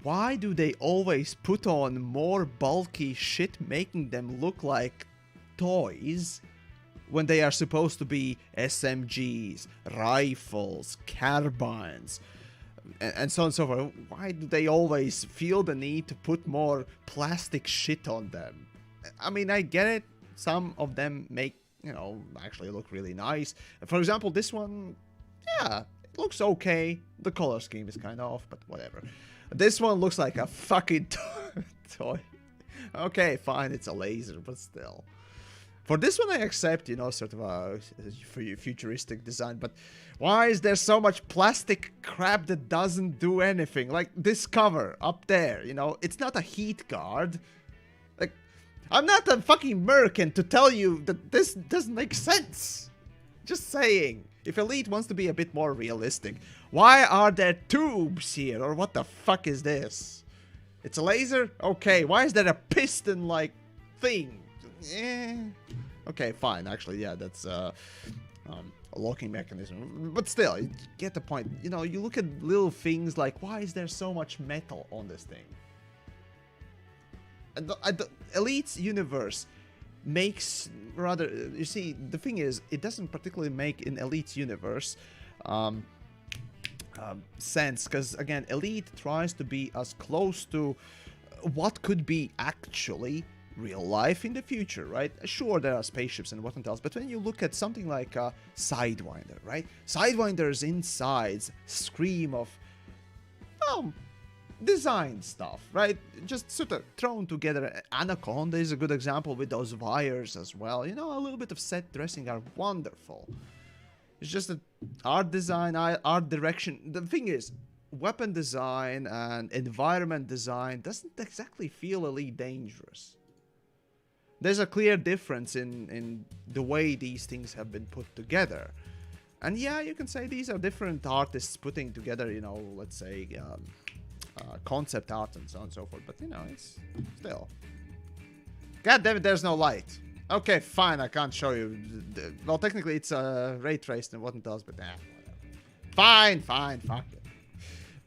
Speaker 1: Why do they always put on more bulky shit, making them look like toys, when they are supposed to be SMGs, rifles, carbines, and so on and so forth? Why do they always feel the need to put more plastic shit on them? I mean, I get it. Some of them make, actually look really nice. For example, this one, yeah, it looks okay. The color scheme is kind of off, but whatever. This one looks like a fucking toy. Okay, fine, it's a laser, but still. For this one, I accept, sort of a futuristic design, but why is there so much plastic crap that doesn't do anything? Like this cover up there, it's not a heat guard. Like, I'm not a fucking American to tell you that this doesn't make sense. Just saying. If Elite wants to be a bit more realistic, why are there tubes here? Or what the fuck is this? It's a laser? Okay, why is there a piston-like thing? Okay, fine. Actually, yeah, that's a locking mechanism. But still, you get the point. You look at little things like, why is there so much metal on this thing? Elite's universe makes rather... You see, the thing is, it doesn't particularly make in Elite's universe sense, because, again, Elite tries to be as close to what could be actually real life in the future, right? Sure, there are spaceships and whatnot else, but when you look at something like Sidewinder, right? Sidewinder's insides scream of, well, design stuff, right? Just sort of thrown together. Anaconda is a good example with those wires as well. A little bit of set dressing are wonderful. It's just that art design, art direction. The thing is, weapon design and environment design doesn't exactly feel Elite Dangerous. There's a clear difference in the way these things have been put together. And yeah, you can say these are different artists putting together, let's say, concept art and so on and so forth. But, it's still... God damn it, there's no light. Okay, fine, I can't show you. Well, technically it's ray traced and whatnot else, but whatever. Fine, fuck it.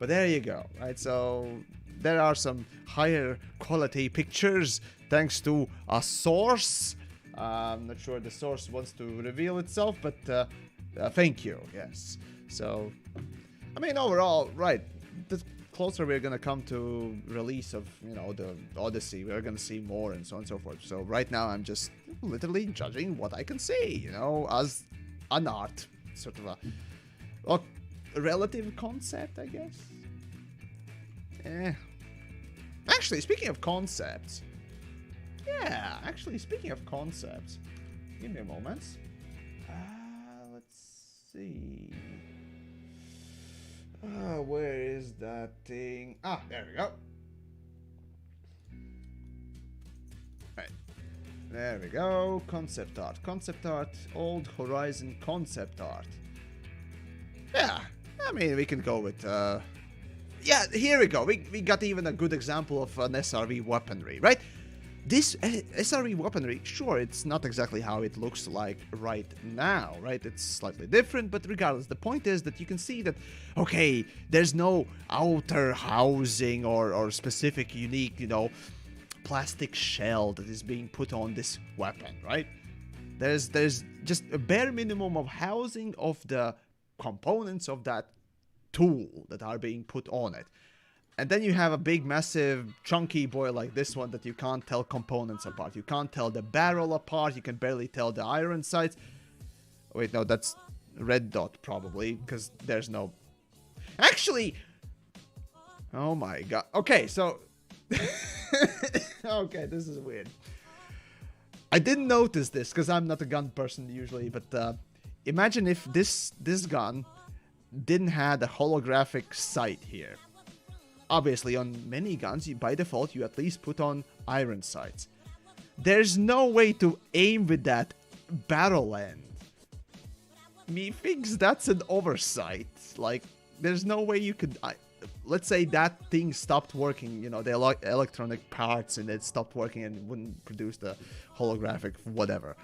Speaker 1: But there you go, right? So there are some higher quality pictures thanks to a source. I'm not sure the source wants to reveal itself, but thank you, yes. So, I mean, overall, right, the closer we're gonna come to release of, the Odyssey, we're gonna see more and so on and so forth. So right now I'm just literally judging what I can see, as an art, sort of a relative concept, I guess. Actually, speaking of concepts, give me a moment. Let's see. Where is that thing? There we go. Right. There we go. Concept art. Concept art. Old Horizon concept art. Yeah. I mean, we can go with... yeah, here we go. We got even a good example of an SRV weaponry, right? This SRV weaponry, sure, it's not exactly how it looks like right now, right? It's slightly different, but regardless, the point is that you can see that, okay, there's no outer housing or specific unique, you know, plastic shell that is being put on this weapon, right? There's just a bare minimum of housing of the components of that tool that are being put on it. And then you have a big, massive, chunky boy like this one that you can't tell components apart. You can't tell the barrel apart. You can barely tell the iron sights. Wait, no, that's red dot probably, because there's no... Actually... Oh my god. Okay, so... Okay, this is weird. I didn't notice this, because I'm not a gun person usually, but imagine if this gun didn't have a holographic sight here. Obviously, on many guns, by default, you at least put on iron sights. There's no way to aim with that barrel end. Methinks that's an oversight. Like, there's no way you could... let's say that thing stopped working, you know, the electronic parts, and it stopped working and wouldn't produce the holographic whatever.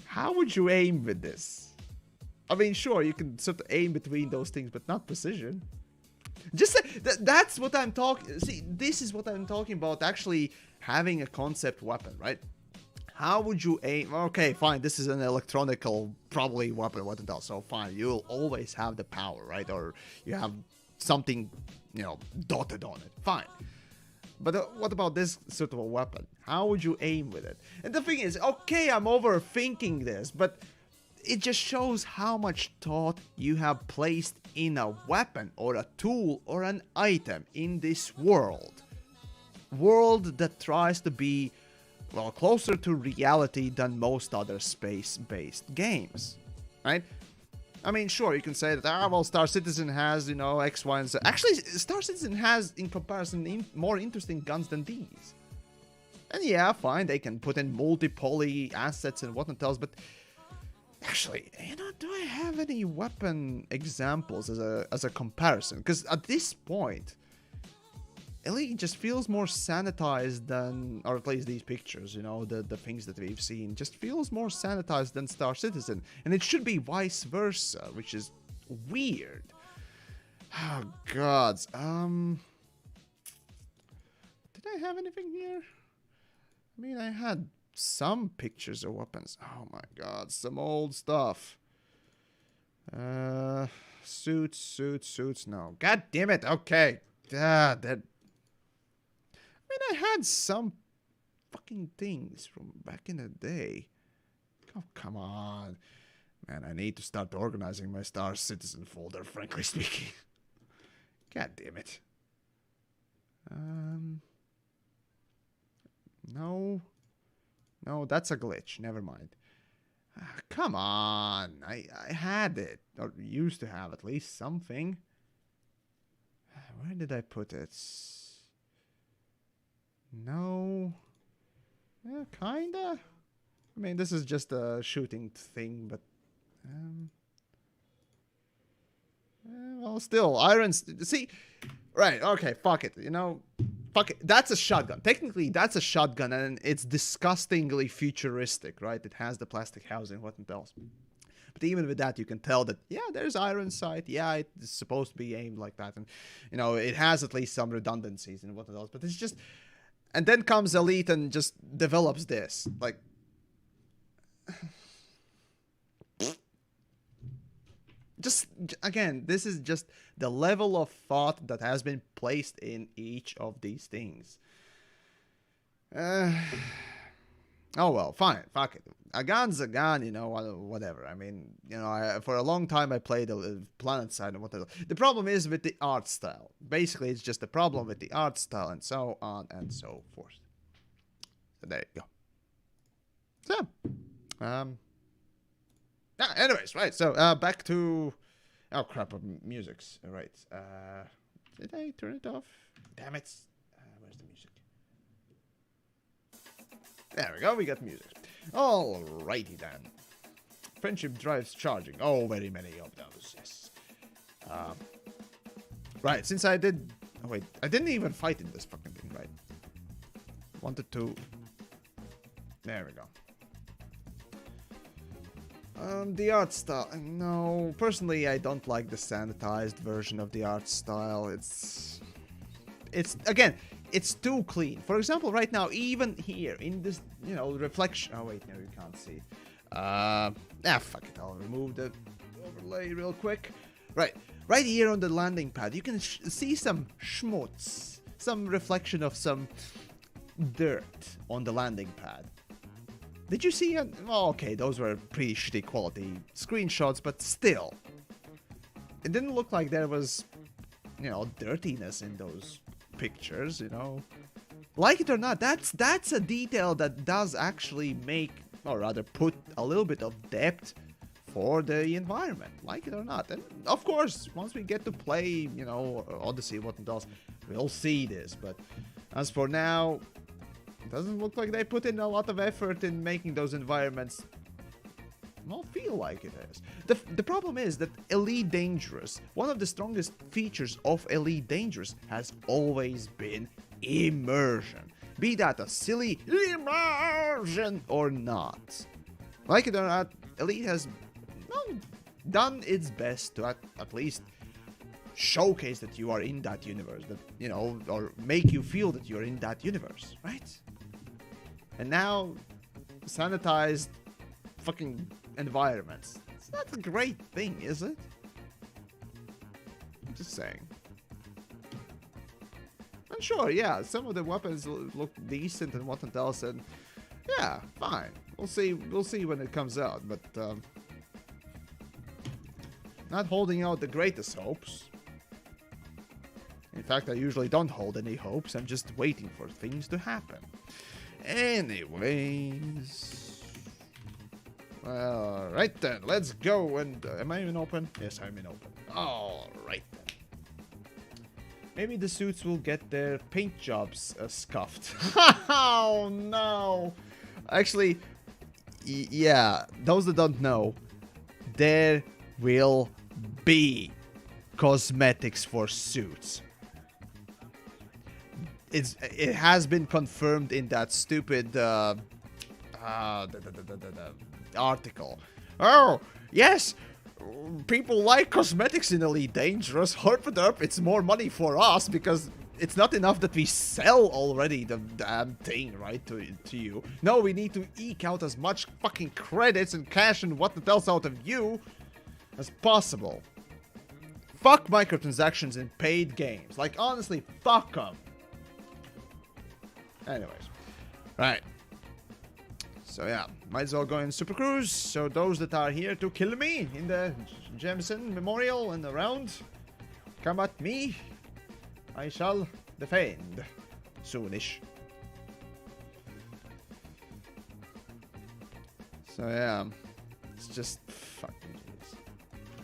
Speaker 1: How would you aim with this? I mean, sure, you can sort of aim between those things, but not precision. Just that's what I'm talking. See, this is what I'm talking about. Actually, having a concept weapon, right? How would you aim? Okay, fine. This is an electronical, probably weapon. What else? So fine, you'll always have the power, right? Or you have something, you know, dotted on it. Fine. But what about this sort of a weapon? How would you aim with it? And the thing is, okay, I'm overthinking this, but it just shows how much thought you have placed in a weapon or a tool or an item in this world. World that tries to be, well, closer to reality than most other space-based games, right? I mean, sure, you can say that, well, Star Citizen has, you know, X, Y, and Z. Actually, Star Citizen has, in comparison, more interesting guns than these. And yeah, fine, they can put in multi-poly assets and whatnot else, but... Actually, you know, do I have any weapon examples as a comparison? Because at this point, Elite just feels more sanitized than, or at least these pictures, you know, the things that we've seen, just feels more sanitized than Star Citizen. And it should be vice versa, which is weird. Oh, gods. Did I have anything here? I mean, I had some pictures of weapons. Oh my god, some old stuff. Suits, no. God damn it, okay. That... I mean, I had some fucking things from back in the day. Oh, come on. Man, I need to start organizing my Star Citizen folder, frankly speaking. God damn it. No. No, that's a glitch. Never mind. Come on. I had it. Or used to have at least something. Where did I put it? No. Yeah, kinda. I mean, this is just a shooting thing, but... well, still, irons... See... Right, okay, fuck it. You know... Fuck it. That's a shotgun. Technically, that's a shotgun, and it's disgustingly futuristic, right? It has the plastic housing, whatnot else. But even with that, you can tell that, yeah, there's iron sight. Yeah, it's supposed to be aimed like that. And, you know, it has at least some redundancies and whatnot else. But it's just... And then comes Elite and just develops this. Like... Just, again, this is just the level of thought that has been placed in each of these things. Oh well, fine, fuck it. A gun's a gun, you know, whatever. I mean, you know, for a long time I played Planet Side and whatever. The problem is with the art style. Basically, it's just a problem with the art style and so on and so forth. So there you go. So, anyways, right, so, back to... Oh, crap, music's. Right, did I turn it off? Damn it. Where's the music? There we go, we got music. Alrighty then. Friendship drives charging. Oh, very many of those, yes. Right, since I did... Oh, wait, I didn't even fight in this fucking thing, right? Wanted to... There we go. The art style... No, personally, I don't like the sanitized version of the art style. It's... Again, it's too clean. For example, right now, even here, in this, you know, reflection... Oh, wait, no, you can't see. Fuck it, I'll remove the overlay real quick. Right here on the landing pad, you can see some schmutz. Some reflection of some dirt on the landing pad. Did you see it? Oh, okay, those were pretty shitty quality screenshots, but still. It didn't look like there was, you know, dirtiness in those pictures, you know. Like it or not, that's a detail that does actually make, or rather put a little bit of depth for the environment, like it or not. And of course, once we get to play, you know, Odyssey, what else, we'll see this. But as for now, it doesn't look like they put in a lot of effort in making those environments not feel like it is. The problem is that Elite Dangerous, one of the strongest features of Elite Dangerous has always been immersion. Be that a silly immersion or not. Like it or not, Elite has done its best to at least showcase that you are in that universe, that, you know, or make you feel that you're in that universe, right? And now, sanitized fucking environments. It's not a great thing, is it? I'm just saying. And sure, yeah, some of the weapons look decent and whatnot else, and yeah, fine. We'll see when it comes out, but not holding out the greatest hopes. In fact, I usually don't hold any hopes. I'm just waiting for things to happen. Anyways. Alright then, let's go. And am I in open? Yes, I'm in open. Alright then. Maybe the suits will get their paint jobs scuffed. Oh no. Actually, yeah, those that don't know, there will be cosmetics for suits. It has been confirmed in that stupid article. Oh yes, people like cosmetics in Elite Dangerous. Herp, it's more money for us because it's not enough that we sell already the damn thing, right, to you. No, we need to eke out as much fucking credits and cash and what else out of you as possible. Fuck microtransactions in paid games. Like, honestly, fuck them. Anyways. Right. So, yeah. Might as well go in Super Cruise. So, those that are here to kill me in the Jameson Memorial and around, come at me. I shall defend. Soonish. So, yeah. It's just fucking...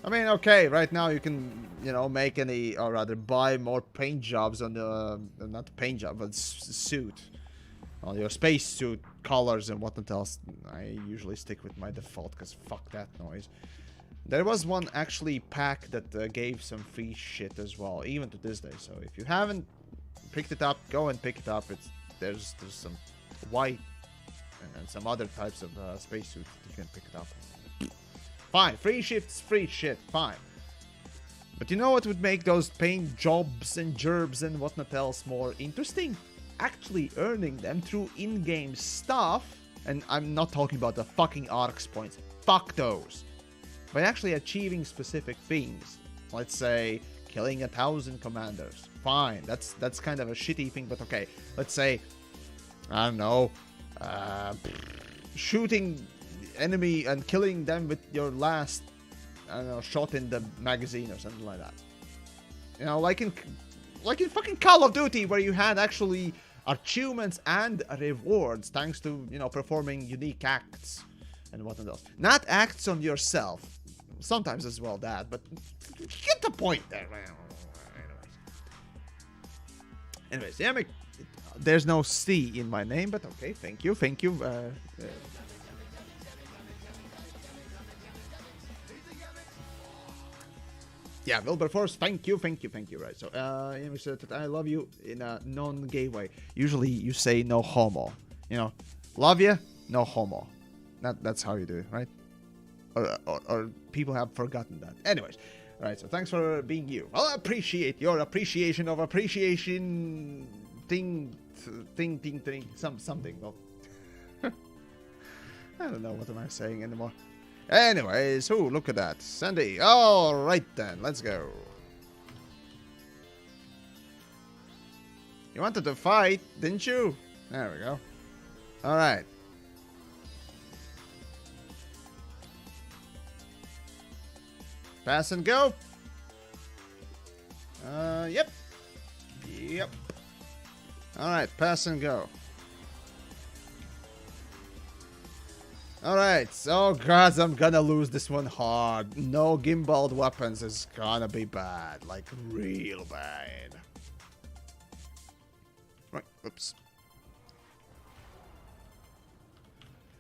Speaker 1: I mean, okay, right now you can, you know, make any, or rather buy more paint jobs on the, not paint job, but suit. On your space suit colors and whatnot else. I usually stick with my default, because fuck that noise. There was one actually pack that gave some free shit as well, even to this day. So if you haven't picked it up, go and pick it up. There's some white and some other types of space suits that you can pick it up. Fine, free shifts, free shit, fine. But you know what would make those paint jobs and gerbs and whatnot else more interesting? Actually earning them through in-game stuff. And I'm not talking about the fucking ARX points. Fuck those. By actually achieving specific things. Let's say, killing 1,000 commanders. Fine, that's kind of a shitty thing, but okay. Let's say, I don't know, shooting enemy and killing them with your last, I don't know, shot in the magazine or something like that. You know, like in fucking Call of Duty, where you had actually achievements and rewards thanks to, you know, performing unique acts and whatnot else. Not acts on yourself. Sometimes as well that, but get the point there. Anyways, yeah, There's no C in my name, but okay, thank you, thank you. Yeah, Wilberforce, thank you, thank you, thank you. Right, so, you said that I love you in a non-gay way. Usually you say no homo. You know, love you, no homo. That's how you do it, right? Or people have forgotten that. Anyways, right, so thanks for being you. Well, I appreciate your appreciation of appreciation thing, something. Well, I don't know what am I saying anymore. Anyways, look at that. Sandy. Alright then, let's go. You wanted to fight, didn't you? There we go. Alright. Pass and go. Yep. Yep. Alright, pass and go. Alright, so guys, I'm gonna lose this one hard. No gimbaled weapons is gonna be bad. Like, real bad. Right, oops.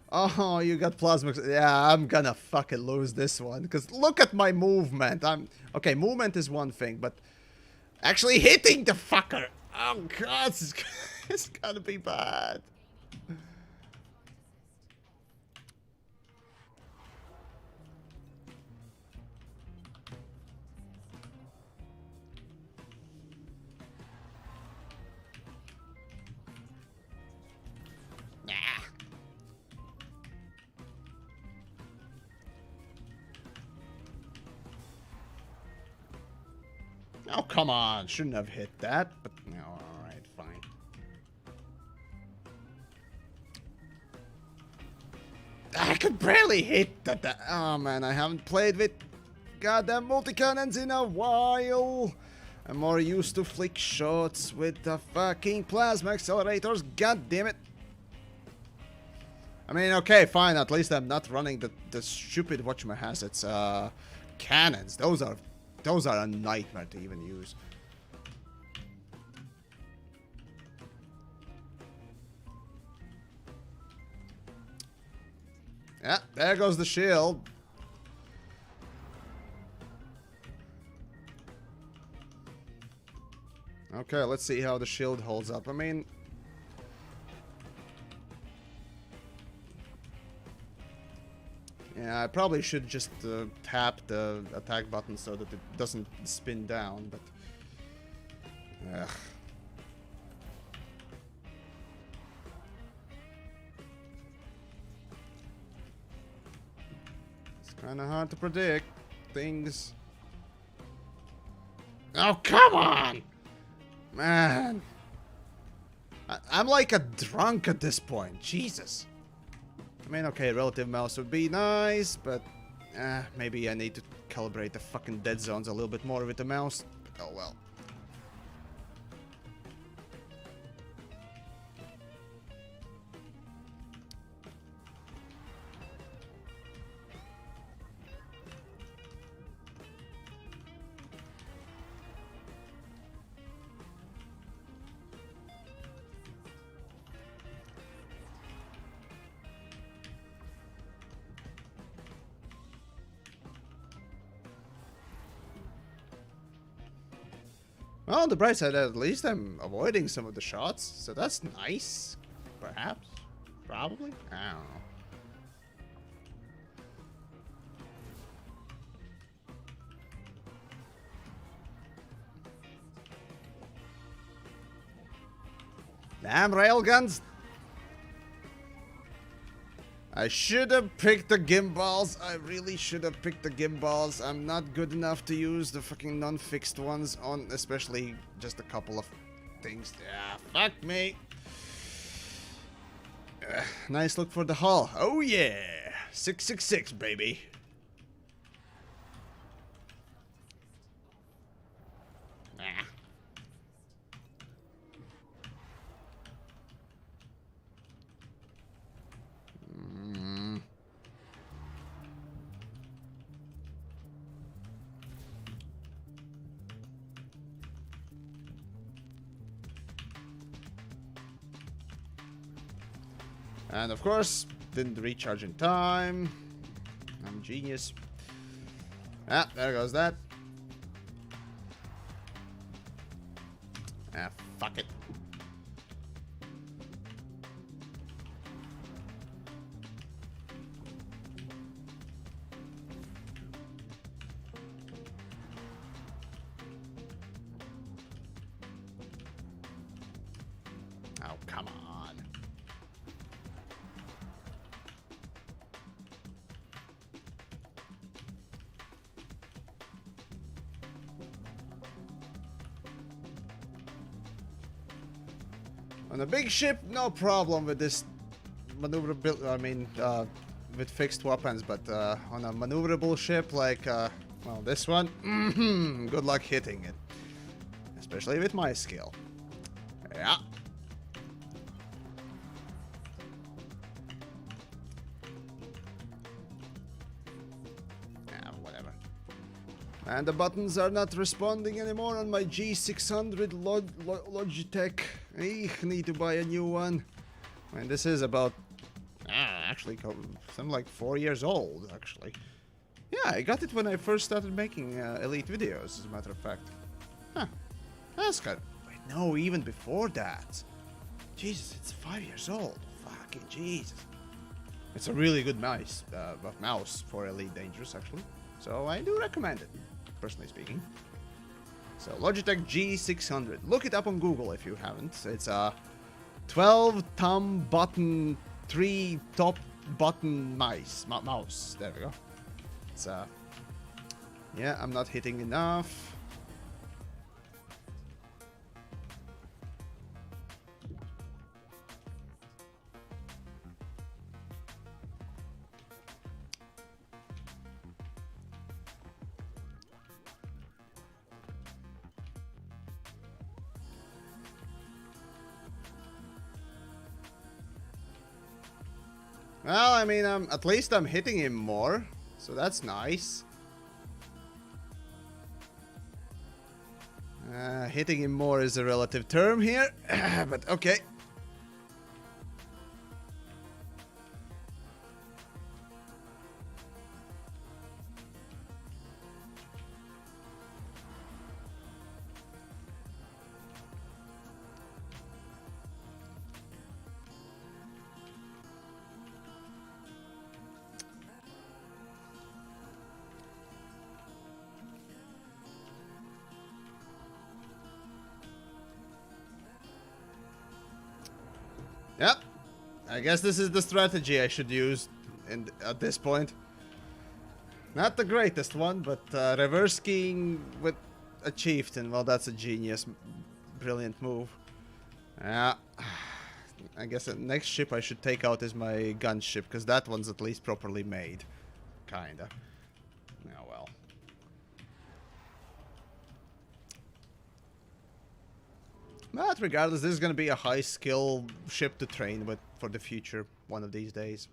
Speaker 1: Oh, you got plasma. Yeah, I'm gonna fucking lose this one. Because look at my movement. Okay, movement is one thing, but actually hitting the fucker. Oh, God, it's gonna be bad. Oh, come on. Shouldn't have hit that, but no, alright, fine. I could barely hit that. Oh, man, I haven't played with goddamn multi-cannons in a while. I'm more used to flick shots with the fucking plasma accelerators. God damn it. I mean, okay, fine. At least I'm not running the stupid whatchamahazards, cannons. Those are a nightmare to even use. Yeah, there goes the shield. Okay, let's see how the shield holds up. I mean, yeah, I probably should just tap the attack button so that it doesn't spin down, but... Ugh. It's kind of hard to predict things. Oh, come on! Man. I'm like a drunk at this point. Jesus. I mean, okay, relative mouse would be nice, but maybe I need to calibrate the fucking dead zones a little bit more with the mouse. Oh well. Well, on the bright side, at least I'm avoiding some of the shots, so that's nice. Perhaps. Probably. I don't know. Damn railguns! I should have picked the gimbals. I really should have picked the gimbals. I'm not good enough to use the fucking non-fixed ones on, especially just a couple of things. Yeah, fuck me. Nice look for the hull. Oh yeah, 666 baby. And of course, didn't recharge in time. I'm genius. Ah, there goes that. Ah, fuck it. Oh, come on. On a big ship, no problem with this maneuverability. I mean, with fixed weapons, but on a maneuverable ship like, well, this one, good luck hitting it. Especially with my skill. Yeah. Yeah, whatever. And the buttons are not responding anymore on my G600 Logitech. I need to buy a new one. And this is about, actually, something like 4 years old, actually. Yeah, I got it when I first started making Elite videos, as a matter of fact. Huh. That's good. Wait, no, even before that. Jesus, it's 5 years old. Fucking Jesus. It's a really good mouse for Elite Dangerous, actually. So I do recommend it, personally speaking. So Logitech G600. Look it up on Google if you haven't. It's a 12 thumb button, 3 top button mouse. There we go. It's yeah, I'm not hitting enough. Well, I mean, at least I'm hitting him more, so that's nice. Hitting him more is a relative term here, but okay. Yep. I guess this is the strategy I should use at this point. Not the greatest one, but reverse keying with a chieftain, well, that's a genius, brilliant move. Yeah. I guess the next ship I should take out is my gunship, because that one's at least properly made. Kinda. Oh well. But regardless, this is going to be a high skill ship to train with for the future one of these days.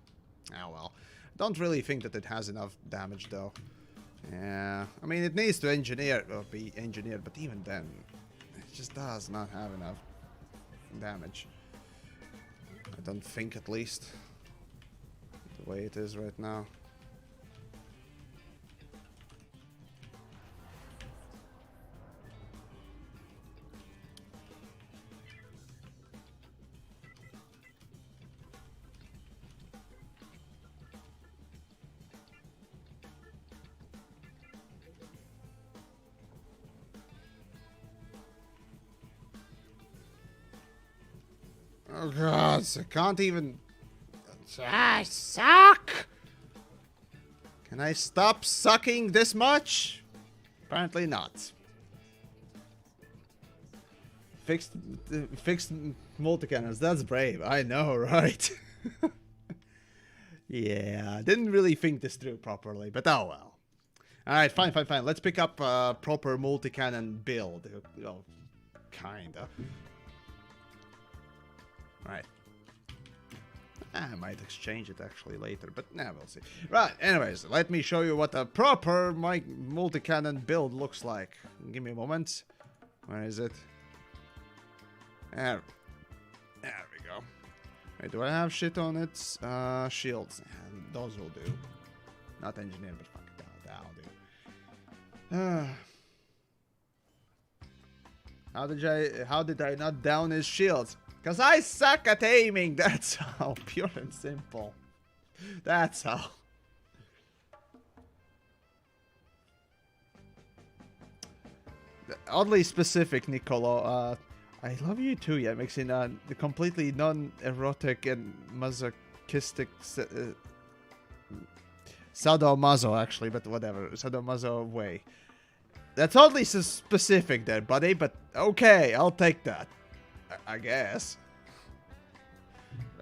Speaker 1: Oh well. Don't really think that it has enough damage though. Yeah, I mean it needs to be engineered, but even then, it just does not have enough damage. I don't think, at least, the way it is right now. Oh god, I can't even... I suck! Can I stop sucking this much? Apparently not. Fixed multi-cannons, that's brave, I know, right? Yeah, didn't really think this through properly, but oh well. Alright, fine. Let's pick up a proper multi-cannon build. Well, kinda. Right. I might exchange it actually later, but nah, we'll see. Right, anyways, let me show you what a proper multi-cannon build looks like. Give me a moment. Where is it? There we go. Wait, do I have shit on it? Shields. Those will do. Not engineer, but fuck it, that'll do. How did I not down his shields? Cause I suck at aiming, that's how. Pure and simple. That's how. Oddly specific, Nicolo. I love you too, yeah, mixing the completely non-erotic and masochistic sadomaso, actually, but whatever, sadomaso way. That's oddly specific there, buddy, but okay, I'll take that. I guess.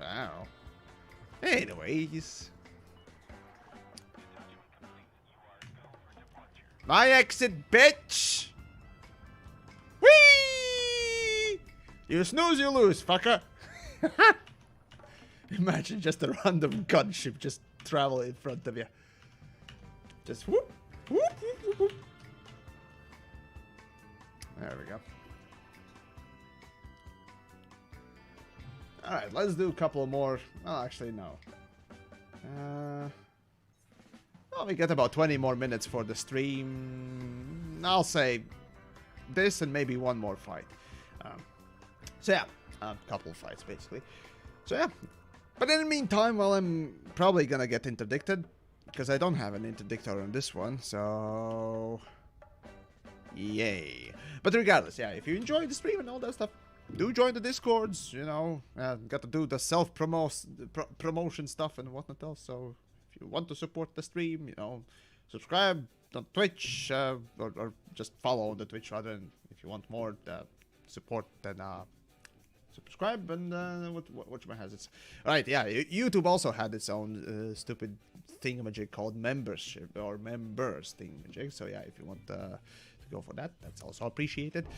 Speaker 1: Wow. Anyways. My exit, bitch! Whee! You snooze, you lose, fucker. Imagine just a random gunship just travel in front of you. Just whoop, whoop, whoop, whoop, whoop. There we go. Alright, let's do a couple more. Oh, actually, no. Well, we get about 20 more minutes for the stream. I'll say this and maybe one more fight. So yeah, a couple fights basically. So yeah, but in the meantime, well, I'm probably gonna get interdicted because I don't have an interdictor on this one. So yay! But regardless, yeah, if you enjoyed the stream and all that stuff, do join the Discords. You know, got to do the promotion stuff and whatnot else. So if you want to support the stream, you know, subscribe on Twitch or just follow the Twitch rather. And if you want more support, then subscribe and what has it? Right, yeah. YouTube also had its own stupid thingamajig called membership or members thingamajig. So yeah, if you want to go for that, that's also appreciated.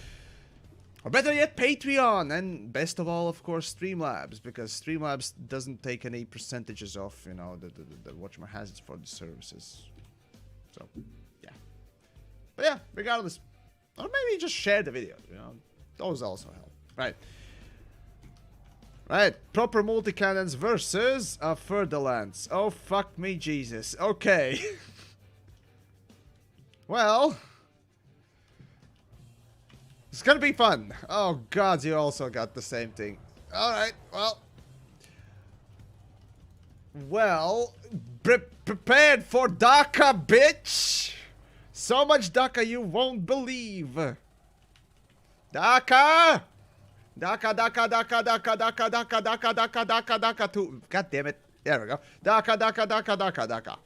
Speaker 1: Or better yet, Patreon, and best of all, of course, Streamlabs, because Streamlabs doesn't take any percentages off, you know, the whatchamahazards for the services. So, yeah. But yeah, regardless, or maybe just share the video, you know, those also help. Right. Right, proper multi-cannons versus Furtherlands. Oh, fuck me, Jesus. Okay. Well, it's gonna be fun. Oh god, you also got the same thing. Alright, well, prepared for DACA, bitch! So much DACA you won't believe. DACA! DACA 2. God damn it. There we go. DACA.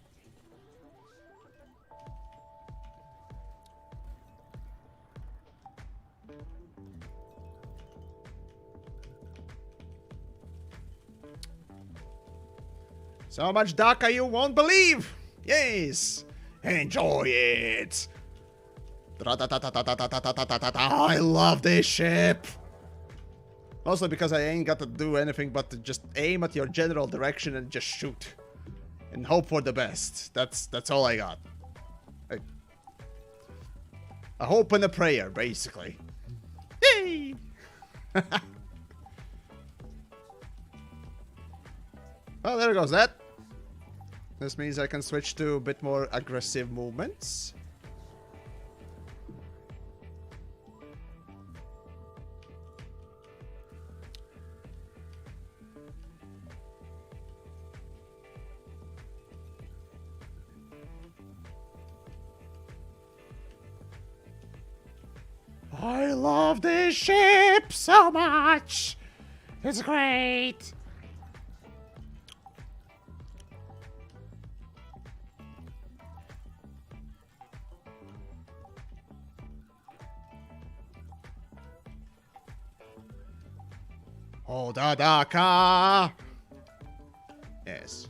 Speaker 1: So much DACA you won't believe! Yes! Enjoy it! I love this ship! Also because I ain't got to do anything but to just aim at your general direction and just shoot. And hope for the best. That's all I got. A hope and a prayer, basically. Yay! Well, there goes that. This means I can switch to a bit more aggressive movements. I love this ship so much. It's great. Oh, DACA! Yes.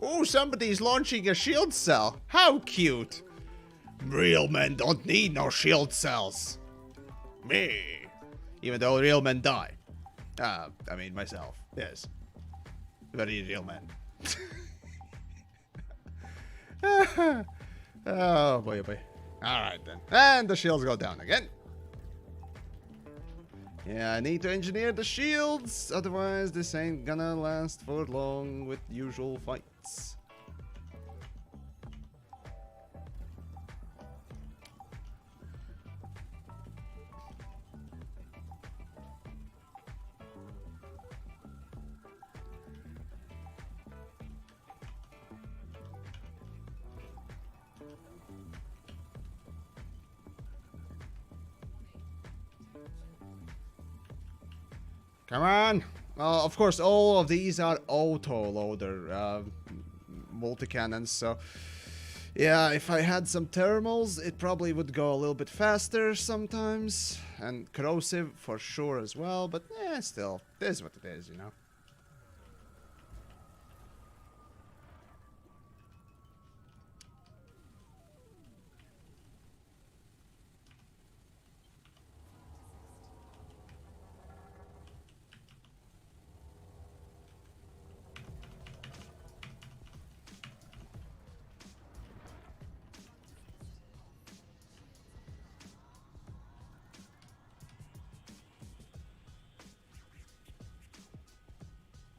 Speaker 1: Oh, somebody's launching a shield cell. How cute. Real men don't need no shield cells. Me. Even though real men die. I mean, myself. Yes. Very real man. Oh boy, oh boy. Alright then. And the shields go down again. Yeah, I need to engineer the shields, otherwise this ain't gonna last for long with usual fights. Come on! Of course, all of these are auto-loader multi-cannons, so... Yeah, if I had some thermals, it probably would go a little bit faster sometimes. And corrosive for sure as well, but still, it is what it is, you know?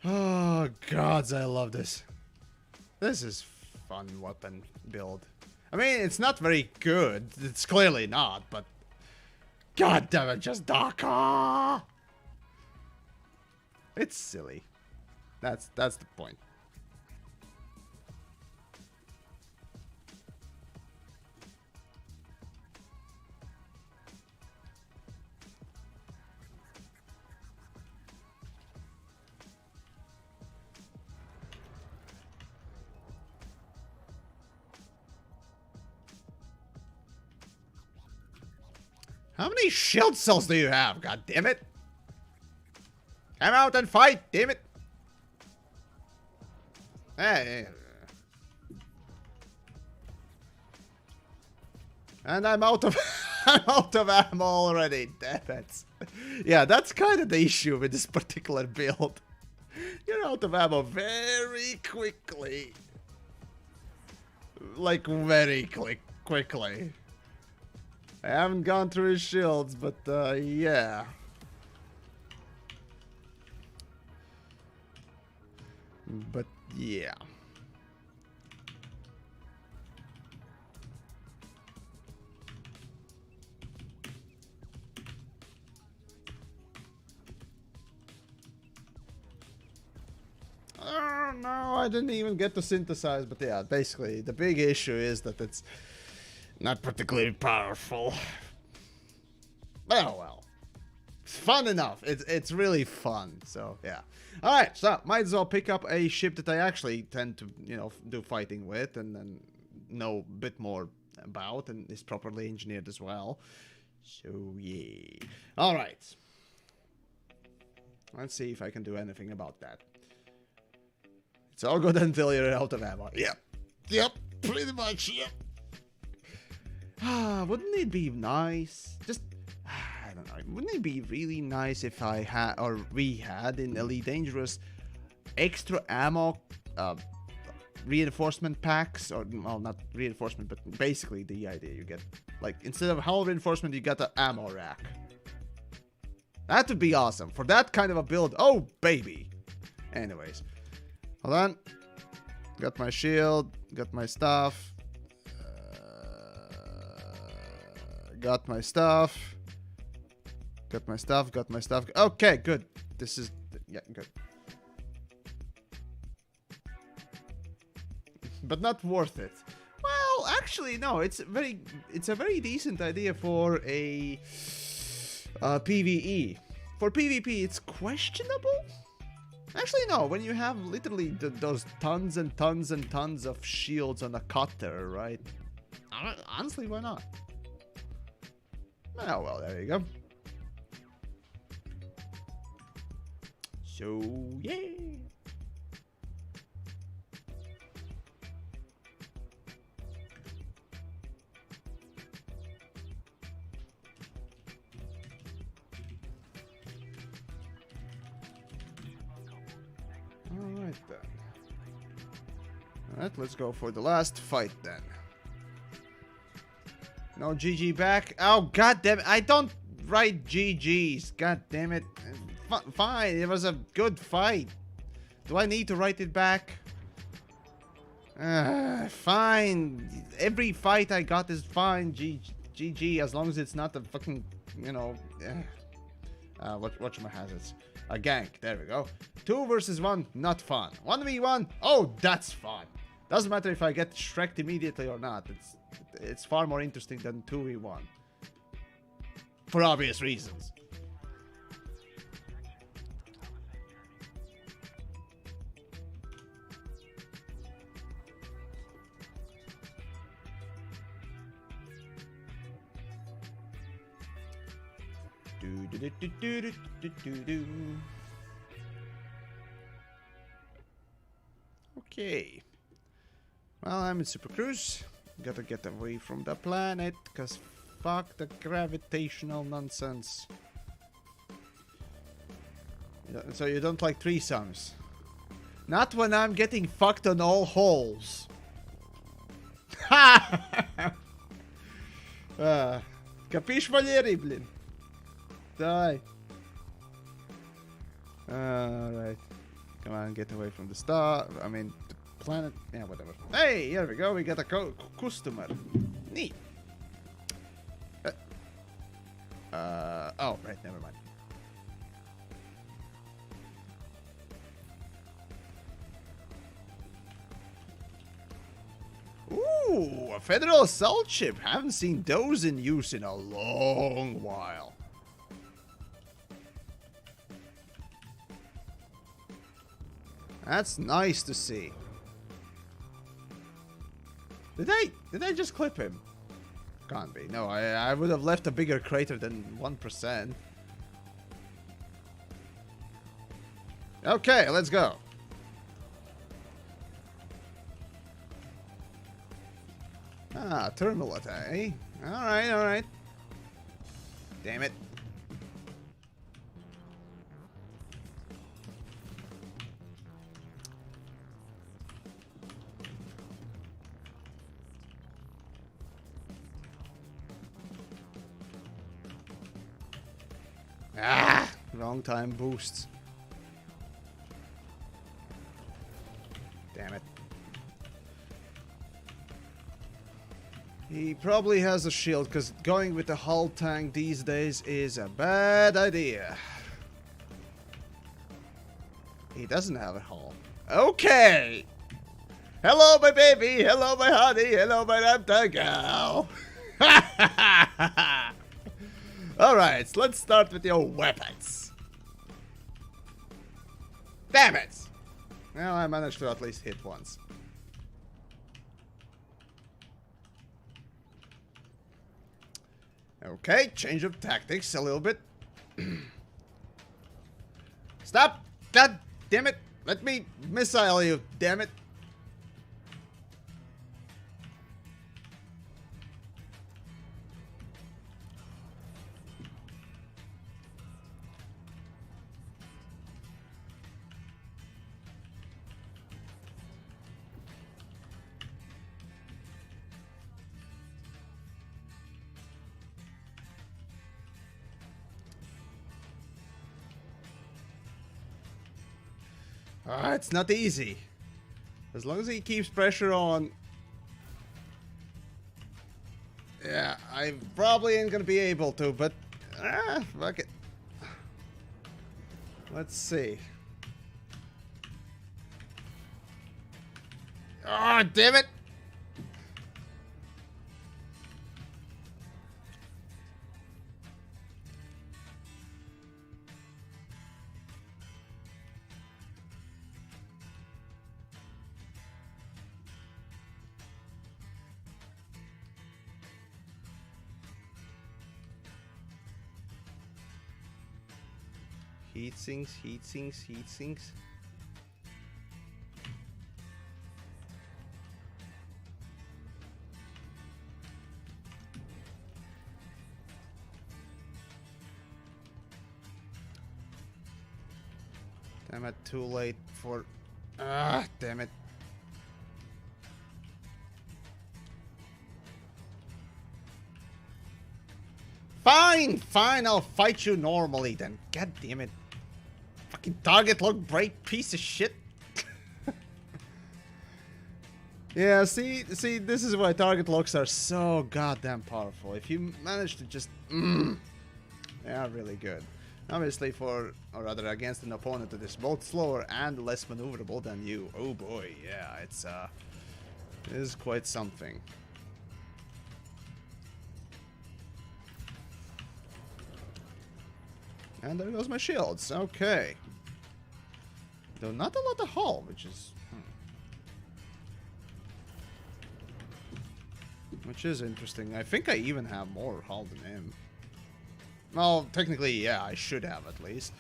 Speaker 1: Oh, gods, I love this. This is fun weapon build. I mean, it's not very good. It's clearly not, but... God damn it, just Daka! It's silly. That's the point. How many shield cells do you have? God damn it! Come out and fight, damn it! Hey. And I'm out of I'm out of ammo already, damn it. Yeah, that's kind of the issue with this particular build. You're out of ammo very quickly. Like very quickly. I haven't gone through his shields, but yeah. But yeah. No, I didn't even get to synthesize, but yeah, basically the big issue is that it's not particularly powerful. Well. It's fun enough. It's really fun. So, yeah. Alright, so might as well pick up a ship that I actually tend to, you know, do fighting with and then know a bit more about and is properly engineered as well. So, yeah. Alright. Let's see if I can do anything about that. It's all good until you're out of ammo. Yep, pretty much, yep. Wouldn't it be nice? Just, I don't know. Wouldn't it be really nice if I had, or we had in Elite Dangerous, extra ammo, reinforcement packs, or, well, not reinforcement, but basically the idea you get. Like, instead of hull reinforcement, you got an ammo rack. That would be awesome. For that kind of a build, oh, baby. Anyways. Hold on. Got my shield, got my stuff. Got my stuff. Got my stuff. Okay, good. This is... Yeah, good. But not worth it. Well, actually, no. It's a very decent idea for a PvE. For PvP, it's questionable? Actually, no. When you have literally those tons and tons and tons of shields on a cutter, right? Honestly, why not? Oh, well, there you go. So, yeah. Alright then. Alright, let's go for the last fight then. No GG back. Oh, god damn it. I don't write GGs. God damn it. Fine. It was a good fight. Do I need to write it back? Fine. Every fight I got is fine. GG, as long as it's not a fucking, you know. Whatchamahazards. A gank. There we go. 2 versus 1, not fun. 1v1. Oh, that's fun. Doesn't matter if I get Shrek'd immediately or not. It's far more interesting than 2v1. For obvious reasons. Okay. Well, I'm in Super Cruise. Gotta get away from the planet, cause fuck the gravitational nonsense. So you don't like threesomes? Not when I'm getting fucked on all holes. Ha! Capiš, Valeri, blin? Die. Alright. Come on, get away from the star. I mean, the planet. Yeah, whatever. Hey, here we go. We got a customer. Neat. Oh, right. Never mind. Ooh, a Federal Assault Ship. Haven't seen those in use in a long while. That's nice to see. Did I just clip him? Can't be. No, I would have left a bigger crater than 1%. Okay, let's go. Ah, terminal attack, eh? Alright, alright. Damn it. Ah, wrong time boosts. Damn it. He probably has a shield, because going with a hull tank these days is a bad idea. He doesn't have a hull. Okay! Hello, my baby! Hello, my honey! Hello, my raptor gal! Alright, so let's start with your weapons. Damn it! Well, I managed to at least hit once. Okay, change of tactics a little bit. Stop! God damn it! Let me missile you, damn it! It's not easy. As long as he keeps pressure on. Yeah, I probably ain't gonna be able to, but fuck it. Let's see. Oh, damn it! Heat sinks, heat sinks, heat sinks. Damn it, too late for... Ah, damn it. Fine, fine, I'll fight you normally then. God damn it. Fucking target lock break piece of shit. Yeah, see, this is why target locks are so goddamn powerful. If you manage to just, they are really good. Obviously for, or rather against an opponent that is both slower and less maneuverable than you. Oh boy, yeah, it is quite something. And there goes my shields, okay. Though not a lot of hull, which is, which is interesting. I think I even have more hull than him. Well, technically, yeah, I should have at least.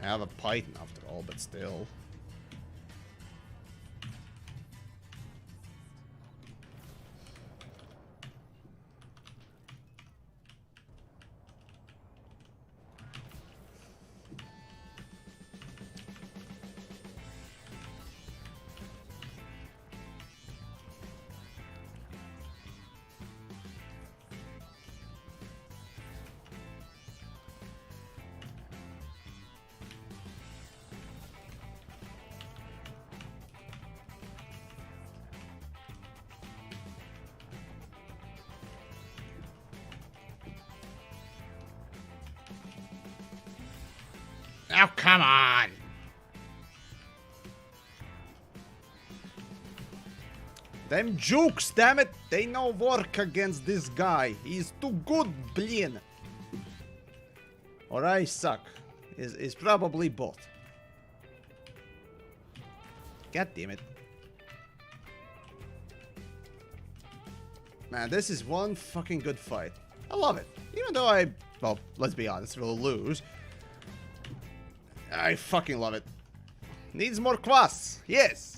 Speaker 1: I have a Python after all, but still. Now, come on! Them jukes, damn it! They no work against this guy. He's too good, blin. Or I suck. Is probably both. God damn it. Man, this is one fucking good fight. I love it. Even though I, well, let's be honest, will lose. I fucking love it. Needs more kvass. Yes.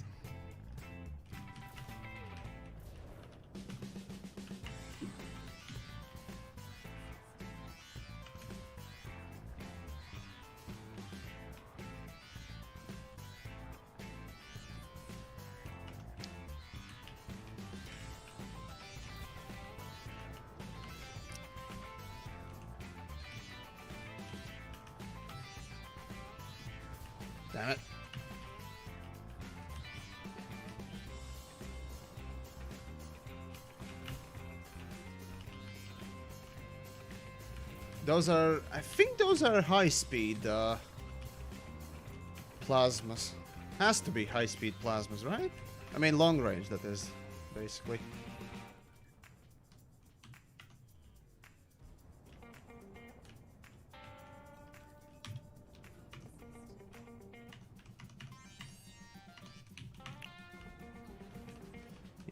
Speaker 1: Damn it. Those are, I think those are high-speed plasmas. Has to be high-speed plasmas, right? I mean long-range, that is, basically.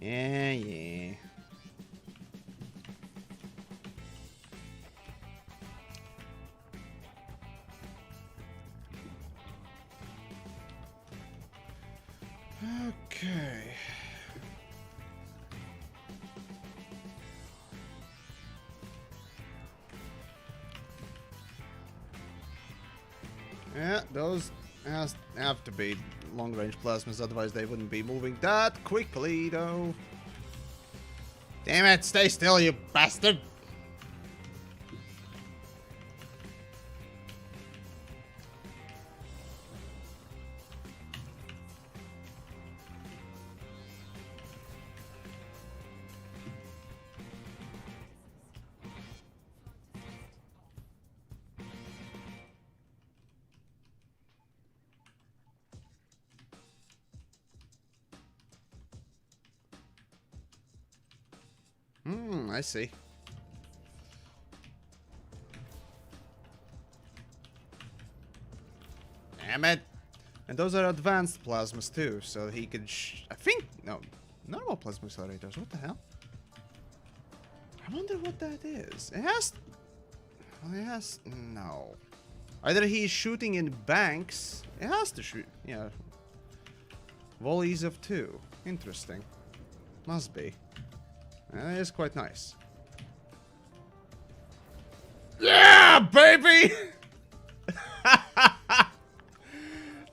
Speaker 1: Yeah. Okay. Yeah, those have to be long-range plasmas, otherwise they wouldn't be moving that quickly, though. Damn it, stay still, you bastard! I see. Damn it! And those are advanced plasmas too, so he could I think, no, normal plasma accelerators, what the hell? I wonder what that is. It has, well, it has, no. Either he's shooting in banks, it has to shoot, yeah. Volleys of 2, interesting. Must be. That is quite nice. Yeah, baby!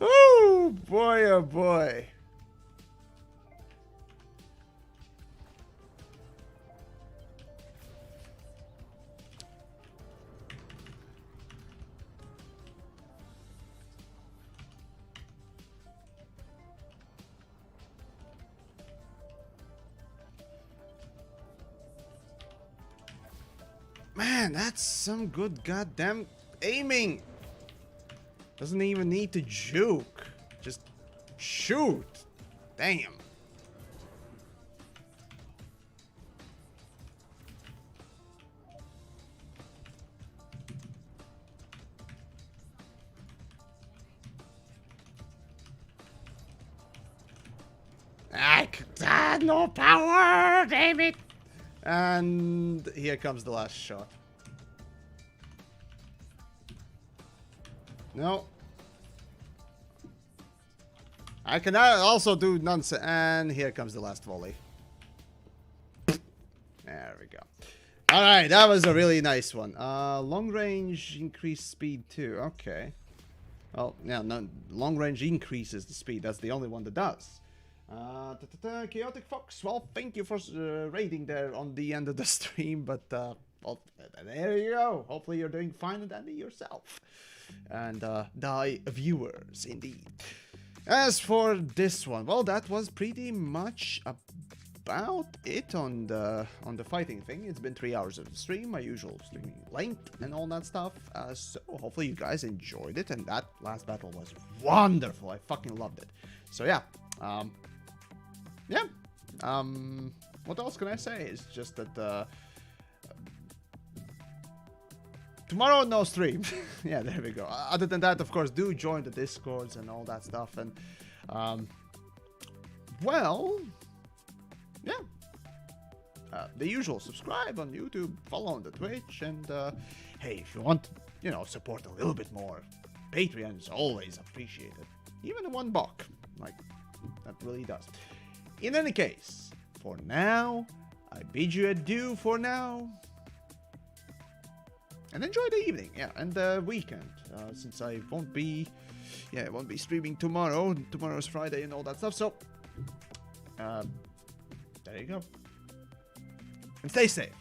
Speaker 1: Oh boy, oh boy. Man, that's some good goddamn aiming. Doesn't even need to juke. Just shoot. Damn. No power, damn it. And here comes the last shot. No. I can also do nonsense. And here comes the last volley. There we go. Alright, that was a really nice one. Long range increased speed too. Okay. Well, yeah, no, long range increases the speed. That's the only one that does. Chaotic Fox, well, thank you for raiding there on the end of the stream, but well, there you go. Hopefully you're doing fine and Andy yourself. And die viewers, indeed. As for this one, well, that was pretty much about it on the fighting thing. It's been 3 hours of the stream, my usual streaming length and all that stuff. So hopefully you guys enjoyed it, and that last battle was wonderful. I fucking loved it. So yeah, what else can I say? It's just that tomorrow no stream. Yeah, there we go. Other than that, of course, do join the Discords and all that stuff. And well, yeah, the usual. Subscribe on YouTube, follow on the Twitch, and hey, if you want, you know, support a little bit more, Patreon is always appreciated. Even $1, like, that really does. In any case, for now, I bid you adieu for now. And enjoy the evening, yeah, and the weekend, since I won't be streaming tomorrow. Tomorrow's Friday and all that stuff, so, there you go. And stay safe.